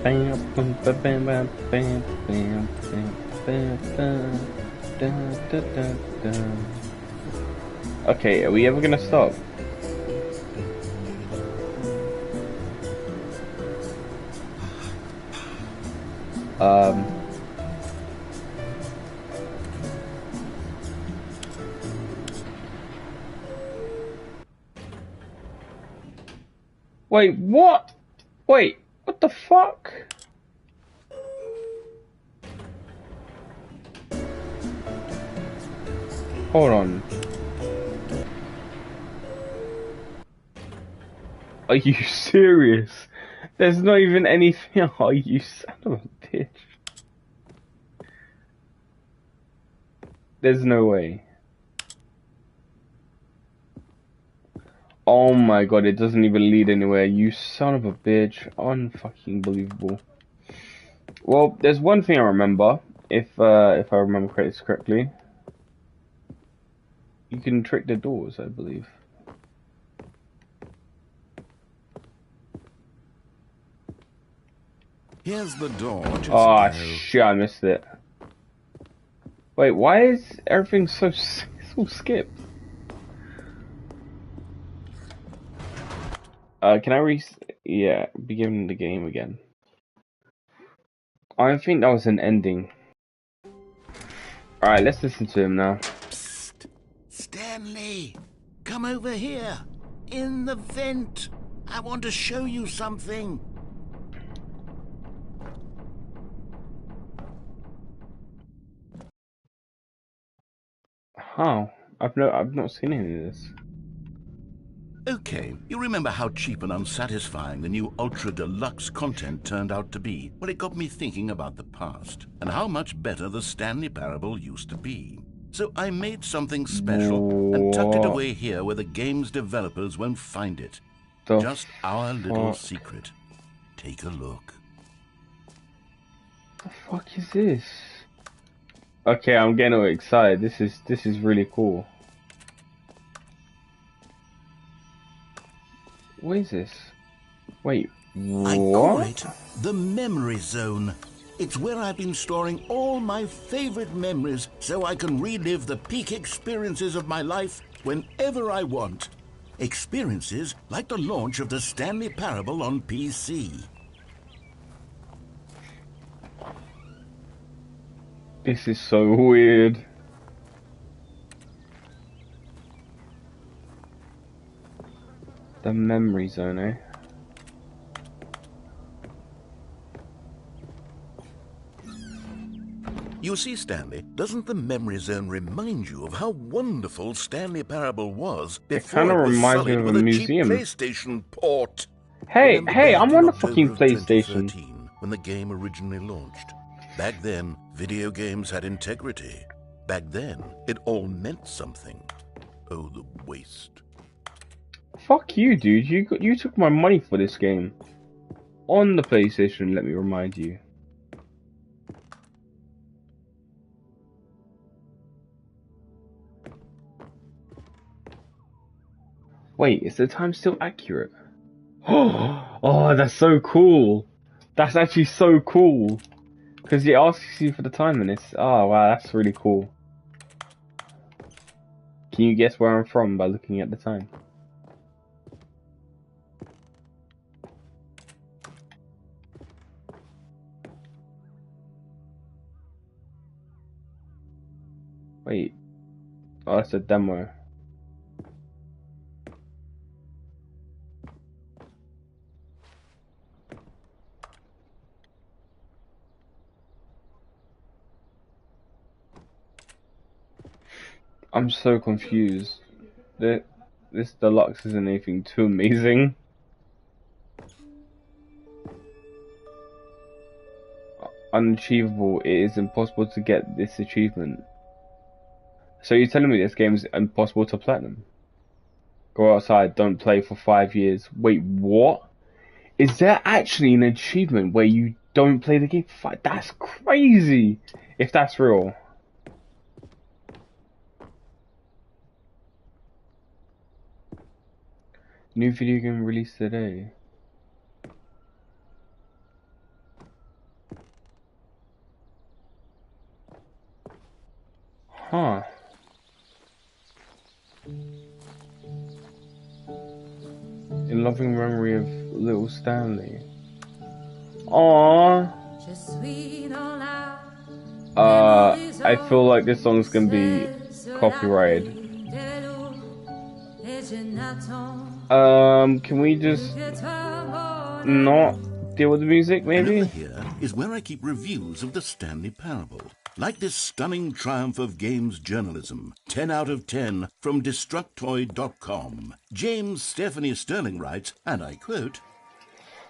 Bam bam bam bam bam bam bam bam bam da da da. Okay, are we ever gonna stop? Wait, what? Wait, what the fuck? Hold on. Are you serious? There's not even anything. Oh, you son of a bitch. There's no way. Oh my god, it doesn't even lead anywhere. You son of a bitch. Unfucking believable. Well, there's one thing I remember. If I remember correctly. You can trick the doors, I believe. Here's the door. Just Oh go. shit, I missed it. Wait, why is everything so skipped? Can I yeah, begin the game again. I think that was an ending. Alright, let's listen to him now. Psst, Stanley, come over here. In the vent. I want to show you something. How? I've not seen any of this. Okay, you remember how cheap and unsatisfying the new Ultra Deluxe content turned out to be? Well, it got me thinking about the past and how much better the Stanley Parable used to be. So I made something special and tucked it What away here where the game's developers won't find it. the Just our little fuck? secret. Take a look. The fuck is this? Okay, I'm getting all excited. This is really cool. What is this? Wait, I call what? it the Memory Zone. It's where I've been storing all my favorite memories so I can relive the peak experiences of my life whenever I want. Experiences like the launch of the Stanley Parable on PC. This is so weird. The memory zone, eh? You see, Stanley, doesn't the Memory Zone remind you of how wonderful Stanley Parable was before kinda it was reminds me sullied of a with a museum. cheap PlayStation port? Hey, Remember hey, back I'm in on the October fucking of PlayStation. 2013, when the game originally launched? Back then, video games had integrity. Back then, it all meant something. Oh, the waste. Fuck you, dude. You took my money for this game. On the PlayStation, let me remind you. Wait, is the time still accurate? Oh, that's so cool. That's actually so cool. Because it asks you for the time and it's... Oh, wow, that's really cool. Can you guess where I'm from by looking at the time? Wait. Oh, that's a demo. I'm so confused. This Deluxe isn't anything too amazing. Unachievable. It is impossible to get this achievement. So you're telling me this game is impossible to platinum? Go outside, don't play for 5 years. Wait, what? Is there actually an achievement where you don't play the game for 5? That's crazy! If that's real. New video game released today. Huh. In loving memory of little Stanley. Aww. I feel like this song's gonna be copyrighted. Can we just not deal with the music, And maybe? over here is where I keep reviews of the Stanley Parable. Like this stunning triumph of games journalism, 10 out of 10 from Destructoid.com. James Stephanie Sterling writes, and I quote,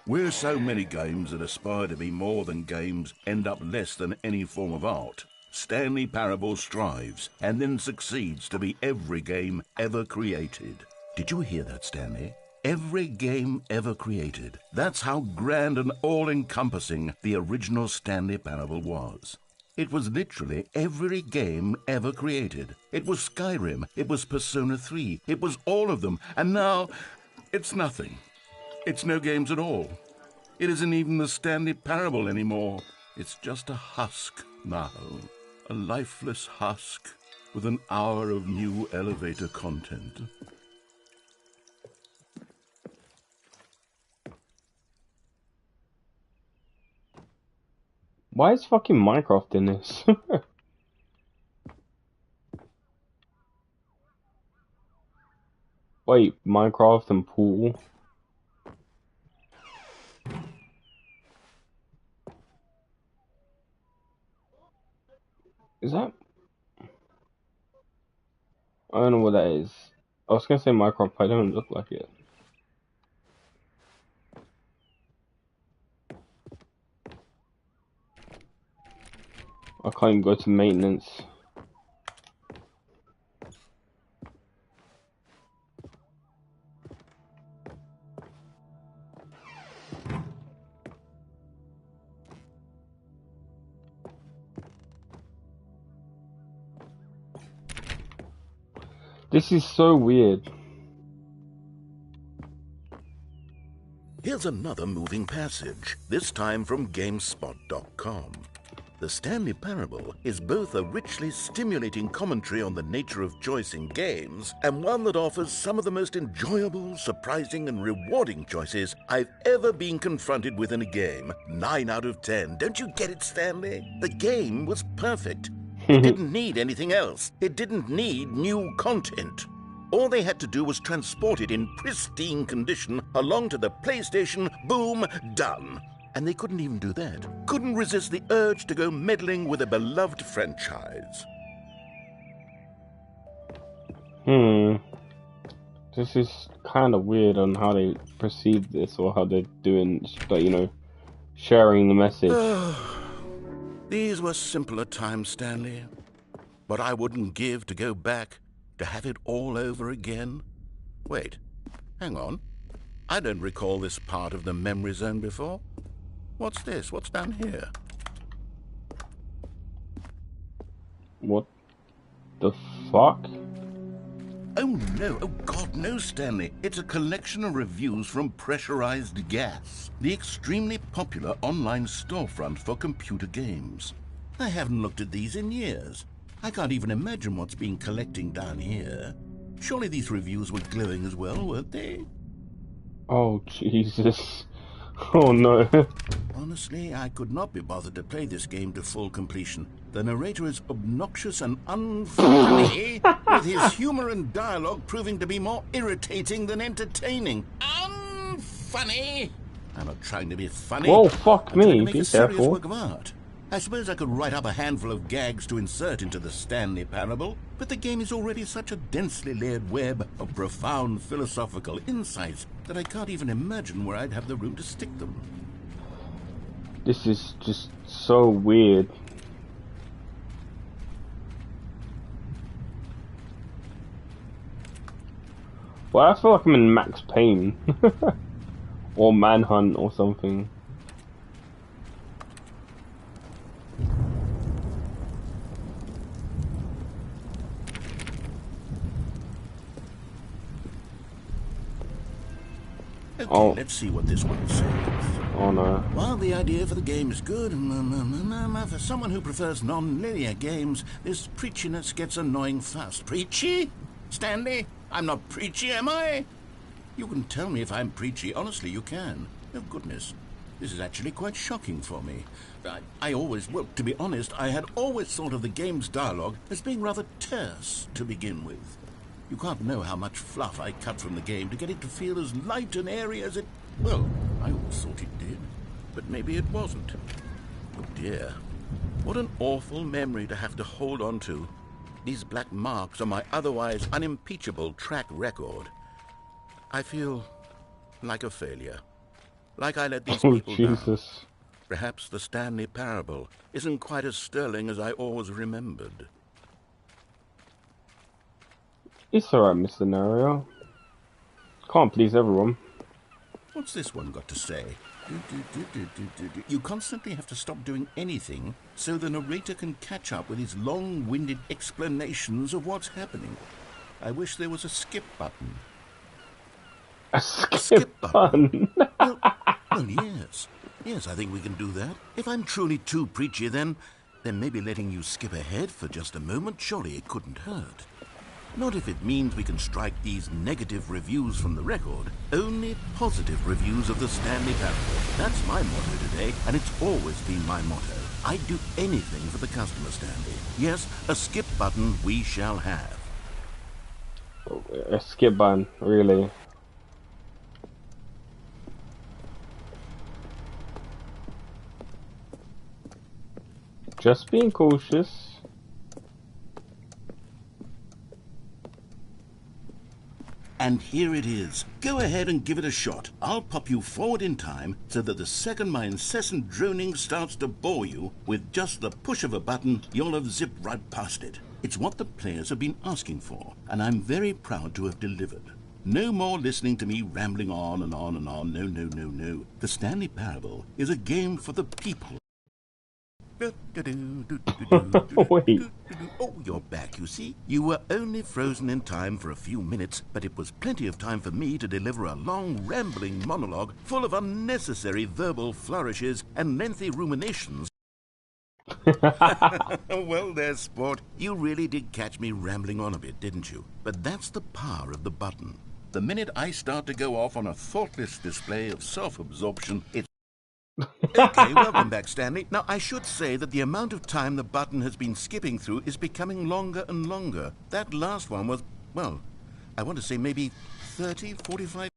"Where so many games that aspire to be more than games end up less than any form of art, Stanley Parable strives and then succeeds to be every game ever created." Did you hear that, Stanley? Every game ever created. That's how grand and all-encompassing the original Stanley Parable was. It was literally every game ever created. It was Skyrim, it was Persona 3, it was all of them, and now it's nothing. It's no games at all. It isn't even the Stanley Parable anymore. It's just a husk now. A lifeless husk with an hour of new elevator content. Why is fucking Minecraft in this? Wait, Minecraft and pool? Is that... I don't know what that is. I was gonna say Minecraft, but it don't look like it. I can't even go to maintenance. This is so weird. Here's another moving passage, this time from GameSpot.com. The Stanley Parable is both a richly stimulating commentary on the nature of choice in games and one that offers some of the most enjoyable, surprising, and rewarding choices I've ever been confronted with in a game. 9 out of 10. Don't you get it, Stanley? The game was perfect. It didn't need anything else. It didn't need new content. All they had to do was transport it in pristine condition along to the PlayStation, boom, done. And they couldn't even do that. Couldn't resist the urge to go meddling with a beloved franchise. This is kind of weird on how they perceive this or how they're doing, but you know, sharing the message. These were simpler times, Stanley. But I wouldn't give to go back to have it all over again. Wait, hang on. I don't recall this part of the memory zone before. What's this? What's down here? What the fuck? Oh no, oh God, no, Stanley. It's a collection of reviews from Pressurized Gas, the extremely popular online storefront for computer games. I haven't looked at these in years. I can't even imagine what's been collecting down here. Surely these reviews were glowing as well, weren't they? Oh, Jesus. Oh, no. Honestly, I could not be bothered to play this game to full completion. The narrator is obnoxious and unfunny, with his humor and dialogue proving to be more irritating than entertaining. Unfunny! I'm not trying to be funny. Whoa, fuck I'm trying me. to make Be a serious careful. work of art. I suppose I could write up a handful of gags to insert into the Stanley Parable, but the game is already such a densely layered web of profound philosophical insights that I can't even imagine where I'd have the room to stick them. This is just so weird. Well, I feel like I'm in Max Payne. Or Manhunt or something. Okay, Oh. let's see what this one says. Oh no. While the idea for the game is good, for someone who prefers non-linear games, this preachiness gets annoying fast. Preachy? Stanley? I'm not preachy, am I? You can tell me if I'm preachy. Honestly, you can. Oh, goodness. This is actually quite shocking for me. Well, to be honest, I had always thought of the game's dialogue as being rather terse to begin with. You can't know how much fluff I cut from the game to get it to feel as light and airy as it... Well, I always thought it did, but maybe it wasn't. Oh dear, what an awful memory to have to hold on to. These black marks on my otherwise unimpeachable track record. I feel like a failure. Like I let these Oh, people down. Jesus. Perhaps the Stanley Parable isn't quite as sterling as I always remembered. It's alright, Mr. Nario. Can't please everyone. What's this one got to say? You constantly have to stop doing anything so the narrator can catch up with his long-winded explanations of what's happening. I wish there was a skip button. A skip button. Well, yes. Yes, I think we can do that. If I'm truly too preachy, then maybe letting you skip ahead for just a moment, surely it couldn't hurt. Not if it means we can strike these negative reviews from the record. Only positive reviews of the Stanley Parable. That's my motto today, and it's always been my motto. I'd do anything for the customer, Stanley. Yes, a skip button we shall have. A skip button, really. Just being cautious. And here it is. Go ahead and give it a shot. I'll pop you forward in time so that the second my incessant droning starts to bore you, with just the push of a button, you'll have zipped right past it. It's what the players have been asking for, and I'm very proud to have delivered. No more listening to me rambling on and on and on. No, no, no, no. The Stanley Parable is a game for the people. Wait. Oh, you're back, you see. You were only frozen in time for a few minutes, but it was plenty of time for me to deliver a long, rambling monologue full of unnecessary verbal flourishes and lengthy ruminations. Well, there's sport. You really did catch me rambling on a bit, didn't you? But that's the power of the button. The minute I start to go off on a thoughtless display of self-absorption, it's... Okay, welcome back, Stanley. Now, I should say that the amount of time the button has been skipping through is becoming longer and longer. That last one was, well, I want to say maybe 30, 45...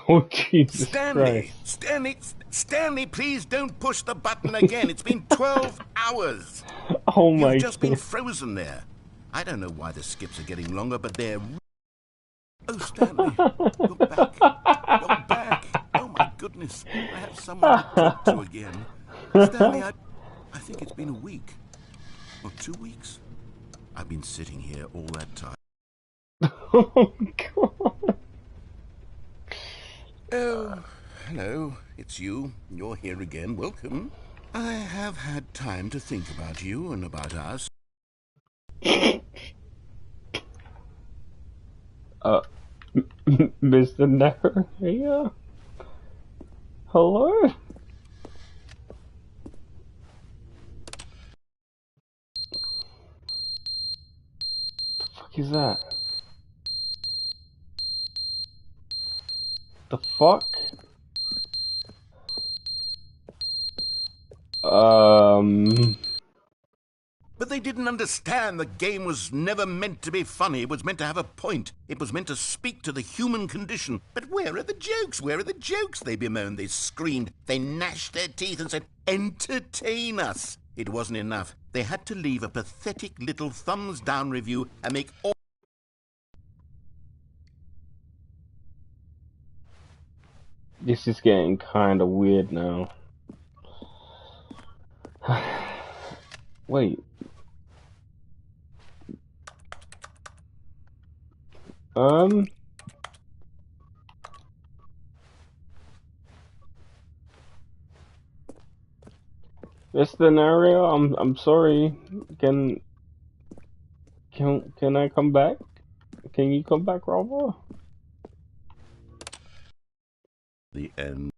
Oh, Jesus Stanley! Christ. Stanley, please don't push the button again. It's been 12 hours. Oh my You've just been God. frozen there. I don't know why the skips are getting longer, but they're... Oh, Stanley, you're back. You're back. Oh, my goodness. I have someone to talk to again. Stanley, I think it's been a week. Or 2 weeks. I've been sitting here all that time. Oh, God. Oh, hello. It's you. You're here again. Welcome. I have had time to think about you and about us. Mr. Narrator? Hello? The fuck is that? The fuck? But they didn't understand the game was never meant to be funny. It was meant to have a point. It was meant to speak to the human condition. But where are the jokes? Where are the jokes? They bemoaned, they screamed, they gnashed their teeth and said, entertain us. It wasn't enough. They had to leave a pathetic little thumbs down review and make all... This is getting kind of weird now. Wait. Mr. Narrator, I'm sorry. Can I come back? Can you come back, Robert? The end.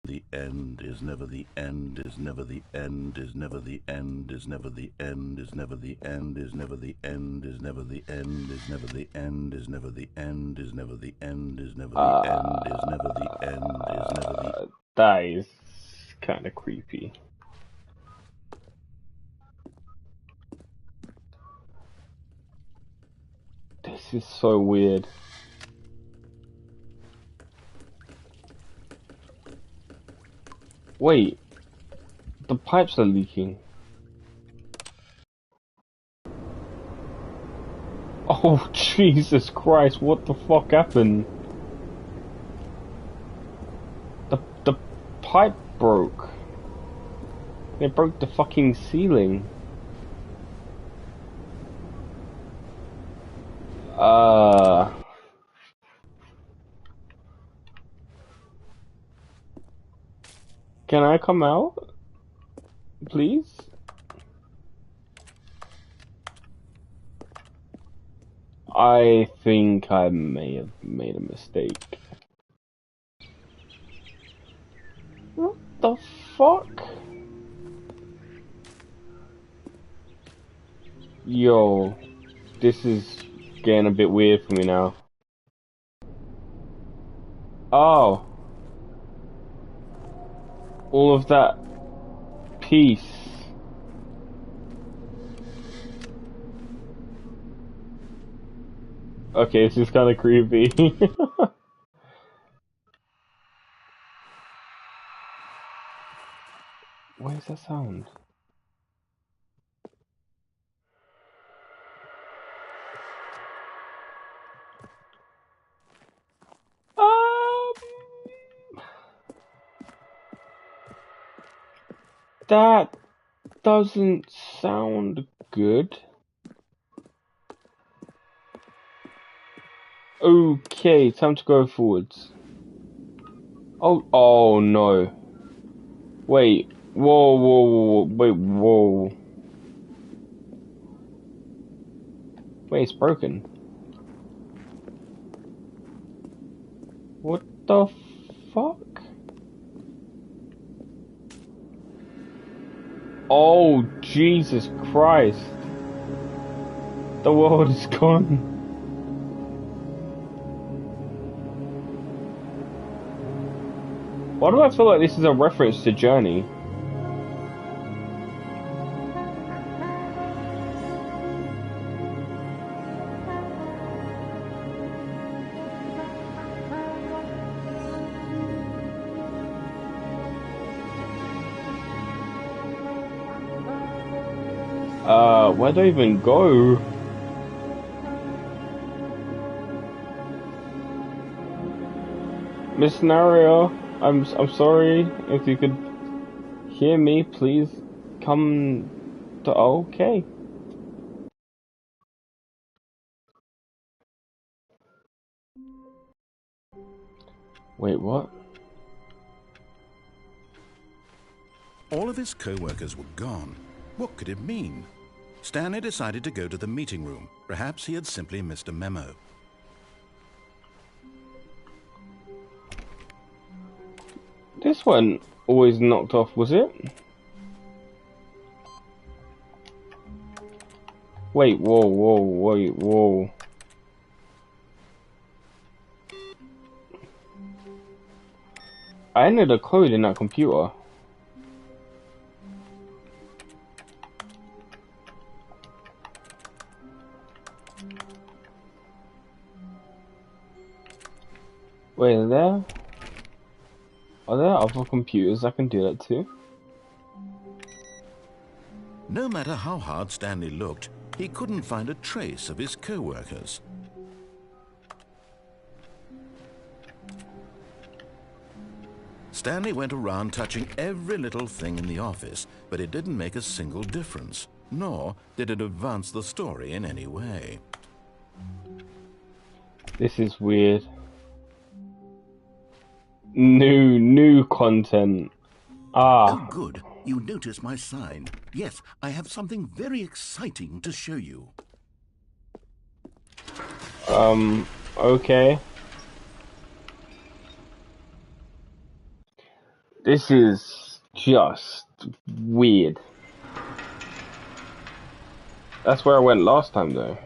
The end is never the end, is never the end, is never the end, is never the end, is never the end, is never the end, is never the end, is never the end, is never the end, is never the end, is never the end, is never the end, is never the... That is kind of creepy. This is so weird. Wait, the pipes are leaking. Oh, Jesus Christ, what the fuck happened? The pipe broke. It broke the fucking ceiling. Can I come out? Please? I think I may have made a mistake. What the fuck? Yo, this is getting a bit weird for me now. Oh. All of that peace. Okay, this is kind of creepy. What is that sound? That doesn't sound good. Okay, time to go forwards. Oh no. Wait, whoa, wait, whoa. Wait, it's broken. What the fuck? Oh, Jesus Christ. The world is gone. Why do I feel like this is a reference to Journey? Where do I even go? Miss Nario, I'm sorry. If you could hear me, please come to. Okay. Wait, what? All of his co-workers were gone. What could it mean? Stanley decided to go to the meeting room. Perhaps he had simply missed a memo. This one always knocked off, was it? Wait, whoa. I entered a code in that computer. Wait, are there other computers that can do that too? No matter how hard Stanley looked, he couldn't find a trace of his co-workers. Stanley went around touching every little thing in the office, but it didn't make a single difference, nor did it advance the story in any way. This is weird. New content. Oh, good. You notice my sign. Yes, I have something very exciting to show you. Okay. This is just weird. That's where I went last time, though.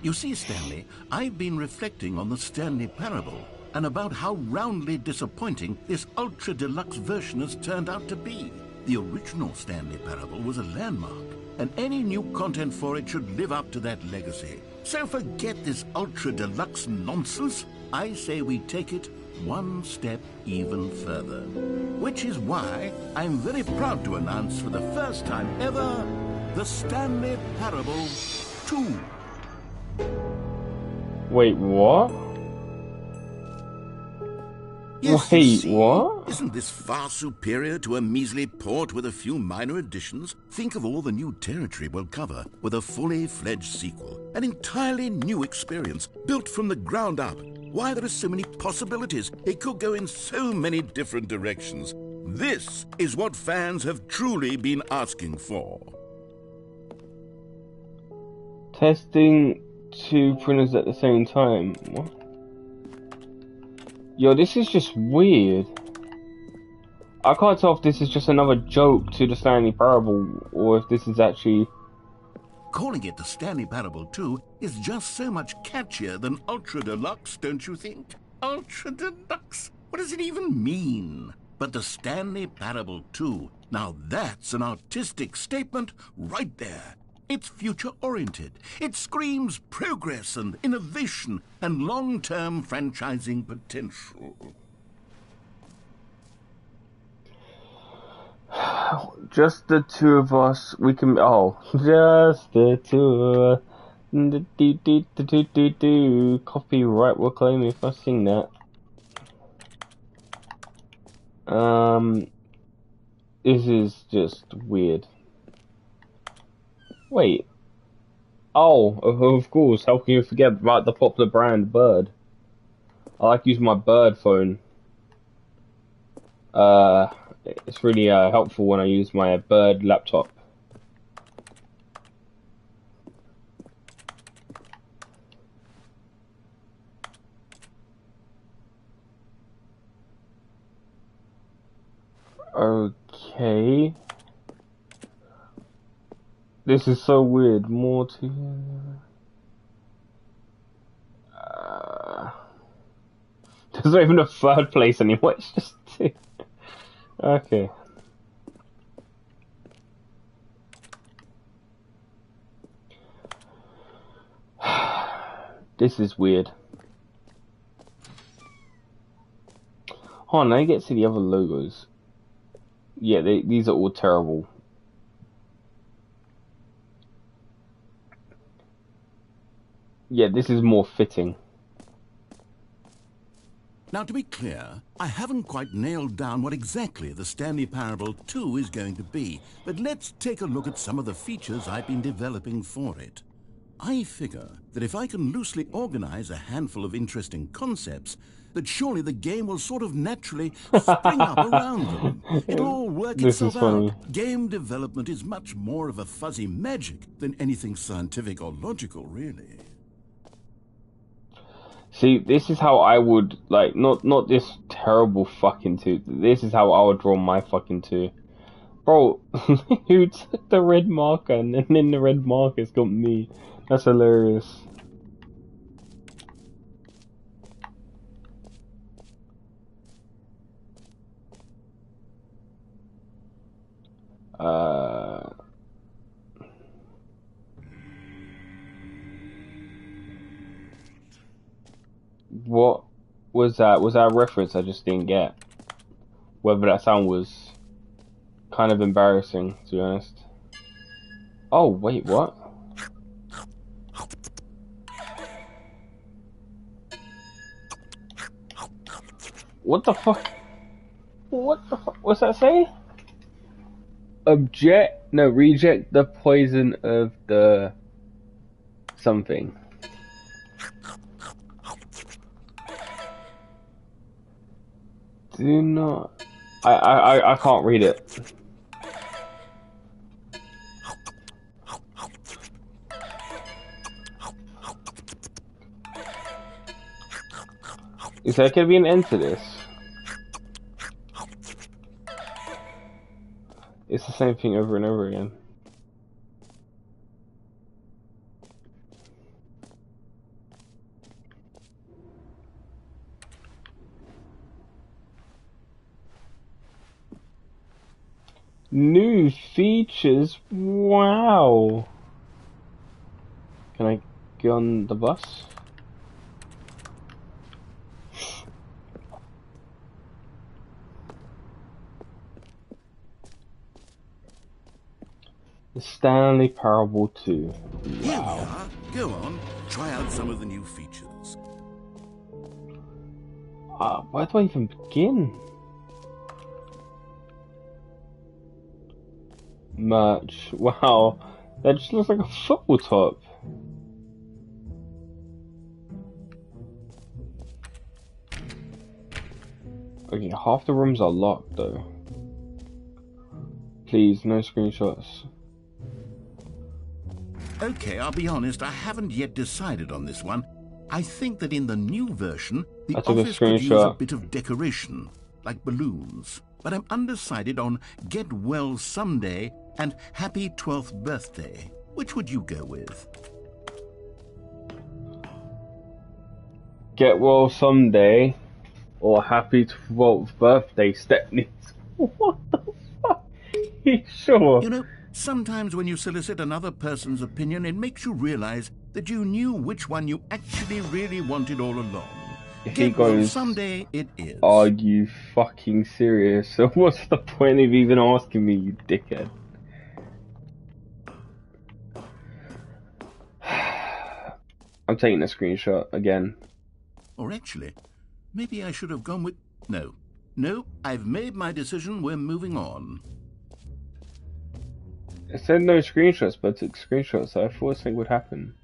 You see, Stanley, I've been reflecting on the Stanley Parable and about how roundly disappointing this Ultra Deluxe version has turned out to be. The original Stanley Parable was a landmark, and any new content for it should live up to that legacy. So forget this Ultra Deluxe nonsense. I say we take it one step even further. Which is why I'm very proud to announce for the first time ever, the Stanley Parable 2. Wait, what? Yes, Wait, you see, what? Isn't this far superior to a measly port with a few minor additions? Think of all the new territory we'll cover with a fully fledged sequel. An entirely new experience, built from the ground up. Why, there are so many possibilities. It could go in so many different directions. This is what fans have truly been asking for. Testing two printers at the same time. What? Yo, this is just weird. I can't tell if this is just another joke to the Stanley Parable or if this is actually... Calling it the Stanley Parable 2 is just so much catchier than Ultra Deluxe, don't you think? Ultra Deluxe? What does it even mean? But the Stanley Parable 2, now that's an artistic statement right there. It's future-oriented. It screams progress and innovation and long-term franchising potential. Just the two of us, we can... Oh, just the two of us. Copyright will claim if I sing that. This is just weird. Wait. Oh, of course. How can you forget about the popular brand Bird? I like using my Bird phone. It's really helpful when I use my Bird laptop. Okay. This is so weird. More to... There's not even a third place anymore. It's just two. Okay. This is weird. Oh, now you get to see the other logos. Yeah, these are all terrible. Yeah, this is more fitting. Now, to be clear, I haven't quite nailed down what exactly the Stanley Parable 2 is going to be, but let's take a look at some of the features I've been developing for it. I figure that if I can loosely organize a handful of interesting concepts, that surely the game will sort of naturally spring up around them. It'll all work itself out. Game development is much more of a fuzzy magic than anything scientific or logical, really. See, this is how I would, like, not this terrible fucking 2. This is how I would draw my fucking 2. Bro, who took the red marker and then the red marker's got me? That's hilarious. What was that? Was that a reference I just didn't get? Whether that sound was kind of embarrassing, to be honest. Oh, wait, what? What the fuck? What the fuck? What's that say? Reject the poison of the something. Do not. I can't read it. Is there gonna be an end to this? It's the same thing over and over again. New features? Wow! Can I get on the bus? The Stanley Parable 2. Here we are. Go on, try out some of the new features. Where do I even begin? Merch. Wow, that just looks like a football top. Okay, half the rooms are locked though. Please, no screenshots. Okay, I'll be honest, I haven't yet decided on this one. I think that in the new version, the office could use a bit of decoration, like balloons. But I'm undecided on Get Well Someday and Happy 12th Birthday. Which would you go with? Get Well Someday or Happy 12th Birthday, Stepney. What the fuck? You sure? You know, sometimes when you solicit another person's opinion, it makes you realize that you knew which one you actually really wanted all along. He goes, someday it is. Are you fucking serious? So what's the point of even asking me, you dickhead? I'm taking a screenshot again. Or actually, maybe I should have gone with... No, I've made my decision. We're moving on. It said no screenshots, but I took screenshots, so I thought something would happen.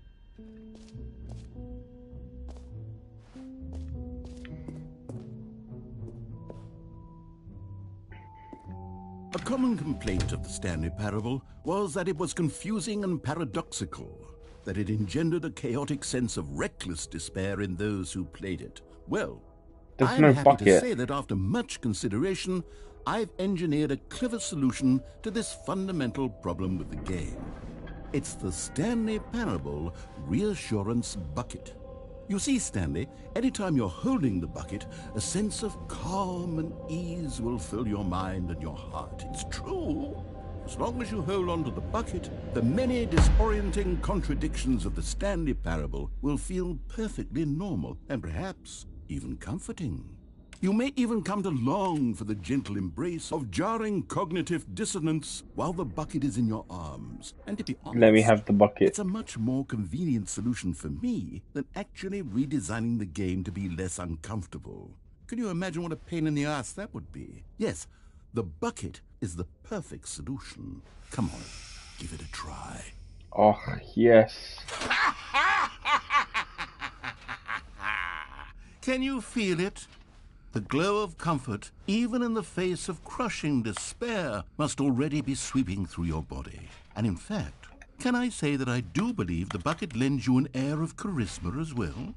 A common complaint of the Stanley Parable was that it was confusing and paradoxical, that it engendered a chaotic sense of reckless despair in those who played it. Well, There's I'm no happy to bucket. say that after much consideration, I've engineered a clever solution to this fundamental problem with the game. It's the Stanley Parable Reassurance Bucket. You see, Stanley, anytime you're holding the bucket, a sense of calm and ease will fill your mind and your heart. It's true. As long as you hold on to the bucket, the many disorienting contradictions of the Stanley Parable will feel perfectly normal and perhaps even comforting. You may even come to long for the gentle embrace of jarring cognitive dissonance while the bucket is in your arms. And to be honest, Let me have the bucket. it's a much more convenient solution for me than actually redesigning the game to be less uncomfortable. Can you imagine what a pain in the ass that would be? Yes, the bucket is the perfect solution. Come on, give it a try. Oh, yes. Can you feel it? The glow of comfort, even in the face of crushing despair, must already be sweeping through your body. And in fact, can I say that I do believe the bucket lends you an air of charisma as well?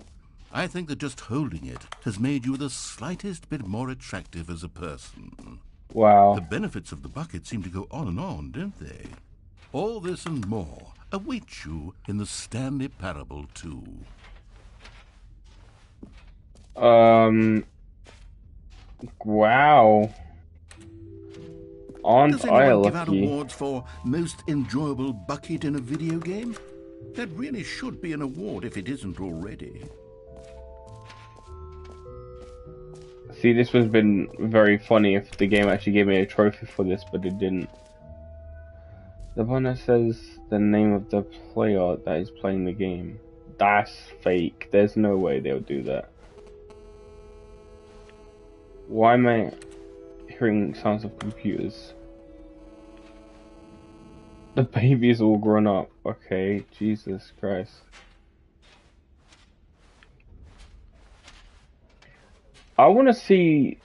I think that just holding it has made you the slightest bit more attractive as a person. Wow. The benefits of the bucket seem to go on, don't they? All this and more await you in the Stanley Parable 2. Wow. Aren't Does I anyone give out lucky? awards for most enjoyable bucket in a video game? That really should be an award if it isn't already. See, this would have been very funny if the game actually gave me a trophy for this, but it didn't. The one that says the name of the player that is playing the game. That's fake. There's no way they'll do that. Why am I hearing sounds of computers? The baby is all grown up. Okay, Jesus Christ. I want to see.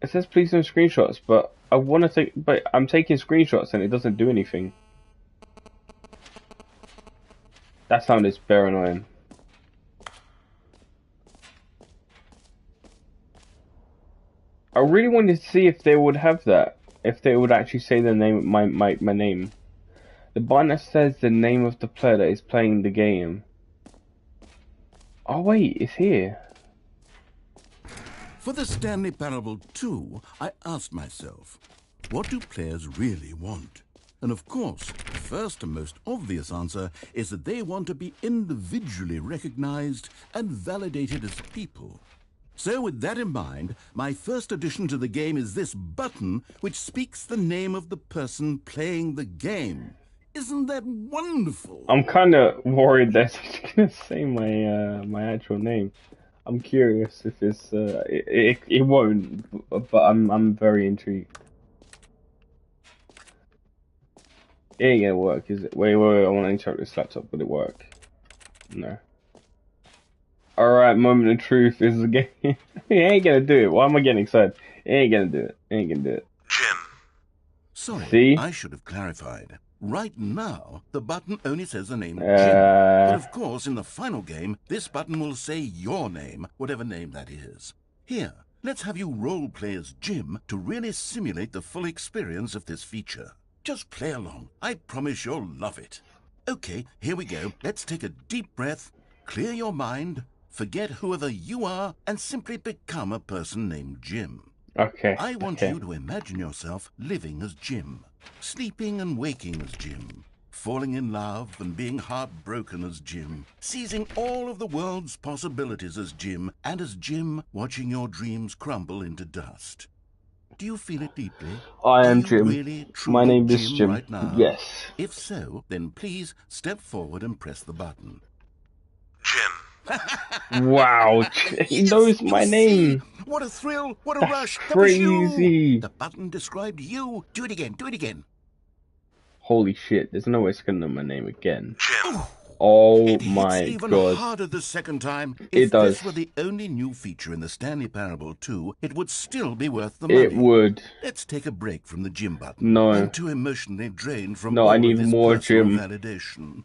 It says please no screenshots, but I want to take. But I'm taking screenshots and it doesn't do anything. That sound is very annoying. I really wanted to see if they would have that. If they would actually say the name, my name. The button that says the name of the player that is playing the game. Oh wait, it's here. For the Stanley Parable 2, I asked myself, what do players really want? And of course, the first and most obvious answer is that they want to be individually recognized and validated as people. So with that in mind, my first addition to the game is this button which speaks the name of the person playing the game. Isn't that wonderful? I'm kind of worried that it's gonna say my my actual name. I'm curious if it's it won't, but I'm very intrigued. It ain't gonna work, is it? Wait, I want to interrupt this laptop. Will it work? No. Alright, moment of truth is the game. It ain't gonna do it. Why am I getting excited? It ain't gonna do it. It ain't gonna do it. Jim. Sorry, See? I should have clarified. Right now, the button only says the name Jim. But of course, in the final game, this button will say your name, whatever name that is. Here, let's have you role-play as Jim to really simulate the full experience of this feature. Just play along. I promise you'll love it. Okay, here we go. Let's take a deep breath, clear your mind, forget whoever you are, and simply become a person named Jim. Okay. I want okay. you to imagine yourself living as Jim, sleeping and waking as Jim, falling in love and being heartbroken as Jim, seizing all of the world's possibilities as Jim, and as Jim watching your dreams crumble into dust. Do you feel it deeply? I am Are you Jim. really, truly My name is Jim. right now? Yes. If so, then please step forward and press the button. Wow, he knows my name. What a thrill! What a That's rush! That was crazy. you! The button described you. Do it again. Do it again. Holy shit! There's no way it's gonna know my name again. Oh It my hits even god! harder the second time. It If does. this were the only new feature in the Stanley Parable 2, it would still be worth the money. It would. Let's take a break from the gym button. No. I'm too emotionally drained from No, all I need of this more personal gym. validation.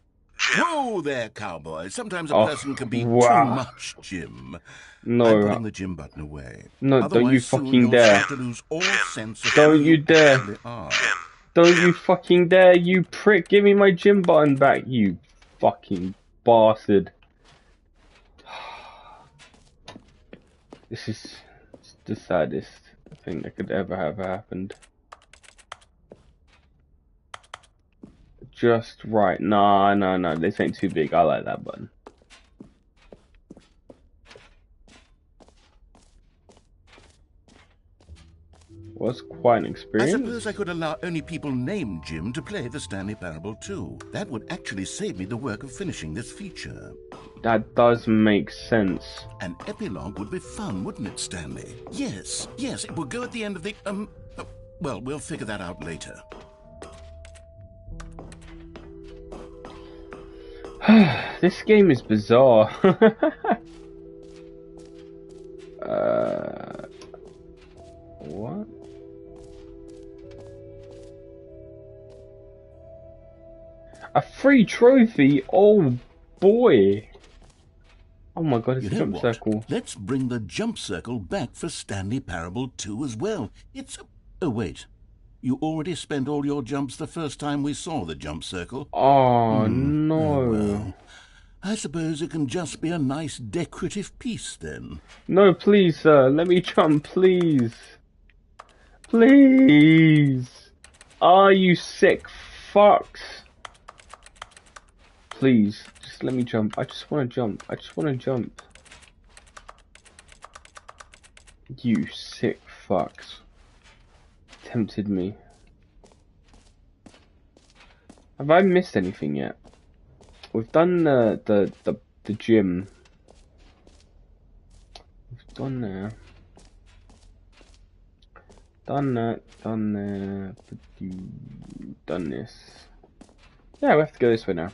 Whoa there, cowboy. Sometimes a person can be wow. too much gym. No. I'm putting the gym button away. No, don't you Otherwise, soon fucking you'll dare. start to lose all sense of Don't who you dare. actually are. Don't you fucking dare, you prick! Give me my gym button back, you fucking bastard. This is the saddest thing that could ever have happened. Just right. Nah, this ain't too big. I like that button. Was quite an experience. I suppose I could allow only people named Jim to play the Stanley Parable 2. That would actually save me the work of finishing this feature. That does make sense. An epilogue would be fun, wouldn't it, Stanley? Yes, it would go at the end of the, well, we'll figure that out later. This game is bizarre. What? A free trophy? Oh boy! Oh my god, it's a jump circle. Let's bring the jump circle back for Stanley Parable 2 as well. It's a... Oh, wait. You already spent all your jumps the first time we saw the jump circle. Oh, no. Well, I suppose it can just be a nice decorative piece then. No, please, sir. Let me jump, please. Please. Ah, you sick fucks. Please, just let me jump. I just want to jump. I just want to jump. You sick fucks. Tempted me. Have I missed anything yet? We've done the gym. We've done there. Done that. Done there. Done this. Yeah, we have to go this way now.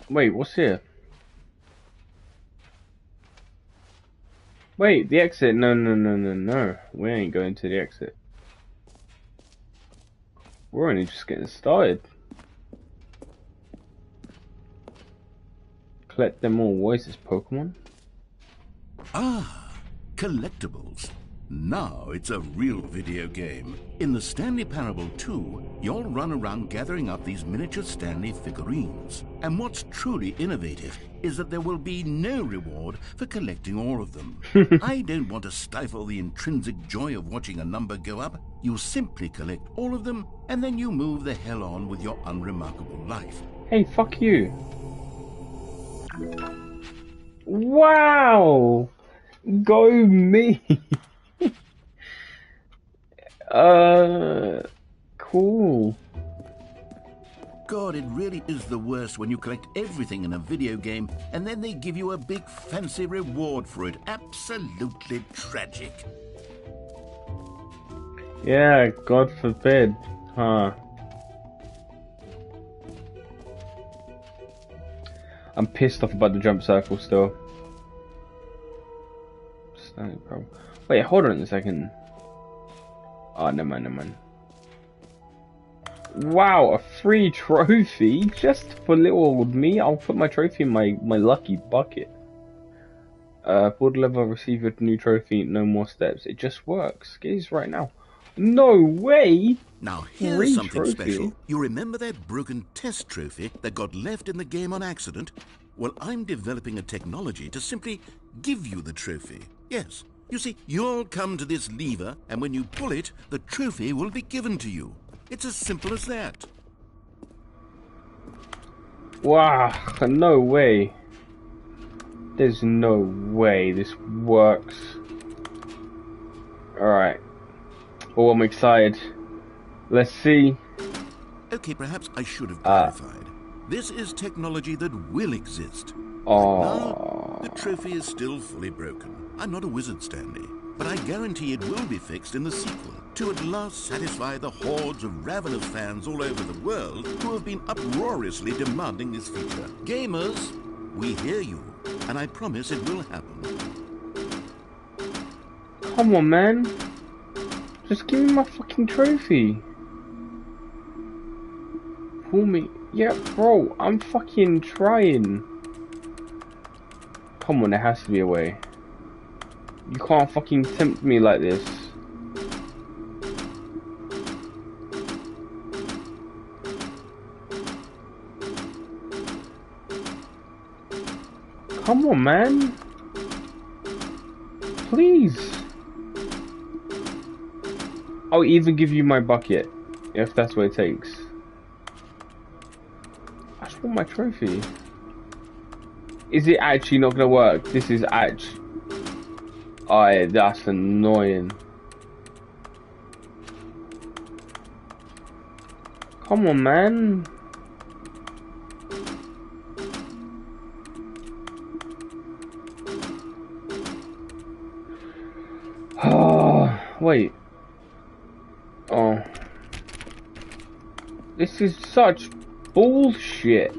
Wait, what's here? Wait, the exit. No. We ain't going to the exit. We're only just getting started. Collect them all. What is this, Pokemon? Ah, collectibles. Now it's a real video game. In the Stanley Parable 2, you'll run around gathering up these miniature Stanley figurines. And what's truly innovative is that there will be no reward for collecting all of them. I don't want to stifle the intrinsic joy of watching a number go up. You simply collect all of them, and then you move the hell on with your unremarkable life. Hey, fuck you. Wow! Go me! Cool. God, it really is the worst when you collect everything in a video game and then they give you a big fancy reward for it. Absolutely tragic. Yeah, God forbid, huh? I'm pissed off about the jump circle still. Wait, hold on a second. Oh, never mind. Wow, a free trophy just for little old me. I'll put my trophy in my lucky bucket. Board level, receive your new trophy. No more steps. It just works. Get this right now. No way. Now here's free something trophy. special. You remember that broken test trophy that got left in the game on accident? Well, I'm developing a technology to simply give you the trophy. Yes. You see, you'll come to this lever, and when you pull it, the trophy will be given to you. It's as simple as that. Wow, no way. There's no way this works. Alright. Oh, I'm excited. Let's see. Okay, perhaps I should have clarified. This is technology that will exist. Oh. Right now, the trophy is still fully broken. I'm not a wizard, Stanley, but I guarantee it will be fixed in the sequel to at last satisfy the hordes of ravenous fans all over the world who have been uproariously demanding this feature. Gamers, we hear you, and I promise it will happen. Come on, man. Just give me my fucking trophy. Fool me. Yeah, bro, I'm fucking trying. Come on, there has to be a way. You can't fucking tempt me like this. Come on, man. Please. I'll even give you my bucket, if that's what it takes. I just want my trophy. Is it actually not gonna work? This is actually... Oh, that's annoying. Come on, man. Oh, wait. Oh. This is such bullshit.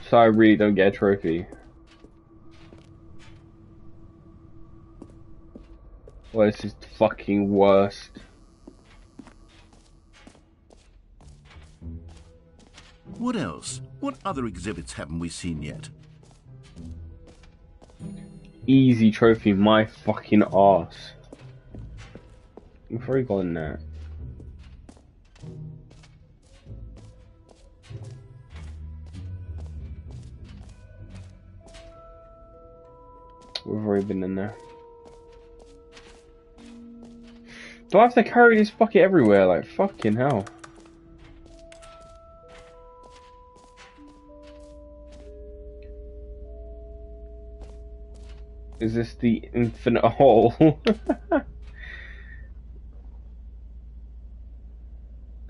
So I really don't get a trophy. Well, this is the fucking worst. What else? What other exhibits haven't we seen yet? Easy trophy, my fucking arse. We've already gotten that. We've already been in there. Do I have to carry this bucket everywhere? Like, fucking hell. Is this the infinite hole?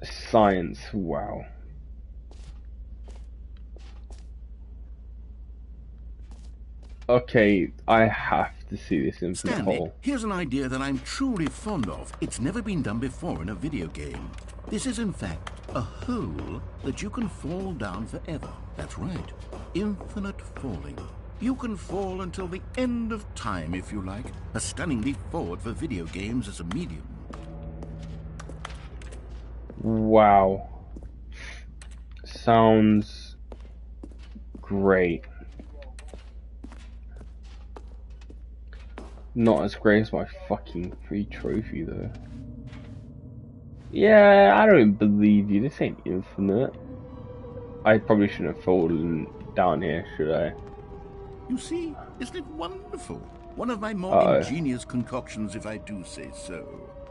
Science, wow. Okay, I have to see this infinite Stanley, hole. here's an idea that I'm truly fond of. It's never been done before in a video game. This is, in fact, a hole that you can fall down forever. That's right. Infinite falling. You can fall until the end of time, if you like. A stunning leap forward for video games as a medium. Wow. Sounds great. Not as great as my fucking free trophy, though. Yeah, I don't believe you. This ain't infinite. I probably shouldn't have fallen down here, should I? You see, isn't it wonderful? One of my more ingenious concoctions, if I do say so.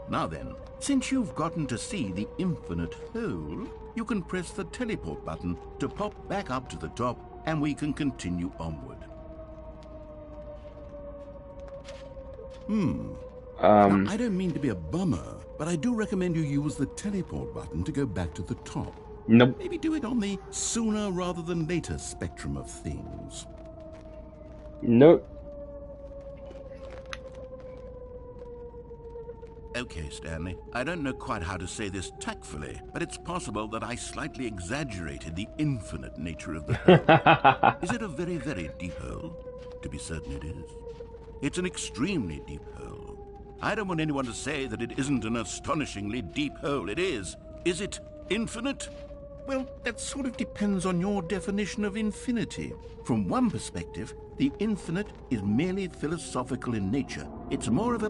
Now then, since you've gotten to see the infinite hole, you can press the teleport button to pop back up to the top, and we can continue onward. Now, I don't mean to be a bummer, but I do recommend you use the teleport button to go back to the top. Nope. Maybe do it on the sooner rather than later spectrum of things. Nope. Okay, Stanley, I don't know quite how to say this tactfully, but it's possible that I slightly exaggerated the infinite nature of the hole. Is it a very, very deep hole? To be certain it is. It's an extremely deep hole. I don't want anyone to say that it isn't an astonishingly deep hole. It is. Is it infinite? Well, that sort of depends on your definition of infinity. From one perspective, the infinite is merely philosophical in nature. It's more of a...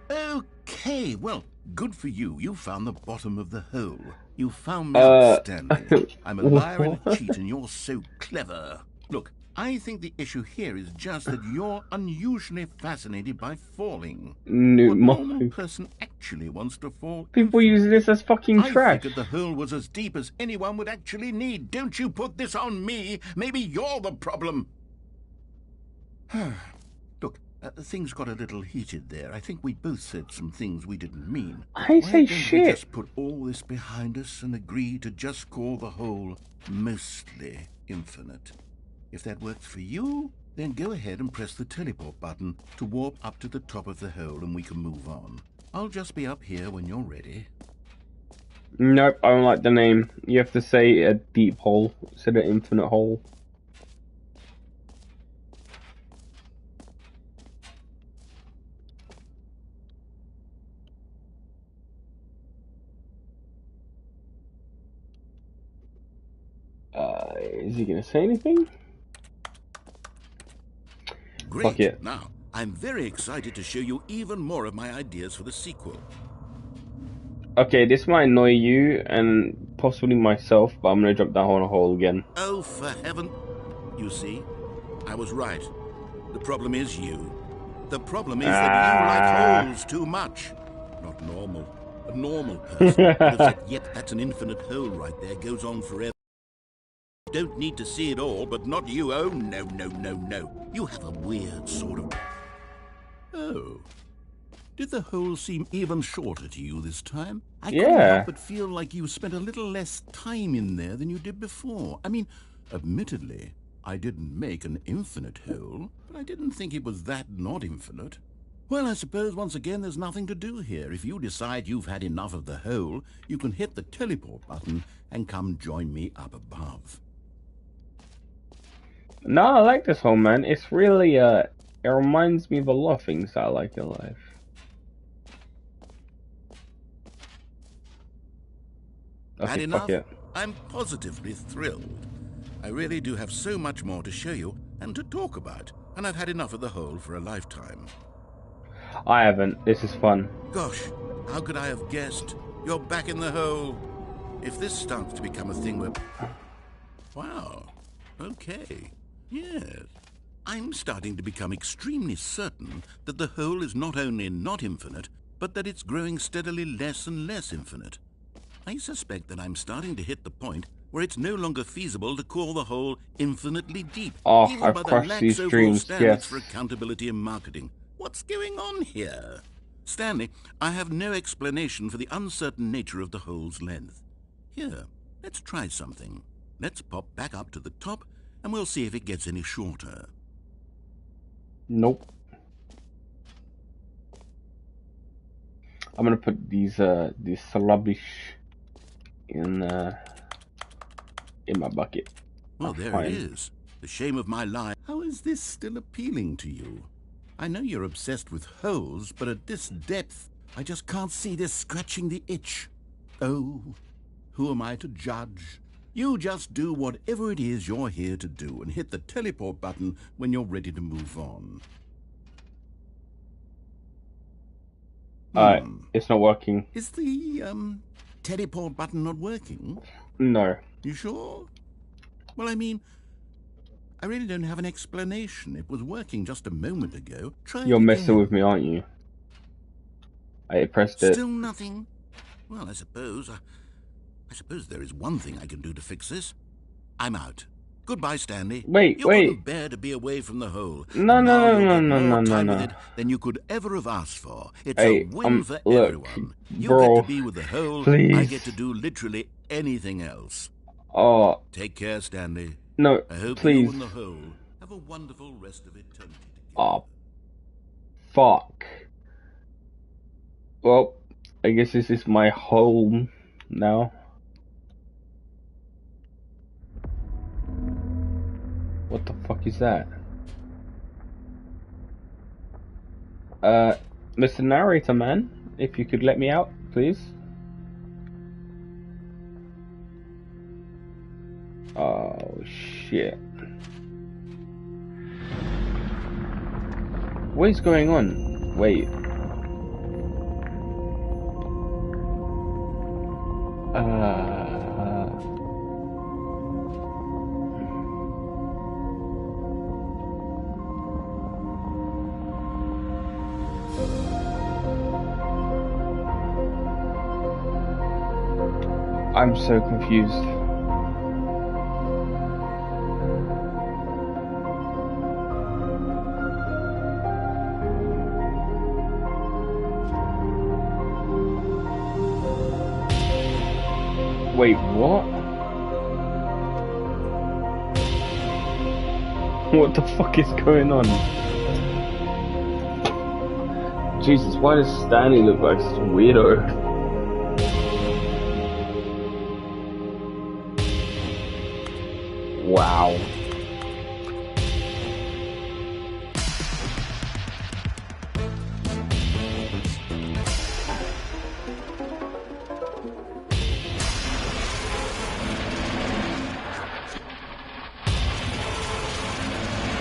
Okay, well, good for you. You found the bottom of the hole. You found me out, Stanley. I'm a liar and a cheat, and you're so clever. Look, I think the issue here is just that you're unusually fascinated by falling. No, What normal person actually wants to fall? people use this as fucking I trash. figured the hole was as deep as anyone would actually need. Don't you put this on me. Maybe you're the problem. Look, things got a little heated there. I think we both said some things we didn't mean. I ain't say Why don't we shit. just put all this behind us and agree to just call the hole mostly infinite? If that works for you, then go ahead and press the teleport button to warp up to the top of the hole and we can move on. I'll just be up here when you're ready. Nope, I don't like the name. You have to say a deep hole instead of infinite hole. Is he gonna say anything? Great. Fuck it. Now, I'm very excited to show you even more of my ideas for the sequel. Okay, this might annoy you and possibly myself, but I'm gonna drop down a hole again. Oh, for heaven. You see, I was right. The problem is you. The problem is that you like holes too much. Not normal. A normal person would have said, yep, that's an infinite hole right there, goes on forever. Don't need to see it all, but not you. Oh, no, no, no, no. You have a weird sort of... Oh. Did the hole seem even shorter to you this time? I couldn't help but feel like you spent a little less time in there than you did before. I mean, admittedly, I didn't make an infinite hole, but I didn't think it was that not infinite. Well, I suppose once again there's nothing to do here. If you decide you've had enough of the hole, you can hit the teleport button and come join me up above. No, I like this hole, man. It's really, it reminds me of a lot of things that I like in life. Okay, Had enough? fuck it. I'm positively thrilled. I really do have so much more to show you and to talk about, and I've had enough of the hole for a lifetime. I haven't. This is fun. Gosh, how could I have guessed? You're back in the hole. If this starts to become a thing where... Wow. Okay. Yes. I'm starting to become extremely certain that the hole is not only not infinite, but that it's growing steadily less and less infinite. I suspect that I'm starting to hit the point where it's no longer feasible to call the hole infinitely deep. Oh, even I've by the crushed lax these overall dreams, standards yes. for accountability and marketing. What's going on here? Stanley, I have no explanation for the uncertain nature of the hole's length. Here, let's try something. Let's pop back up to the top, and we'll see if it gets any shorter. Nope. I'm gonna put these rubbish in my bucket. Well, there it is. The shame of my life. How is this still appealing to you? I know you're obsessed with holes, but at this depth, I just can't see this scratching the itch. Oh, who am I to judge? You just do whatever it is you're here to do and hit the teleport button when you're ready to move on. Alright, it's not working. Is the, teleport button not working? No. You sure? Well, I mean, I really don't have an explanation. It was working just a moment ago. Try You're it messing again. with me, aren't you? I pressed it. Still nothing? Well, I suppose there is one thing I can do to fix this. I'm out. Goodbye, Stanley. Wait, you wait. couldn't bear to be away from the hole. No, Now no, you'll no, get no, more no, no, time no. with it than you could ever have asked for. It's Hey, a win for look, everyone. You bro, get to be with the hole. please. I get to do literally anything else. Oh, Take care, Stanley. no, I hope please. you and the hole have a wonderful rest of eternity together. Oh, fuck. Well, I guess this is my home now. What the fuck is that? Mr. Narrator man, if you could let me out, please. Oh, shit. What is going on? Wait. I'm so confused. Wait, what? What the fuck is going on? Jesus, why does Stanley look like such a weirdo? Wow.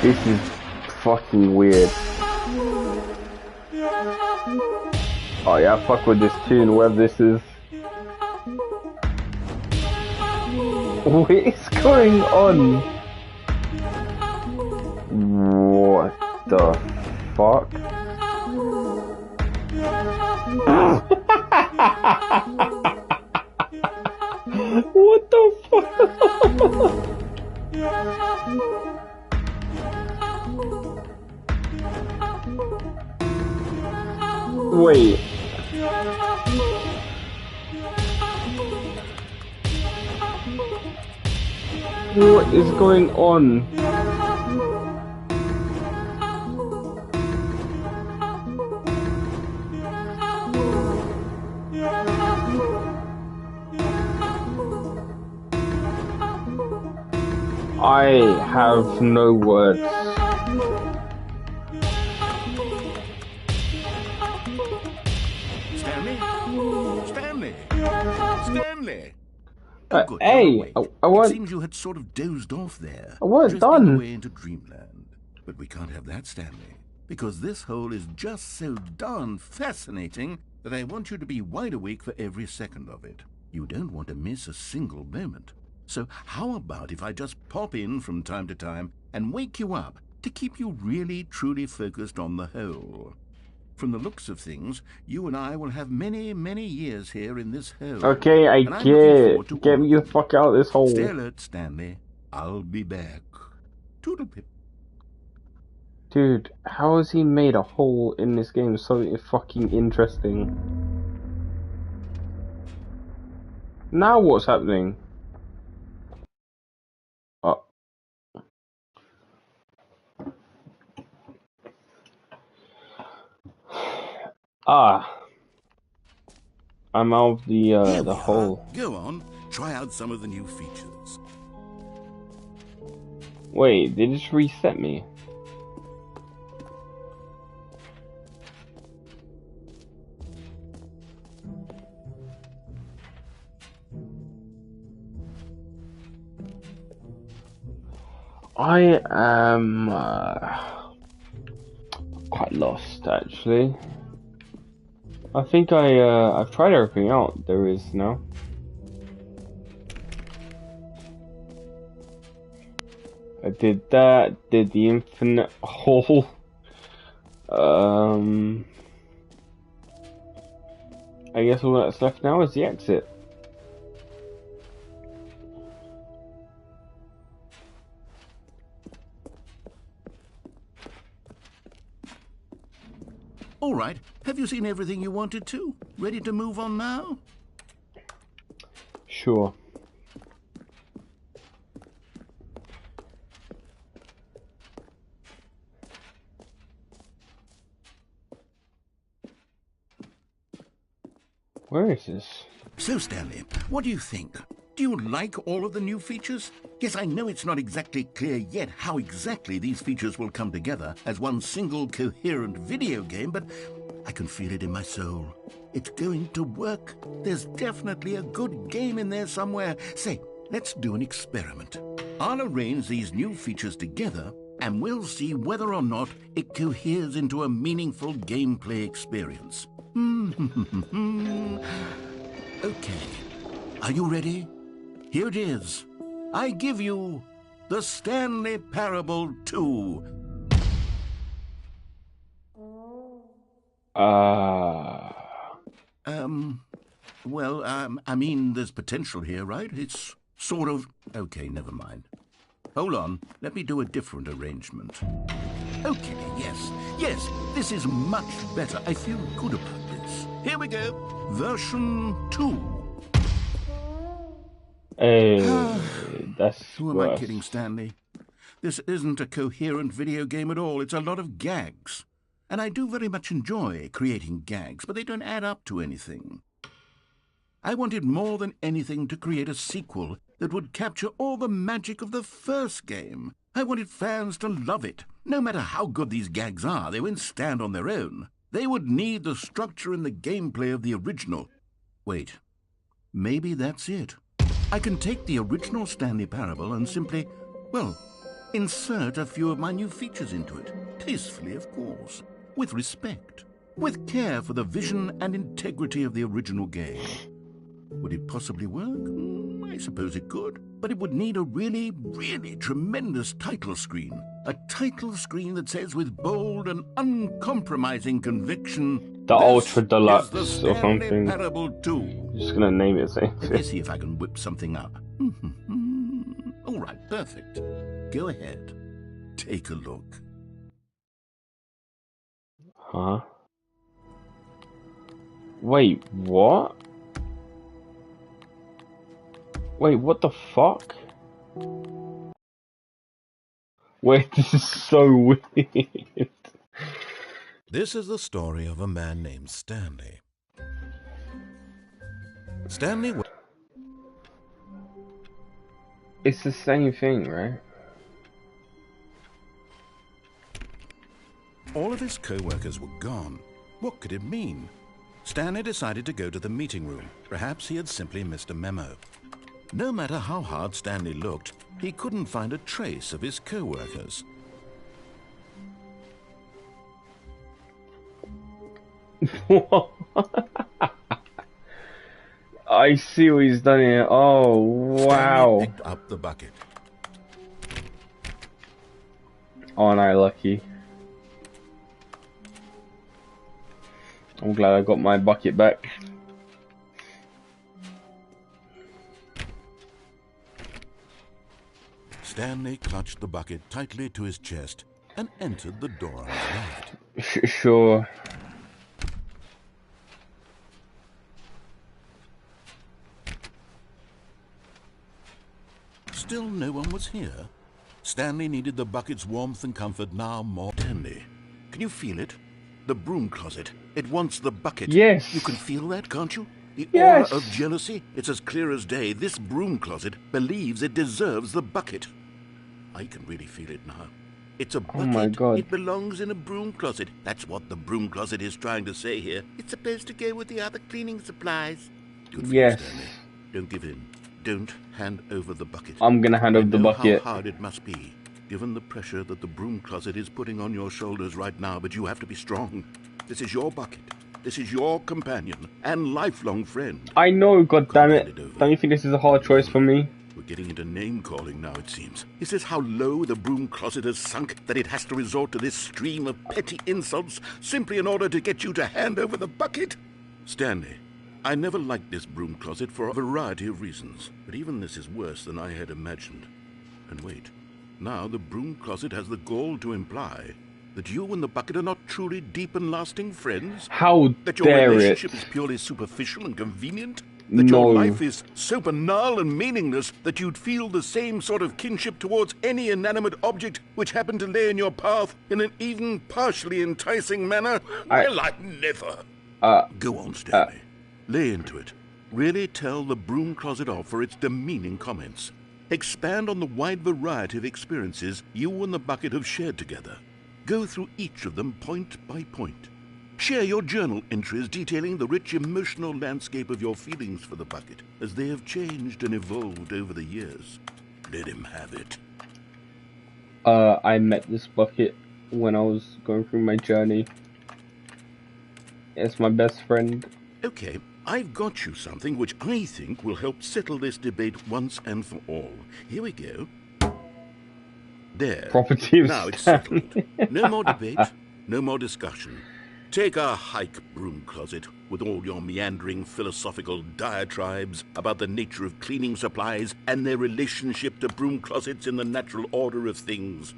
This is fucking weird. Oh yeah, fuck with this tune, whatever this is. What is going on? What the fuck? What the fuck? Wait. What is going on? I have no words. Stanley! Good, hey, I want. It seems you had sort of dozed off there. I wasn't drifting done. away into dreamland. But we can't have that, Stanley, because this hole is just so darn fascinating that I want you to be wide awake for every second of it. You don't want to miss a single moment. So how about if I just pop in from time to time and wake you up to keep you really, truly focused on the hole? From the looks of things, you and I will have many, many years here in this hole. Okay, I get. Get me the fuck out of this hole. Stay alert, Stanley. I'll be back. Toodlepip. Dude, how has he made a hole in this game so fucking interesting? Now what's happening? Oh. Ah. I'm out of the hole. Go on, try out some of the new features. Wait, they just reset me. I am quite lost, actually. I think I've tried everything out there is now. I did that, did the infinite hole. I guess all that's left now is the exit. All right, have you seen everything you wanted to? Ready to move on now? Sure. Where is this? So, Stanley, what do you think? Do you like all of the new features? Yes, I know it's not exactly clear yet how exactly these features will come together as one single coherent video game, but I can feel it in my soul. It's going to work. There's definitely a good game in there somewhere. Say, let's do an experiment. I'll arrange these new features together, and we'll see whether or not it coheres into a meaningful gameplay experience. Okay. Are you ready? Here it is. I give you the Stanley Parable 2. Well, I mean, there's potential here, right? It's sort of... Okay, never mind. Hold on, let me do a different arrangement. Okay, yes, this is much better. I feel good about this. Here we go. Version 2. Hey, that's Who am I kidding, Stanley? This isn't a coherent video game at all. It's a lot of gags. And I do very much enjoy creating gags, but they don't add up to anything. I wanted more than anything to create a sequel that would capture all the magic of the first game. I wanted fans to love it. No matter how good these gags are, they won't stand on their own. They would need the structure and the gameplay of the original. Wait, maybe that's it. I can take the original Stanley Parable and simply, well, insert a few of my new features into it. Tastefully, of course. With respect. With care for the vision and integrity of the original game. Would it possibly work? I suppose it could. But it would need a really, really tremendous title screen. A title screen that says with bold and uncompromising conviction, the Ultra Deluxe or something. Parable 2. I'm just gonna name it same Let thing. me see if I can whip something up. All right, perfect. Go ahead. Take a look. Huh? Wait, what? Wait, what the fuck? Wait, this is so weird. This is the story of a man named Stanley. Stanley... It's the same thing, right? All of his co-workers were gone. What could it mean? Stanley decided to go to the meeting room. Perhaps he had simply missed a memo. No matter how hard Stanley looked, he couldn't find a trace of his co-workers. I see what he's done here. Oh, wow. Stanley picked up the bucket. Aren't I lucky? I'm glad I got my bucket back. Stanley clutched the bucket tightly to his chest and entered the door on his left. Sure. Still no one was here. Stanley needed the bucket's warmth and comfort now more. Stanley, can you feel it? The broom closet. It wants the bucket. Yes. You can feel that, can't you? The Yes. aura of jealousy. It's as clear as day. This broom closet believes it deserves the bucket. I can really feel it now. It's a bucket. Oh my God. It belongs in a broom closet. That's what the broom closet is trying to say here. It's supposed to go with the other cleaning supplies. Good for Yes. you, Stanley. Don't give in. Don't hand over the bucket. I'm gonna hand over the I know bucket. how hard it must be, given the pressure that the broom closet is putting on your shoulders right now, but you have to be strong. This is your bucket. This is your companion and lifelong friend. I know, god damn Hand it. it over. Don't you think this is a hard choice for me? We're getting into name-calling now, it seems. Is this how low the broom closet has sunk, that it has to resort to this stream of petty insults simply in order to get you to hand over the bucket? Stanley, I never liked this broom closet for a variety of reasons, but even this is worse than I had imagined. And wait, now the broom closet has the gall to imply that you and the bucket are not truly deep and lasting friends? How That your dare it? relationship is purely superficial and convenient? That No. your life is so banal and meaningless that you'd feel the same sort of kinship towards any inanimate object which happened to lay in your path in an even partially enticing manner? Well, I'd never. Go on, Stanley. Lay into it. Really tell the broom closet off for its demeaning comments. Expand on the wide variety of experiences you and the bucket have shared together. Go through each of them point by point. Share your journal entries detailing the rich emotional landscape of your feelings for the bucket as they have changed and evolved over the years. Let him have it. I met this bucket when I was going through my journey. It's my best friend. Okay, I've got you something which I think will help settle this debate once and for all. Here we go. There. Property of Now it's Stanley. settled. No more debate, no more discussion. Take a hike, broom closet, with all your meandering philosophical diatribes about the nature of cleaning supplies and their relationship to broom closets in the natural order of things.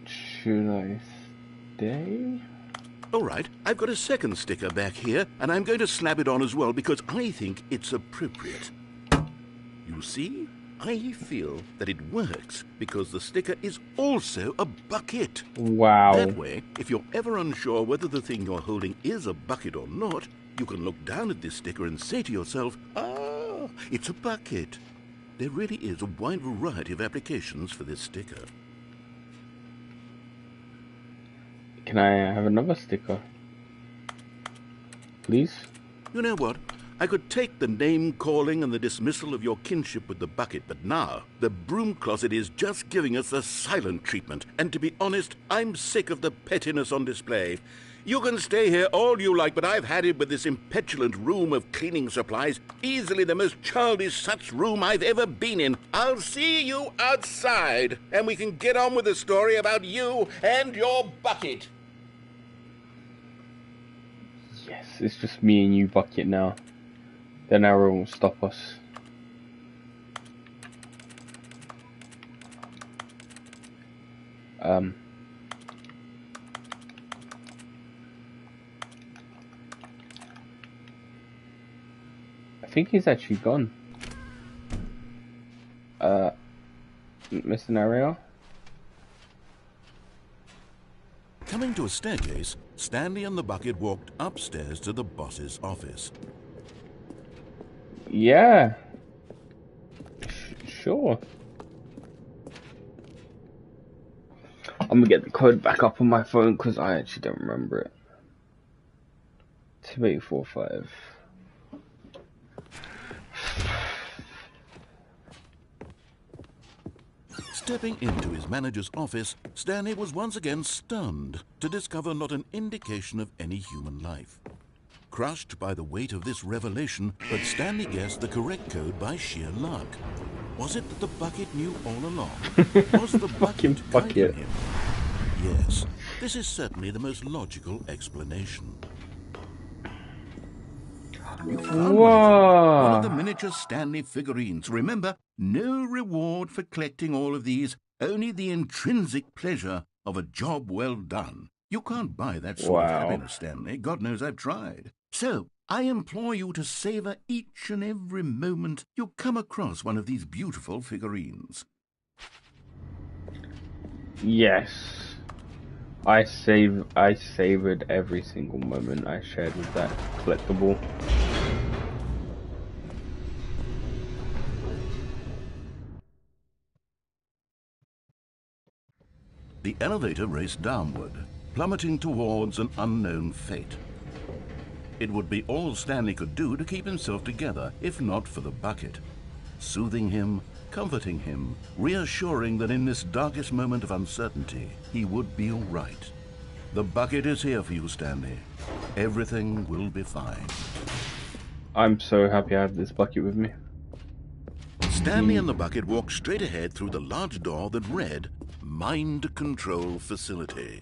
Should I stay? All right, I've got a second sticker back here, and I'm going to slap it on as well because I think it's appropriate. You see? I feel that it works because the sticker is also a bucket. Wow. That way, if you're ever unsure whether the thing you're holding is a bucket or not, you can look down at this sticker and say to yourself, ah, it's a bucket. There really is a wide variety of applications for this sticker. Can I have another sticker? Please? You know what? I could take the name-calling and the dismissal of your kinship with the bucket, but now the broom closet is just giving us the silent treatment. And to be honest, I'm sick of the pettiness on display. You can stay here all you like, but I've had it with this impetulant room of cleaning supplies. Easily the most childish such room I've ever been in. I'll see you outside, and we can get on with the story about you and your bucket. Yes, it's just me and you, bucket, now. Then arrow won't stop us. I think he's actually gone. Mr. Nario? Coming to a staircase, Stanley and the bucket walked upstairs to the boss's office. Yeah. Sure. I'm gonna get the code back up on my phone because I actually don't remember it. 2845. Stepping into his manager's office, Stanley was once again stunned to discover not an indication of any human life. Crushed by the weight of this revelation, but Stanley guessed the correct code by sheer luck. Was it that the bucket knew all along? Was the bucket guiding him? Yes, this is certainly the most logical explanation. You found one of the miniature Stanley figurines. Remember, no reward for collecting all of these, only the intrinsic pleasure of a job well done. You can't buy that sort of happiness, Stanley. God knows I've tried. So, I implore you to savor each and every moment you come across one of these beautiful figurines. Yes. I savored every single moment I shared with that collectible. The elevator raced downward, plummeting towards an unknown fate. It would be all Stanley could do to keep himself together, if not for the bucket. Soothing him, comforting him, reassuring that in this darkest moment of uncertainty, he would be all right. The bucket is here for you, Stanley. Everything will be fine. I'm so happy I have this bucket with me. Stanley and the bucket walked straight ahead through the large door that read, Mind Control Facility.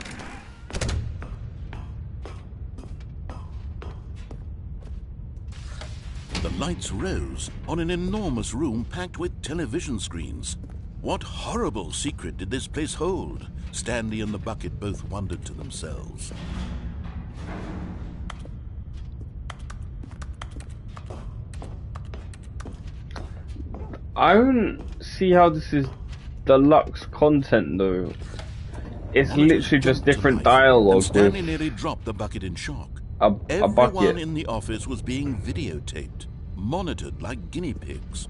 The lights rose on an enormous room packed with television screens. What horrible secret did this place hold? Stanley and the bucket both wondered to themselves. I don't see how this is deluxe content though. It's literally just different dialogue. Stanley nearly dropped the bucket in shock. Everyone in the office was being videotaped, monitored like guinea pigs.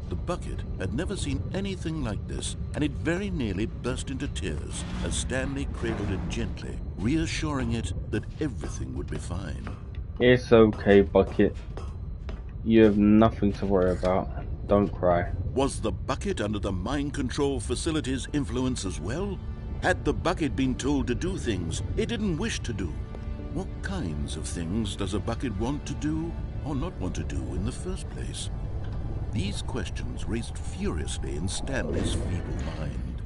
The bucket had never seen anything like this, and it very nearly burst into tears as Stanley cradled it gently, reassuring it that everything would be fine. It's okay, bucket. You have nothing to worry about. Don't cry. Was the bucket under the mind control facility's influence as well? Had the bucket been told to do things it didn't wish to do? What kinds of things does a bucket want to do or not want to do in the first place? These questions raced furiously in Stanley's feeble mind.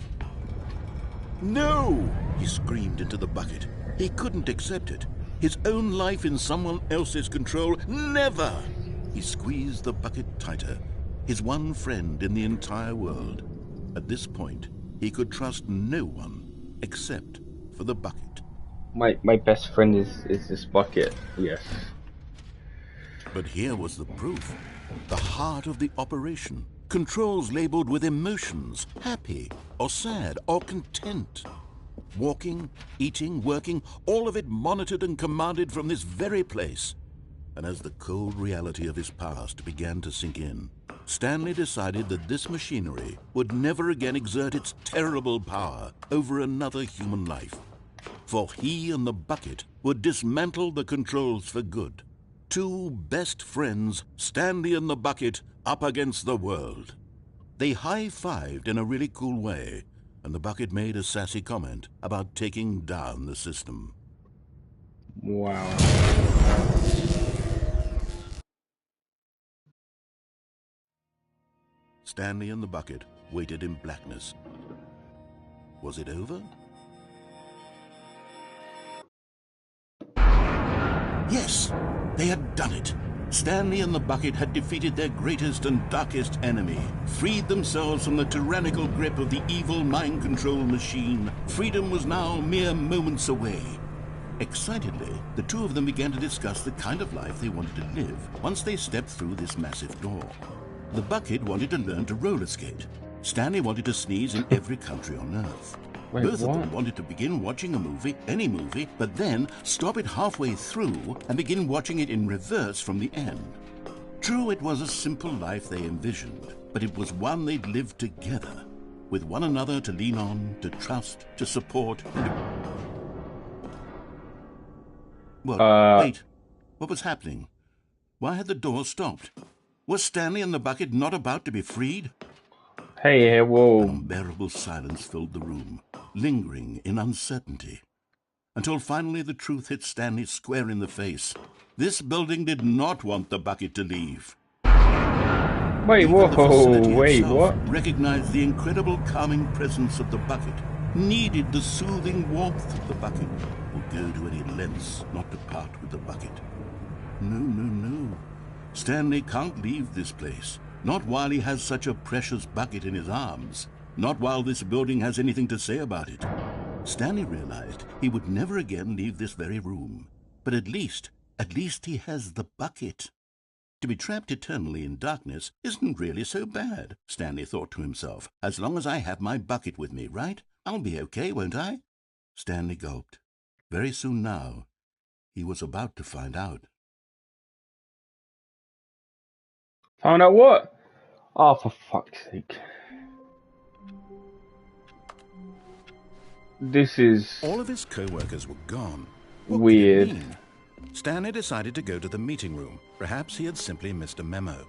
No! He screamed into the bucket. He couldn't accept it. His own life in someone else's control, never! He squeezed the bucket tighter, his one friend in the entire world. At this point, he could trust no one except for the bucket. My best friend is this bucket, yes. But here was the proof. The heart of the operation. Controls labeled with emotions, happy or sad or content. Walking, eating, working, all of it monitored and commanded from this very place. And as the cold reality of his past began to sink in, Stanley decided that this machinery would never again exert its terrible power over another human life. For he and the bucket would dismantle the controls for good. Two best friends, Stanley and the bucket, up against the world. They high-fived in a really cool way, and the bucket made a sassy comment about taking down the system. Wow. Stanley and the bucket waited in blackness. Was it over? Yes, they had done it. Stanley and the bucket had defeated their greatest and darkest enemy, freed themselves from the tyrannical grip of the evil mind control machine. Freedom was now mere moments away. Excitedly, the two of them began to discuss the kind of life they wanted to live once they stepped through this massive door. The bucket wanted to learn to roller skate. Stanley wanted to sneeze in every country on Earth. Wait, Both of what? them wanted to begin watching a movie, any movie, but then stop it halfway through and begin watching it in reverse from the end. True, it was a simple life they envisioned, but it was one they'd lived together, with one another to lean on, to trust, to support. Well, wait, what was happening? Why had the door stopped? Was Stanley and the bucket not about to be freed? Hey, An whoa. unbearable silence filled the room, lingering in uncertainty. Until finally the truth hit Stanley square in the face. This building did not want the bucket to leave. Wait, Even the facility whoa, wait, itself what? recognized the incredible calming presence of the bucket, needed the soothing warmth of the bucket, would go to any lengths not to part with the bucket. No. Stanley can't leave this place. Not while he has such a precious bucket in his arms. Not while this building has anything to say about it. Stanley realized he would never again leave this very room. But at least he has the bucket. To be trapped eternally in darkness isn't really so bad, Stanley thought to himself. As long as I have my bucket with me, right? I'll be okay, won't I? Stanley gulped. Very soon now, he was about to find out. Found out what? Oh, for fuck's sake. This is All of his co-workers were gone. What could weird. it mean? Stanley decided to go to the meeting room. Perhaps he had simply missed a memo.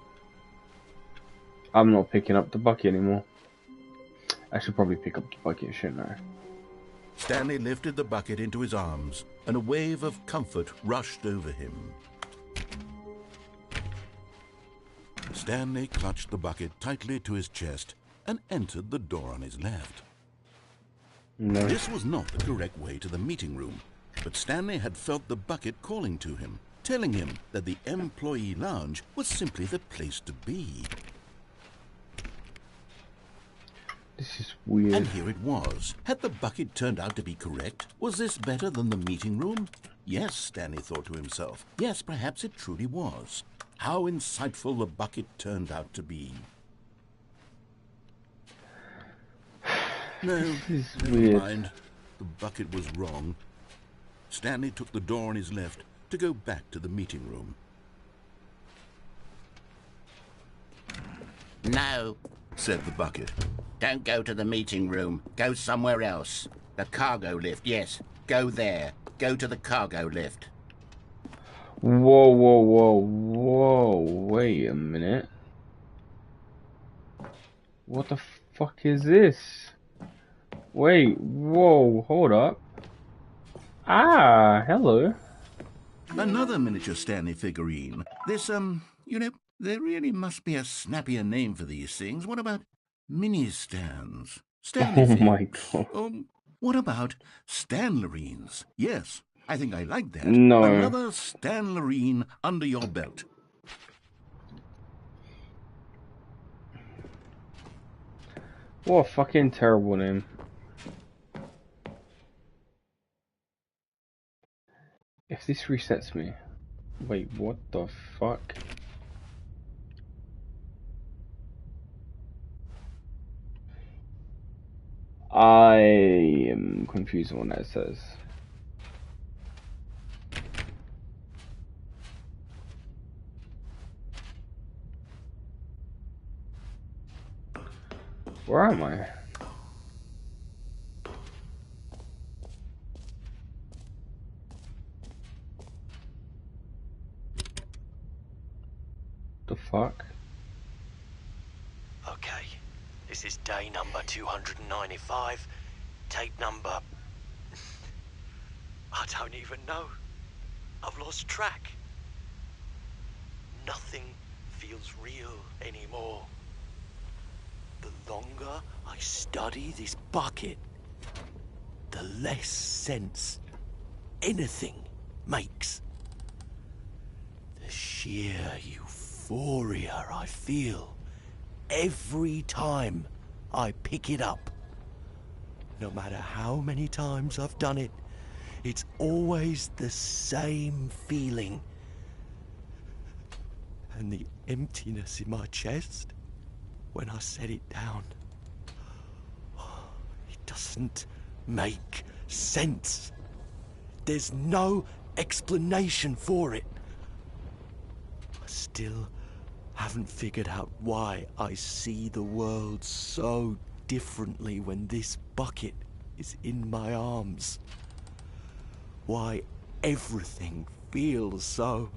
I'm not picking up the bucket anymore. I should probably pick up the bucket, shouldn't I? Stanley lifted the bucket into his arms, and a wave of comfort rushed over him. Stanley clutched the bucket tightly to his chest and entered the door on his left. No. This was not the correct way to the meeting room, but Stanley had felt the bucket calling to him, telling him that the employee lounge was simply the place to be. This is weird. And here it was. Had the bucket turned out to be correct? Was this better than the meeting room? Yes, Stanley thought to himself. Yes, perhaps it truly was. How insightful the bucket turned out to be. No, This is never weird. mind. The bucket was wrong. Stanley took the door on his left to go back to the meeting room. No, Said the bucket. don't go to the meeting room. Go somewhere else. The cargo lift, yes. Go there. Go to the cargo lift. Whoa. Wait a minute. What the fuck is this? Wait, whoa, hold up. Ah, hello. Another miniature Stanley figurine. This, there really must be a snappier name for these things. What about mini stands? Stanley Oh my figs? god. What about Stanlerines? Yes, I think I like that. No. Another Stanlerine under your belt. What a fucking terrible name. If this resets me... Wait, what the fuck? I am confused on what that says. Where am I? The fuck? Okay, this is day number 295. Tape number... I don't even know. I've lost track. Nothing feels real anymore. The longer I study this bucket, the less sense anything makes. The sheer euphoria I feel every time I pick it up. No matter how many times I've done it, it's always the same feeling. And the emptiness in my chest when I set it down. It doesn't make sense. There's no explanation for it. I still haven't figured out why I see the world so differently when this bucket is in my arms. Why everything feels so...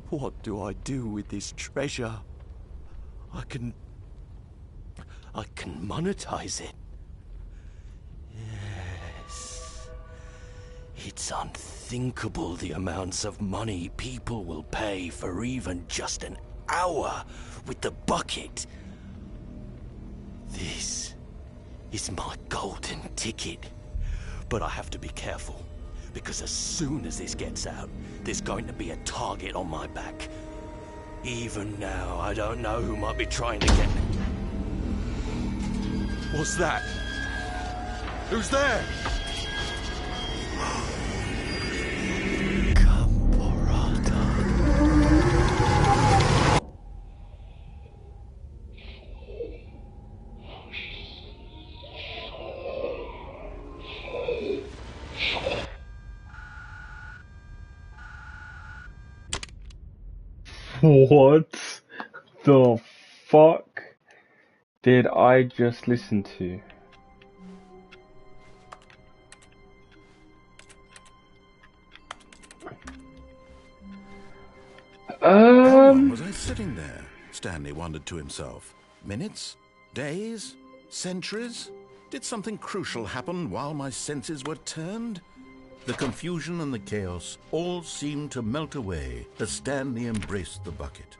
What do I do with this treasure? I can monetize it. Yes. It's unthinkable the amounts of money people will pay for even just an hour with the bucket. This is my golden ticket. But I have to be careful, because as soon as this gets out, there's going to be a target on my back. Even now, I don't know who might be trying to get me. What's that? Who's there? What the fuck did I just listen to? How long was I sitting there? Stanley wondered to himself. Minutes? Days? Centuries? Did something crucial happen while my senses were turned? The confusion and the chaos all seemed to melt away as Stanley embraced the bucket.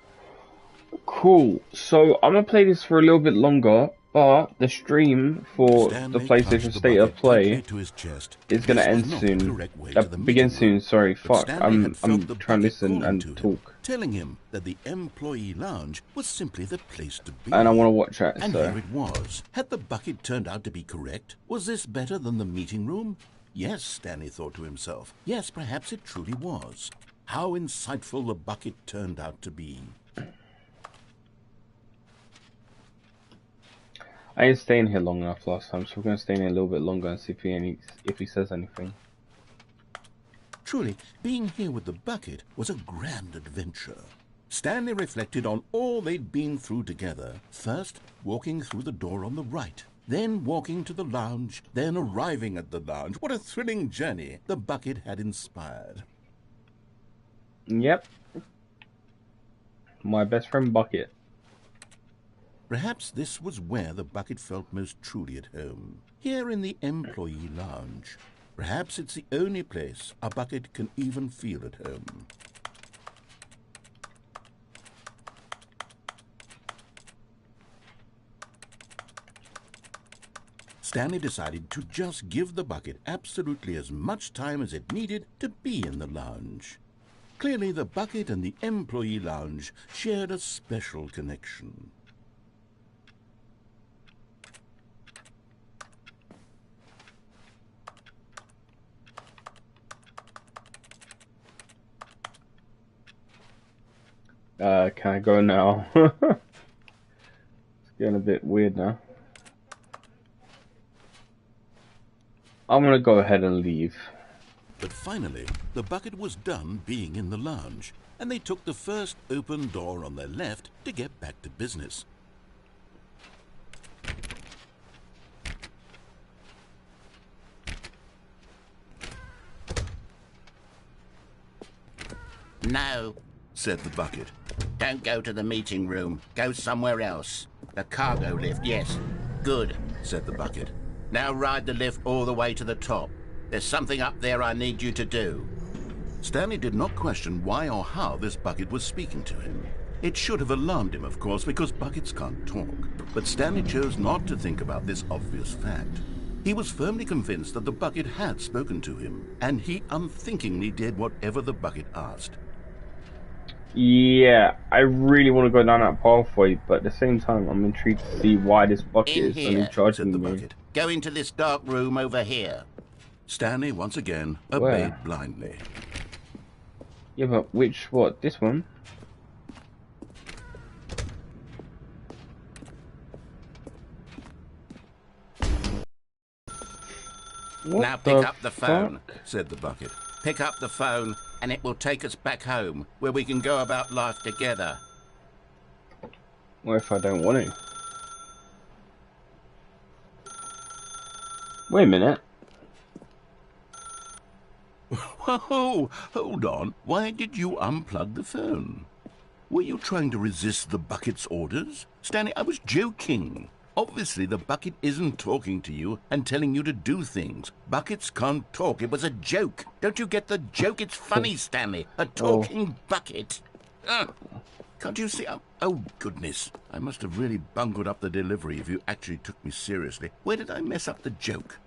Cool. So I'm gonna play this for a little bit longer, but the stream for Stanley the PlayStation clutched the State of bucket Play tightly to his chest. is gonna This was end not the soon. correct way to the Begin meeting room, soon. Sorry, but fuck. Stanley had felt I'm the trying to bucket listen calling and to him, talk, telling him that the employee lounge was simply the place to be. and I want to watch it. And So here it was. Had the bucket turned out to be correct? Was this better than the meeting room? Yes, Stanley thought to himself. Yes, perhaps it truly was. How insightful the bucket turned out to be. I ain't staying here long enough last time, so we're gonna stay in here a little bit longer and see if he says anything. Truly, being here with the bucket was a grand adventure. Stanley reflected on all they'd been through together. First, walking through the door on the right. Then walking to the lounge. Then arriving at the lounge. What a thrilling journey the bucket had inspired. Yep. My best friend Bucket. Perhaps this was where the bucket felt most truly at home. Here in the employee lounge. Perhaps it's the only place a bucket can even feel at home. Stanley decided to just give the bucket absolutely as much time as it needed to be in the lounge. Clearly, the bucket and the employee lounge shared a special connection. Can I go now? It's getting a bit weird now. I'm gonna go ahead and leave. But finally, the bucket was done being in the lounge, and they took the first open door on their left to get back to business. No, said the bucket. don't go to the meeting room. Go somewhere else. The cargo lift, yes. Good, said the bucket. Now ride the lift all the way to the top. There's something up there I need you to do. Stanley did not question why or how this bucket was speaking to him. It should have alarmed him, of course, because buckets can't talk. But Stanley chose not to think about this obvious fact. He was firmly convinced that the bucket had spoken to him, and he unthinkingly did whatever the bucket asked. Yeah, I really want to go down that pathway, but at the same time, I'm intrigued to see why this bucket is only charging the me. bucket. Go into this dark room over here. Stanley once again obeyed Where? blindly. Yeah, but what? This one? What Now pick up the phone, said the bucket. Pick up the phone and it will take us back home, where we can go about life together. What if I don't want to? Wait a minute. Whoa, hold on. Why did you unplug the phone? Were you trying to resist the bucket's orders? Stanley, I was joking. Obviously, the bucket isn't talking to you and telling you to do things. Buckets can't talk. It was a joke. Don't you get the joke? It's funny, Stanley. A talking bucket. Can't you see? Oh, goodness. I must have really bungled up the delivery if you actually took me seriously. Where did I mess up the joke?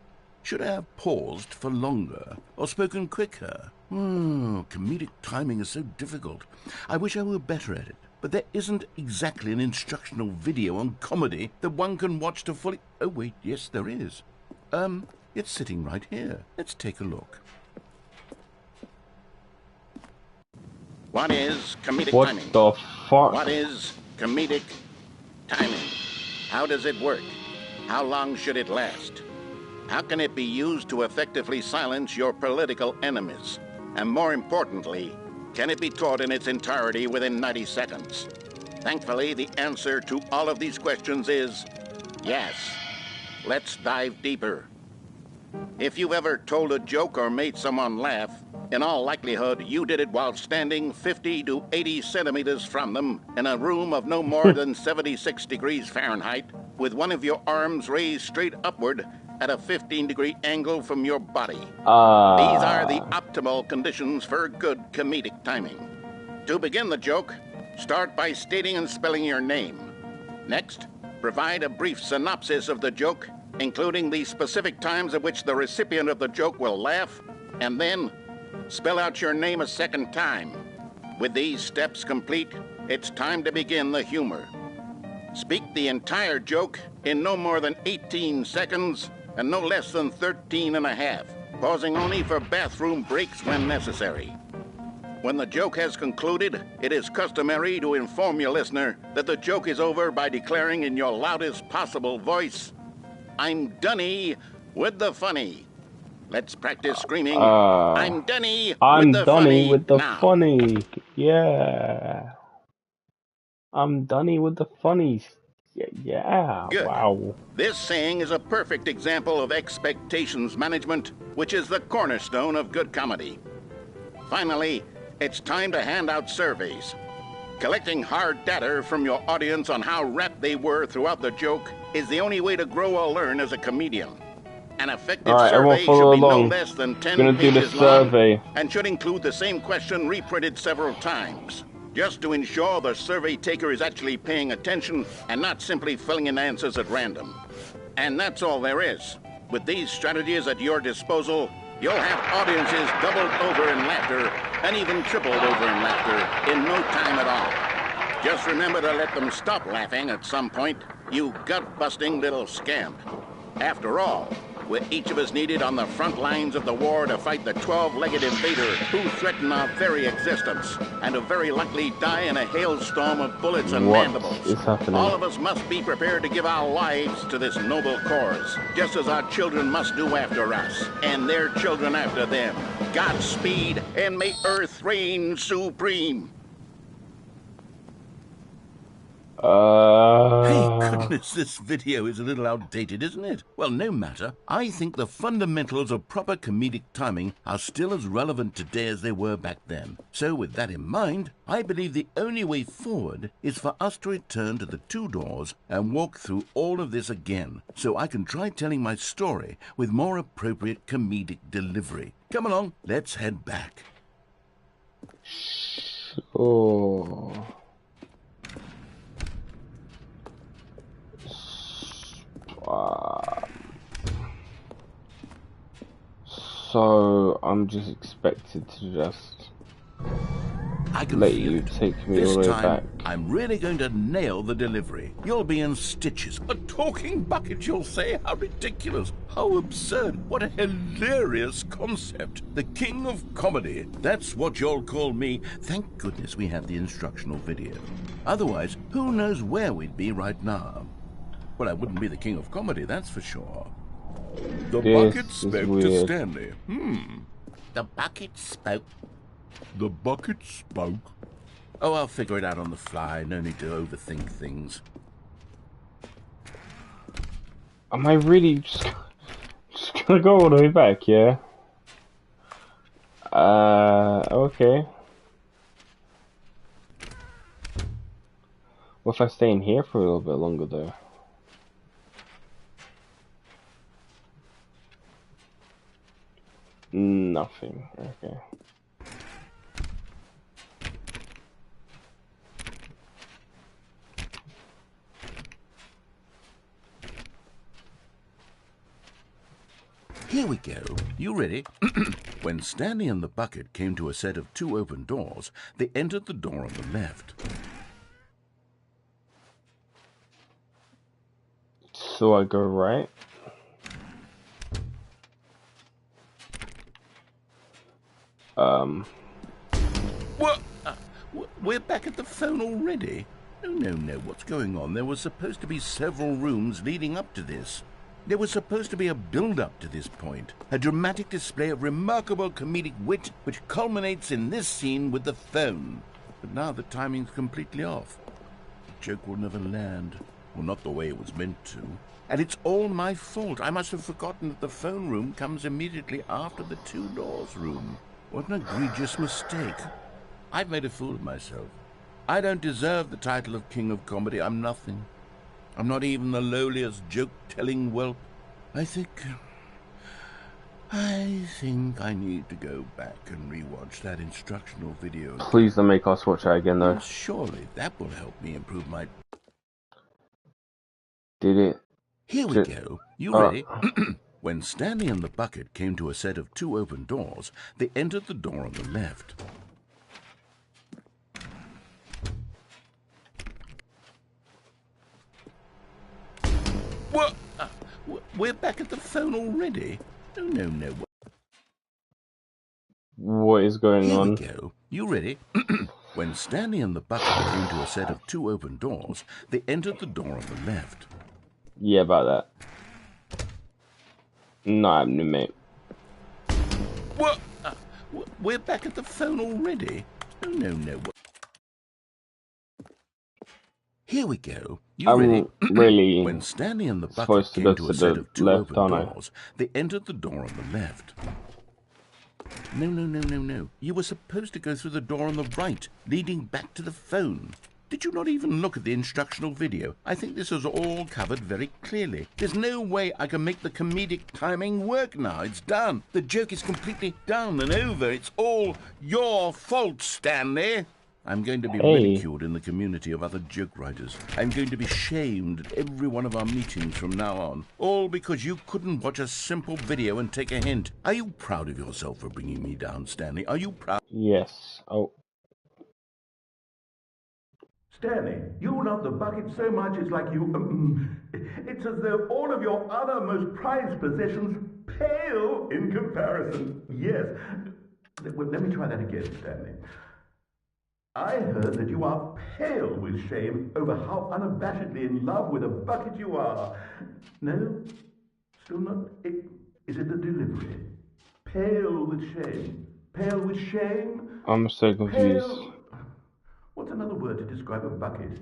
Should I have paused for longer or spoken quicker? Comedic timing is so difficult. I wish I were better at it. But there isn't exactly an instructional video on comedy that one can watch to fully... Oh, wait, yes, there is. It's sitting right here. Let's take a look. What is comedic What timing? the fuck? What is comedic timing? How does it work? How long should it last? How can it be used to effectively silence your political enemies? And more importantly, can it be taught in its entirety within 90 seconds? Thankfully, the answer to all of these questions is yes. Let's dive deeper. If you've ever told a joke or made someone laugh, in all likelihood, you did it while standing 50 to 80 centimeters from them in a room of no more than 76 degrees Fahrenheit, with one of your arms raised straight upward at a 15-degree angle from your body. These are the optimal conditions for good comedic timing. To begin the joke, start by stating and spelling your name. Next, provide a brief synopsis of the joke, including the specific times at which the recipient of the joke will laugh, and then spell out your name a second time. With these steps complete, it's time to begin the humor. Speak the entire joke in no more than 18 seconds and no less than 13 and a half, pausing only for bathroom breaks when necessary. When the joke has concluded, it is customary to inform your listener that the joke is over by declaring in your loudest possible voice, "I'm Dunny with the funny." Let's practice screaming, "I'm Dunny with the funny." with the now. funny. Yeah. I'm Dunny with the funnies. Yeah. Good. Wow. This saying is a perfect example of expectations management, which is the cornerstone of good comedy. Finally, it's time to hand out surveys. Collecting hard data from your audience on how rapt they were throughout the joke is the only way to grow or learn as a comedian. An effective survey should be no less than 10 pages long and should include the same question reprinted several times, just to ensure the survey taker is actually paying attention and not simply filling in answers at random. And that's all there is. With these strategies at your disposal, you'll have audiences doubled over in laughter and even tripled over in laughter in no time at all. Just remember to let them stop laughing at some point, you gut-busting little scamp. After all, we're each of us needed on the front lines of the war to fight the 12-legged invader who threaten our very existence, and who very likely die in a hailstorm of bullets and mandibles. What is happening? All of us must be prepared to give our lives to this noble cause, just as our children must do after us, and their children after them. Godspeed, and may Earth reign supreme. Hey, goodness, this video is a little outdated, isn't it? Well, no matter. I think the fundamentals of proper comedic timing are still as relevant today as they were back then. So with that in mind, I believe the only way forward is for us to return to the 2 doors and walk through all of this again, so I can try telling my story with more appropriate comedic delivery. Come along, let's head back. Oh. So I'm just expected to just I can let feel you it. take me This all the way time, back. I'm really going to nail the delivery. You'll be in stitches. A talking bucket, you'll say? How ridiculous. How absurd. What a hilarious concept. The king of comedy. That's what you'll call me. Thank goodness we have the instructional video. Otherwise, who knows where we'd be right now. Well, I wouldn't be the king of comedy, that's for sure. The bucket spoke to Stanley. The bucket spoke. The bucket spoke. Oh, I'll figure it out on the fly. No need to overthink things. Am I really just gonna go all the way back, yeah? Okay. What if I stay in here for a little bit longer, though? Nothing. Okay. Here we go. You ready? When Stanley and the bucket came to a set of 2 open doors, they entered the door on the left. So I go right? What? We're back at the phone already? No. What's going on? There was supposed to be several rooms leading up to this. There was supposed to be a build-up to this point, a dramatic display of remarkable comedic wit which culminates in this scene with the phone. But now the timing's completely off. The joke will never land. Well, not the way it was meant to. And it's all my fault. I must have forgotten that the phone room comes immediately after the 2 doors room. What an egregious mistake. I've made a fool of myself. I don't deserve the title of King of Comedy. I'm nothing. I'm not even the lowliest joke-telling whelp. I think I need to go back and rewatch that instructional video. Please don't make us watch that again, though. Well, surely that will help me improve my... Did it? Here we go. You ready? When Stanley and the bucket came to a set of 2 open doors, they entered the door on the left. What? We're back at the phone already? No. What is going on? Here we go. You ready? When Stanley and the bucket came to a set of 2 open doors, they entered the door on the left. Yeah, about that. Not happening, mate. What? We're back at the phone already? No. Here we go. You ready? Really When Stanley and the bucket came to a set of 2 open doors, they entered the door on the left. No. You were supposed to go through the door on the right, leading back to the phone. Did you not even look at the instructional video? I think this is all covered very clearly. There's no way I can make the comedic timing work now. It's done. The joke is completely done and over. It's all your fault, Stanley. I'm going to be ridiculed in the community of other joke writers. I'm going to be shamed at every one of our meetings from now on. All because you couldn't watch a simple video and take a hint. Are you proud of yourself for bringing me down, Stanley? Are you proud? Yes. Oh. Stanley, you love the bucket so much it's like you... it's as though all of your other most prized possessions pale in comparison. Yes. Well, let me try that again, Stanley. I heard that you are pale with shame over how unabashedly in love with a bucket you are. No? Still not? Is it the delivery? Pale with shame. Pale with shame? I'm so confused. Pale... What's another word to describe a bucket?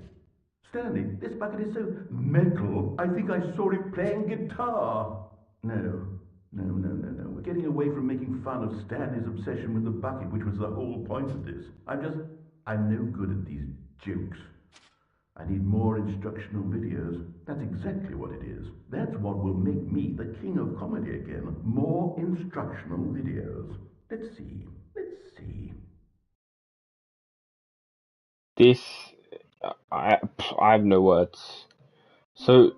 Stanley, this bucket is so metal, I think I saw it playing guitar. No. We're getting away from making fun of Stanley's obsession with the bucket, which was the whole point of this. I'm no good at these jokes. I need more instructional videos. That's exactly what it is. That's what will make me the king of comedy again. More instructional videos. Let's see. This, I have no words. So,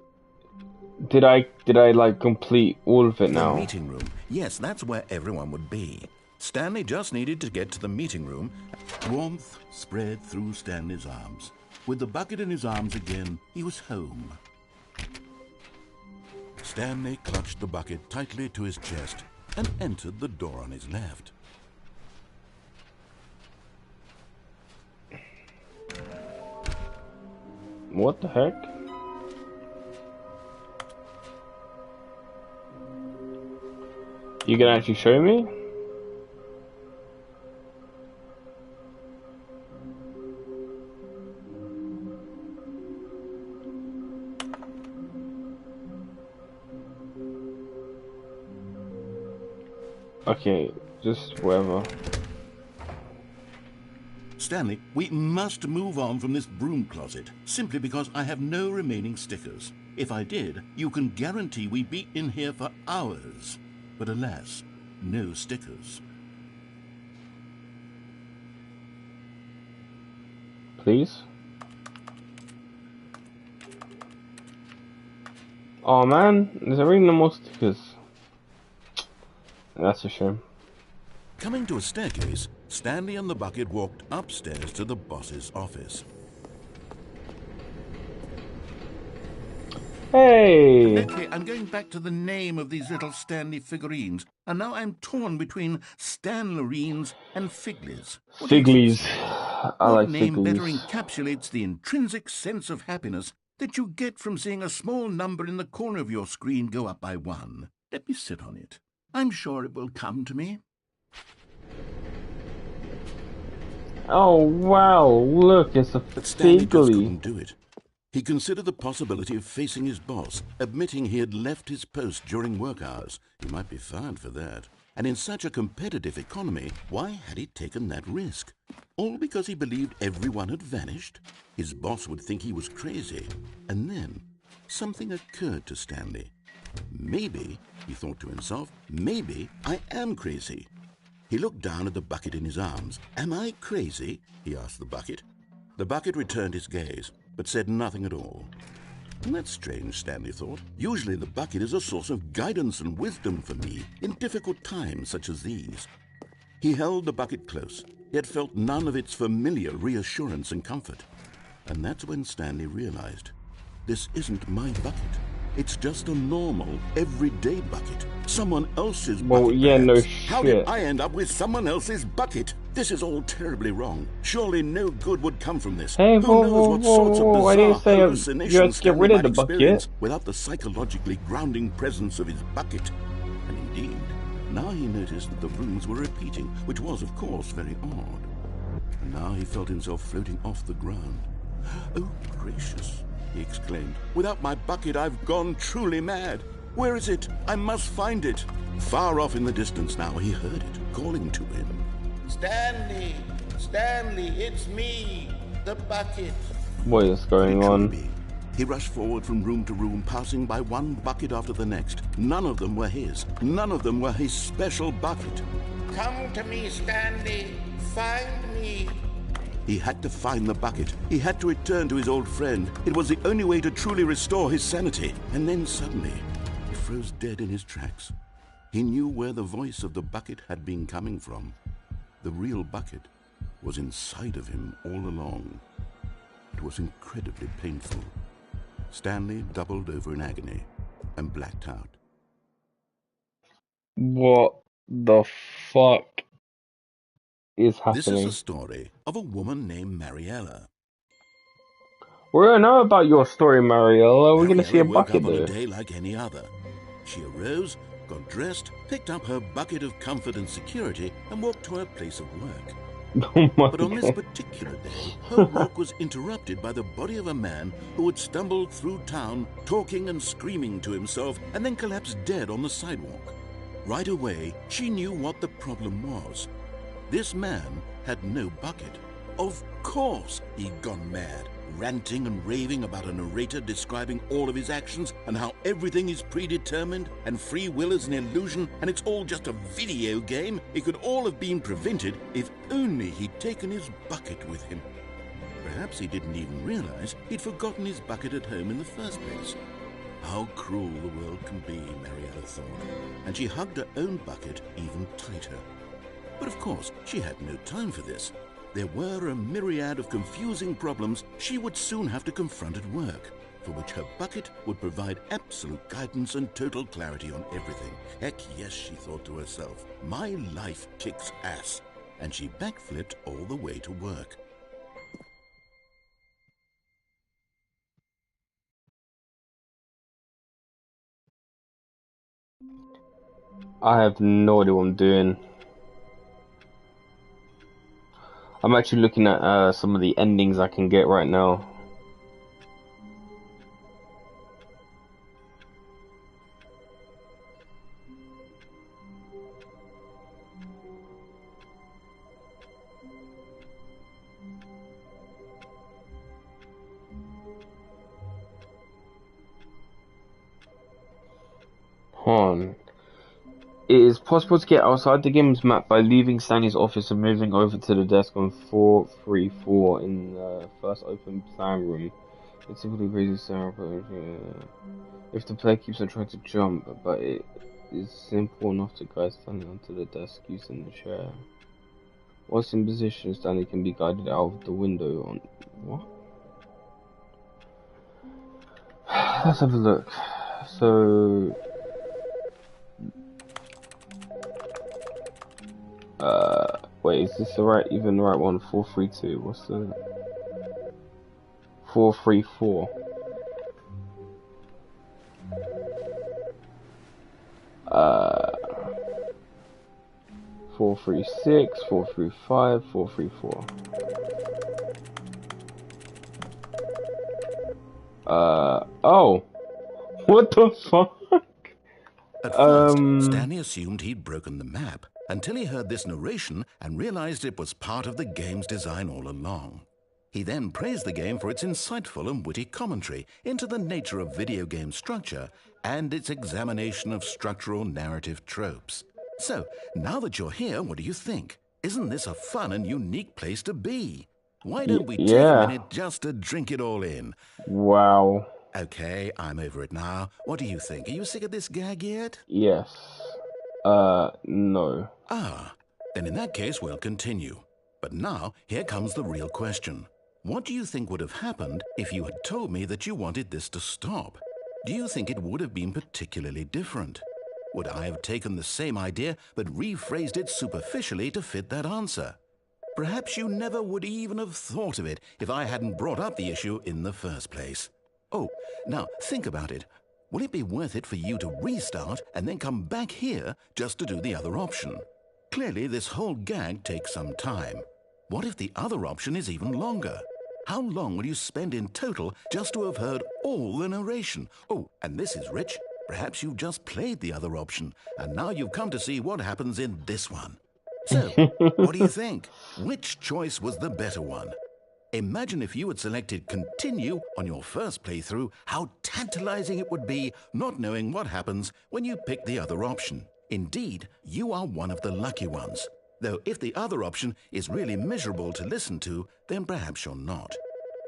did I like complete all of it now? The meeting room. Yes, that's where everyone would be. Stanley just needed to get to the meeting room. Warmth spread through Stanley's arms. With the bucket in his arms again, he was home. Stanley clutched the bucket tightly to his chest and entered the door on his left. What the heck? You can actually show me? Okay, just whatever. Stanley, we must move on from this broom closet, simply because I have no remaining stickers. If I did, you can guarantee we'd be in here for hours. But alas, no stickers. Please? Oh man, there's already no more stickers. That's a shame. Coming to a staircase, Stanley and the bucket walked upstairs to the boss's office. Hey! Lately, I'm going back to the name of these little Stanley figurines, and now I'm torn between Stanlerines and Figlies. Figlies. I like What name better Figlies. encapsulates the intrinsic sense of happiness that you get from seeing a small number in the corner of your screen go up by 1? Let me sit on it. I'm sure it will come to me. Oh wow, look, it's a But Stanley just Figly. couldn't do it. He considered the possibility of facing his boss, admitting he had left his post during work hours. He might be fired for that. And in such a competitive economy, why had he taken that risk? All because he believed everyone had vanished? His boss would think he was crazy. And then something occurred to Stanley. Maybe, he thought to himself, maybe I am crazy. He looked down at the bucket in his arms. Am I crazy? He asked the bucket. The bucket returned his gaze, but said nothing at all. And that's strange, Stanley thought. Usually the bucket is a source of guidance and wisdom for me in difficult times such as these. He held the bucket close, yet felt none of its familiar reassurance and comfort. And that's when Stanley realized, this isn't my bucket. It's just a normal, everyday bucket. Someone else's bucket. Well, yeah, no perhaps. How did shit. I end up with someone else's bucket? This is all terribly wrong. Surely no good would come from this. Hey, Who whoa, knows whoa, what whoa, sorts whoa, of I didn't bizarre say you had hallucinations to get Stanley rid of might the bucket. experience without the psychologically grounding presence of his bucket. And indeed, now he noticed that the rooms were repeating, which was, of course, very odd. And now he felt himself floating off the ground. Oh, gracious, he exclaimed. Without my bucket, I've gone truly mad. Where is it? I must find it. Far off in the distance now, he heard it, calling to him. Stanley! Stanley, it's me, the bucket. What is going It couldn't on? be. He rushed forward from room to room, passing by one bucket after the next. None of them were his. None of them were his special bucket. Come to me, Stanley. Find me. He had to find the bucket. He had to return to his old friend. It was the only way to truly restore his sanity. And then suddenly, he froze dead in his tracks. He knew where the voice of the bucket had been coming from. The real bucket was inside of him all along. It was incredibly painful. Stanley doubled over in agony and blacked out. What the fuck is happening? This is the story of a woman named Mariella. We don't know about your story, Mariella. We're going to see a woke bucket up on though. a day like any other. She arose, got dressed, picked up her bucket of comfort and security, and walked to her place of work. Oh my But on this particular day, her walk was interrupted by the body of a man who had stumbled through town, talking and screaming to himself, and then collapsed dead on the sidewalk. Right away, she knew what the problem was. This man had no bucket. Of course he'd gone mad, ranting and raving about a narrator describing all of his actions and how everything is predetermined and free will is an illusion and it's all just a video game. It could all have been prevented if only he'd taken his bucket with him. Perhaps he didn't even realize he'd forgotten his bucket at home in the first place. How cruel the world can be, Mariella thought, and she hugged her own bucket even tighter. But of course, she had no time for this. There were a myriad of confusing problems she would soon have to confront at work, for which her bucket would provide absolute guidance and total clarity on everything. Heck yes, she thought to herself, my life kicks ass. And she backflipped all the way to work. I have no idea what I'm doing. I'm actually looking at some of the endings I can get right now. It is possible to get outside the game's map by leaving Stanley's office and moving over to the desk on 434 in the first open plan room. It typically raises Sarah, if the player keeps on trying to jump, but it is simple enough to guide Stanley onto the desk using the chair. Once in position, Stanley can be guided out of the window on... What? Let's have a look. So... wait, is this the right one? 432. What's the 434? 436, 435, 434. Oh, what the fuck? At first, Stanley assumed he'd broken the map until he heard this narration and realized it was part of the game's design all along. He then praised the game for its insightful and witty commentary into the nature of video game structure and its examination of structural narrative tropes. So, now that you're here, what do you think? Isn't this a fun and unique place to be? Why don't we take a minute just to drink it all in? Wow. Okay, I'm over it now. What do you think? Are you sick of this gag yet? Yes. No. Ah, then in that case we'll continue. But now, here comes the real question. What do you think would have happened if you had told me that you wanted this to stop? Do you think it would have been particularly different? Would I have taken the same idea but rephrased it superficially to fit that answer? Perhaps you never would even have thought of it if I hadn't brought up the issue in the first place. Oh, now think about it. Will it be worth it for you to restart and then come back here just to do the other option? Clearly, this whole gag takes some time. What if the other option is even longer? How long will you spend in total just to have heard all the narration? Oh, and this is rich. Perhaps you've just played the other option, and now you've come to see what happens in this one. So, what do you think? Which choice was the better one? Imagine if you had selected Continue on your first playthrough, how tantalizing it would be not knowing what happens when you pick the other option. Indeed, you are one of the lucky ones. Though if the other option is really miserable to listen to, then perhaps you're not.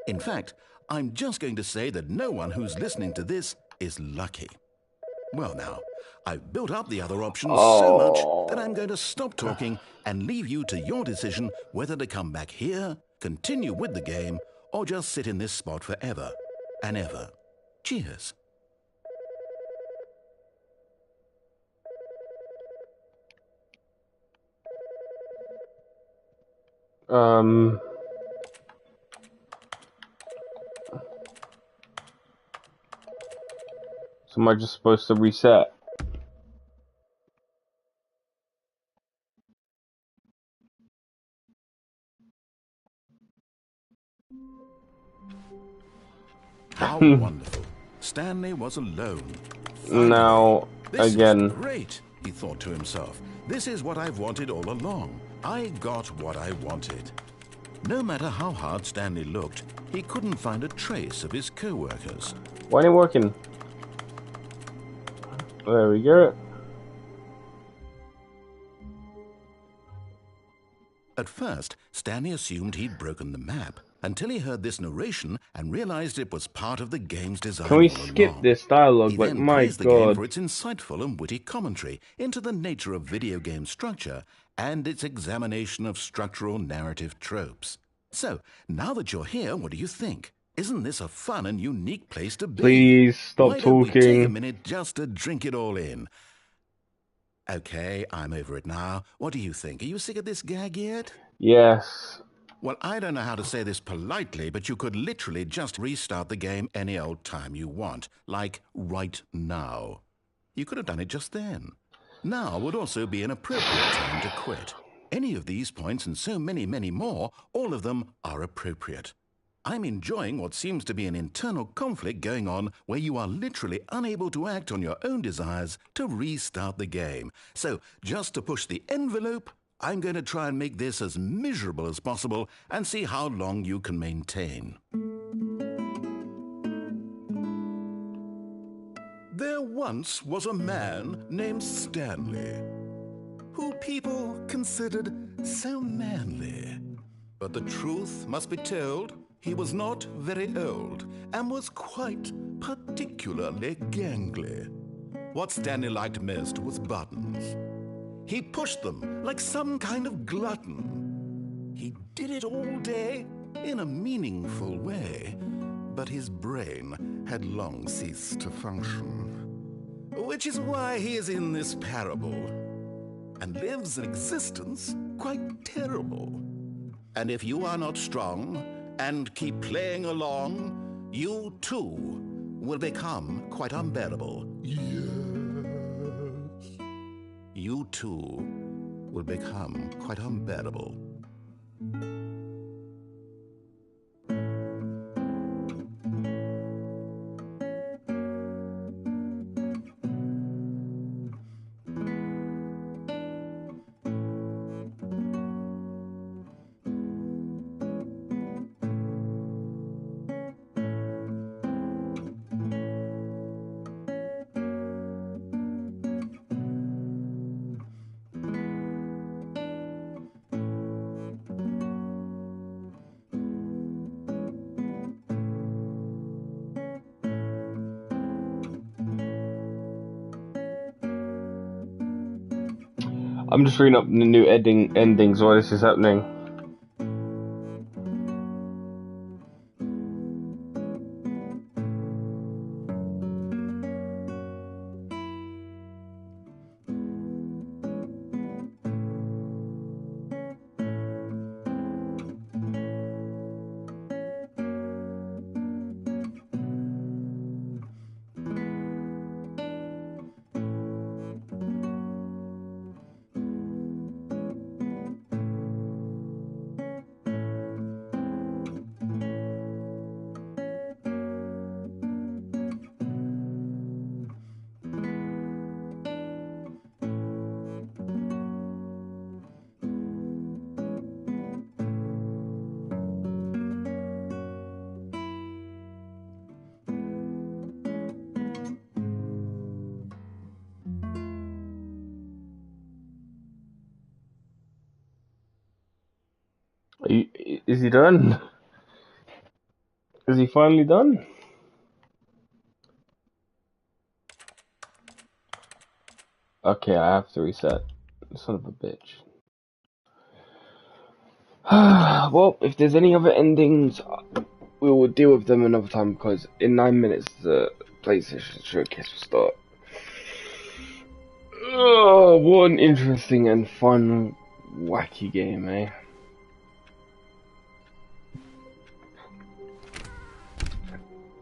In fact, I'm just going to say that no one who's listening to this is lucky. Well now, I've built up the other options so much that I'm going to stop talking and leave you to your decision whether to come back here, continue with the game, or just sit in this spot forever and ever. Cheers. So am I just supposed to reset? How wonderful. Stanley was alone. Finally. Now, This again. is great, he thought to himself. This is what I've wanted all along. I got what I wanted. No matter how hard Stanley looked, he couldn't find a trace of his co-workers. Why ain't it working? There we go. At first, Stanley assumed he'd broken the map, until he heard this narration and realized it was part of the game's design. Can we all skip along. this dialogue? He Like, then my praised the game god. for its insightful and witty commentary into the nature of video game structure and its examination of structural narrative tropes. So, now that you're here, what do you think? Isn't this a fun and unique place to be? Please stop Why don't we take a talking. minute just to drink it all in? Okay, I'm over it now. What do you think? Are you sick of this gag yet? Yes. Well, I don't know how to say this politely, but you could literally just restart the game any old time you want, like right now. You could have done it just then. Now would also be an appropriate time to quit. Any of these points and so many, many more, all of them are appropriate. I'm enjoying what seems to be an internal conflict going on where you are literally unable to act on your own desires to restart the game. So, just to push the envelope, I'm going to try and make this as miserable as possible and see how long you can maintain. There once was a man named Stanley, who people considered so manly. But the truth must be told, he was not very old and was quite particularly gangly. What Stanley liked most was buttons. He pushed them like some kind of glutton. He did it all day in a meaningful way, but his brain had long ceased to function. Which is why he is in this parable and lives an existence quite terrible. And if you are not strong and keep playing along, you too will become quite unbearable. Yes. You too will become quite unbearable. I'm just reading up the new endings while this is happening. Is he done? Is he finally done? Okay, I have to reset. Son of a bitch. Well, if there's any other endings, we will deal with them another time, because in 9 minutes the PlayStation Showcase will start. Oh, what an interesting and fun, wacky game, eh?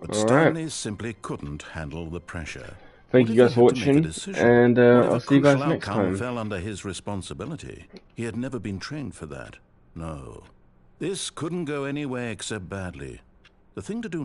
But Stanley simply couldn't handle the pressure. Thank you guys for watching, and I'll see you guys next time. Fell under his responsibility. He had never been trained for that. No. This couldn't go any way except badly. The thing to do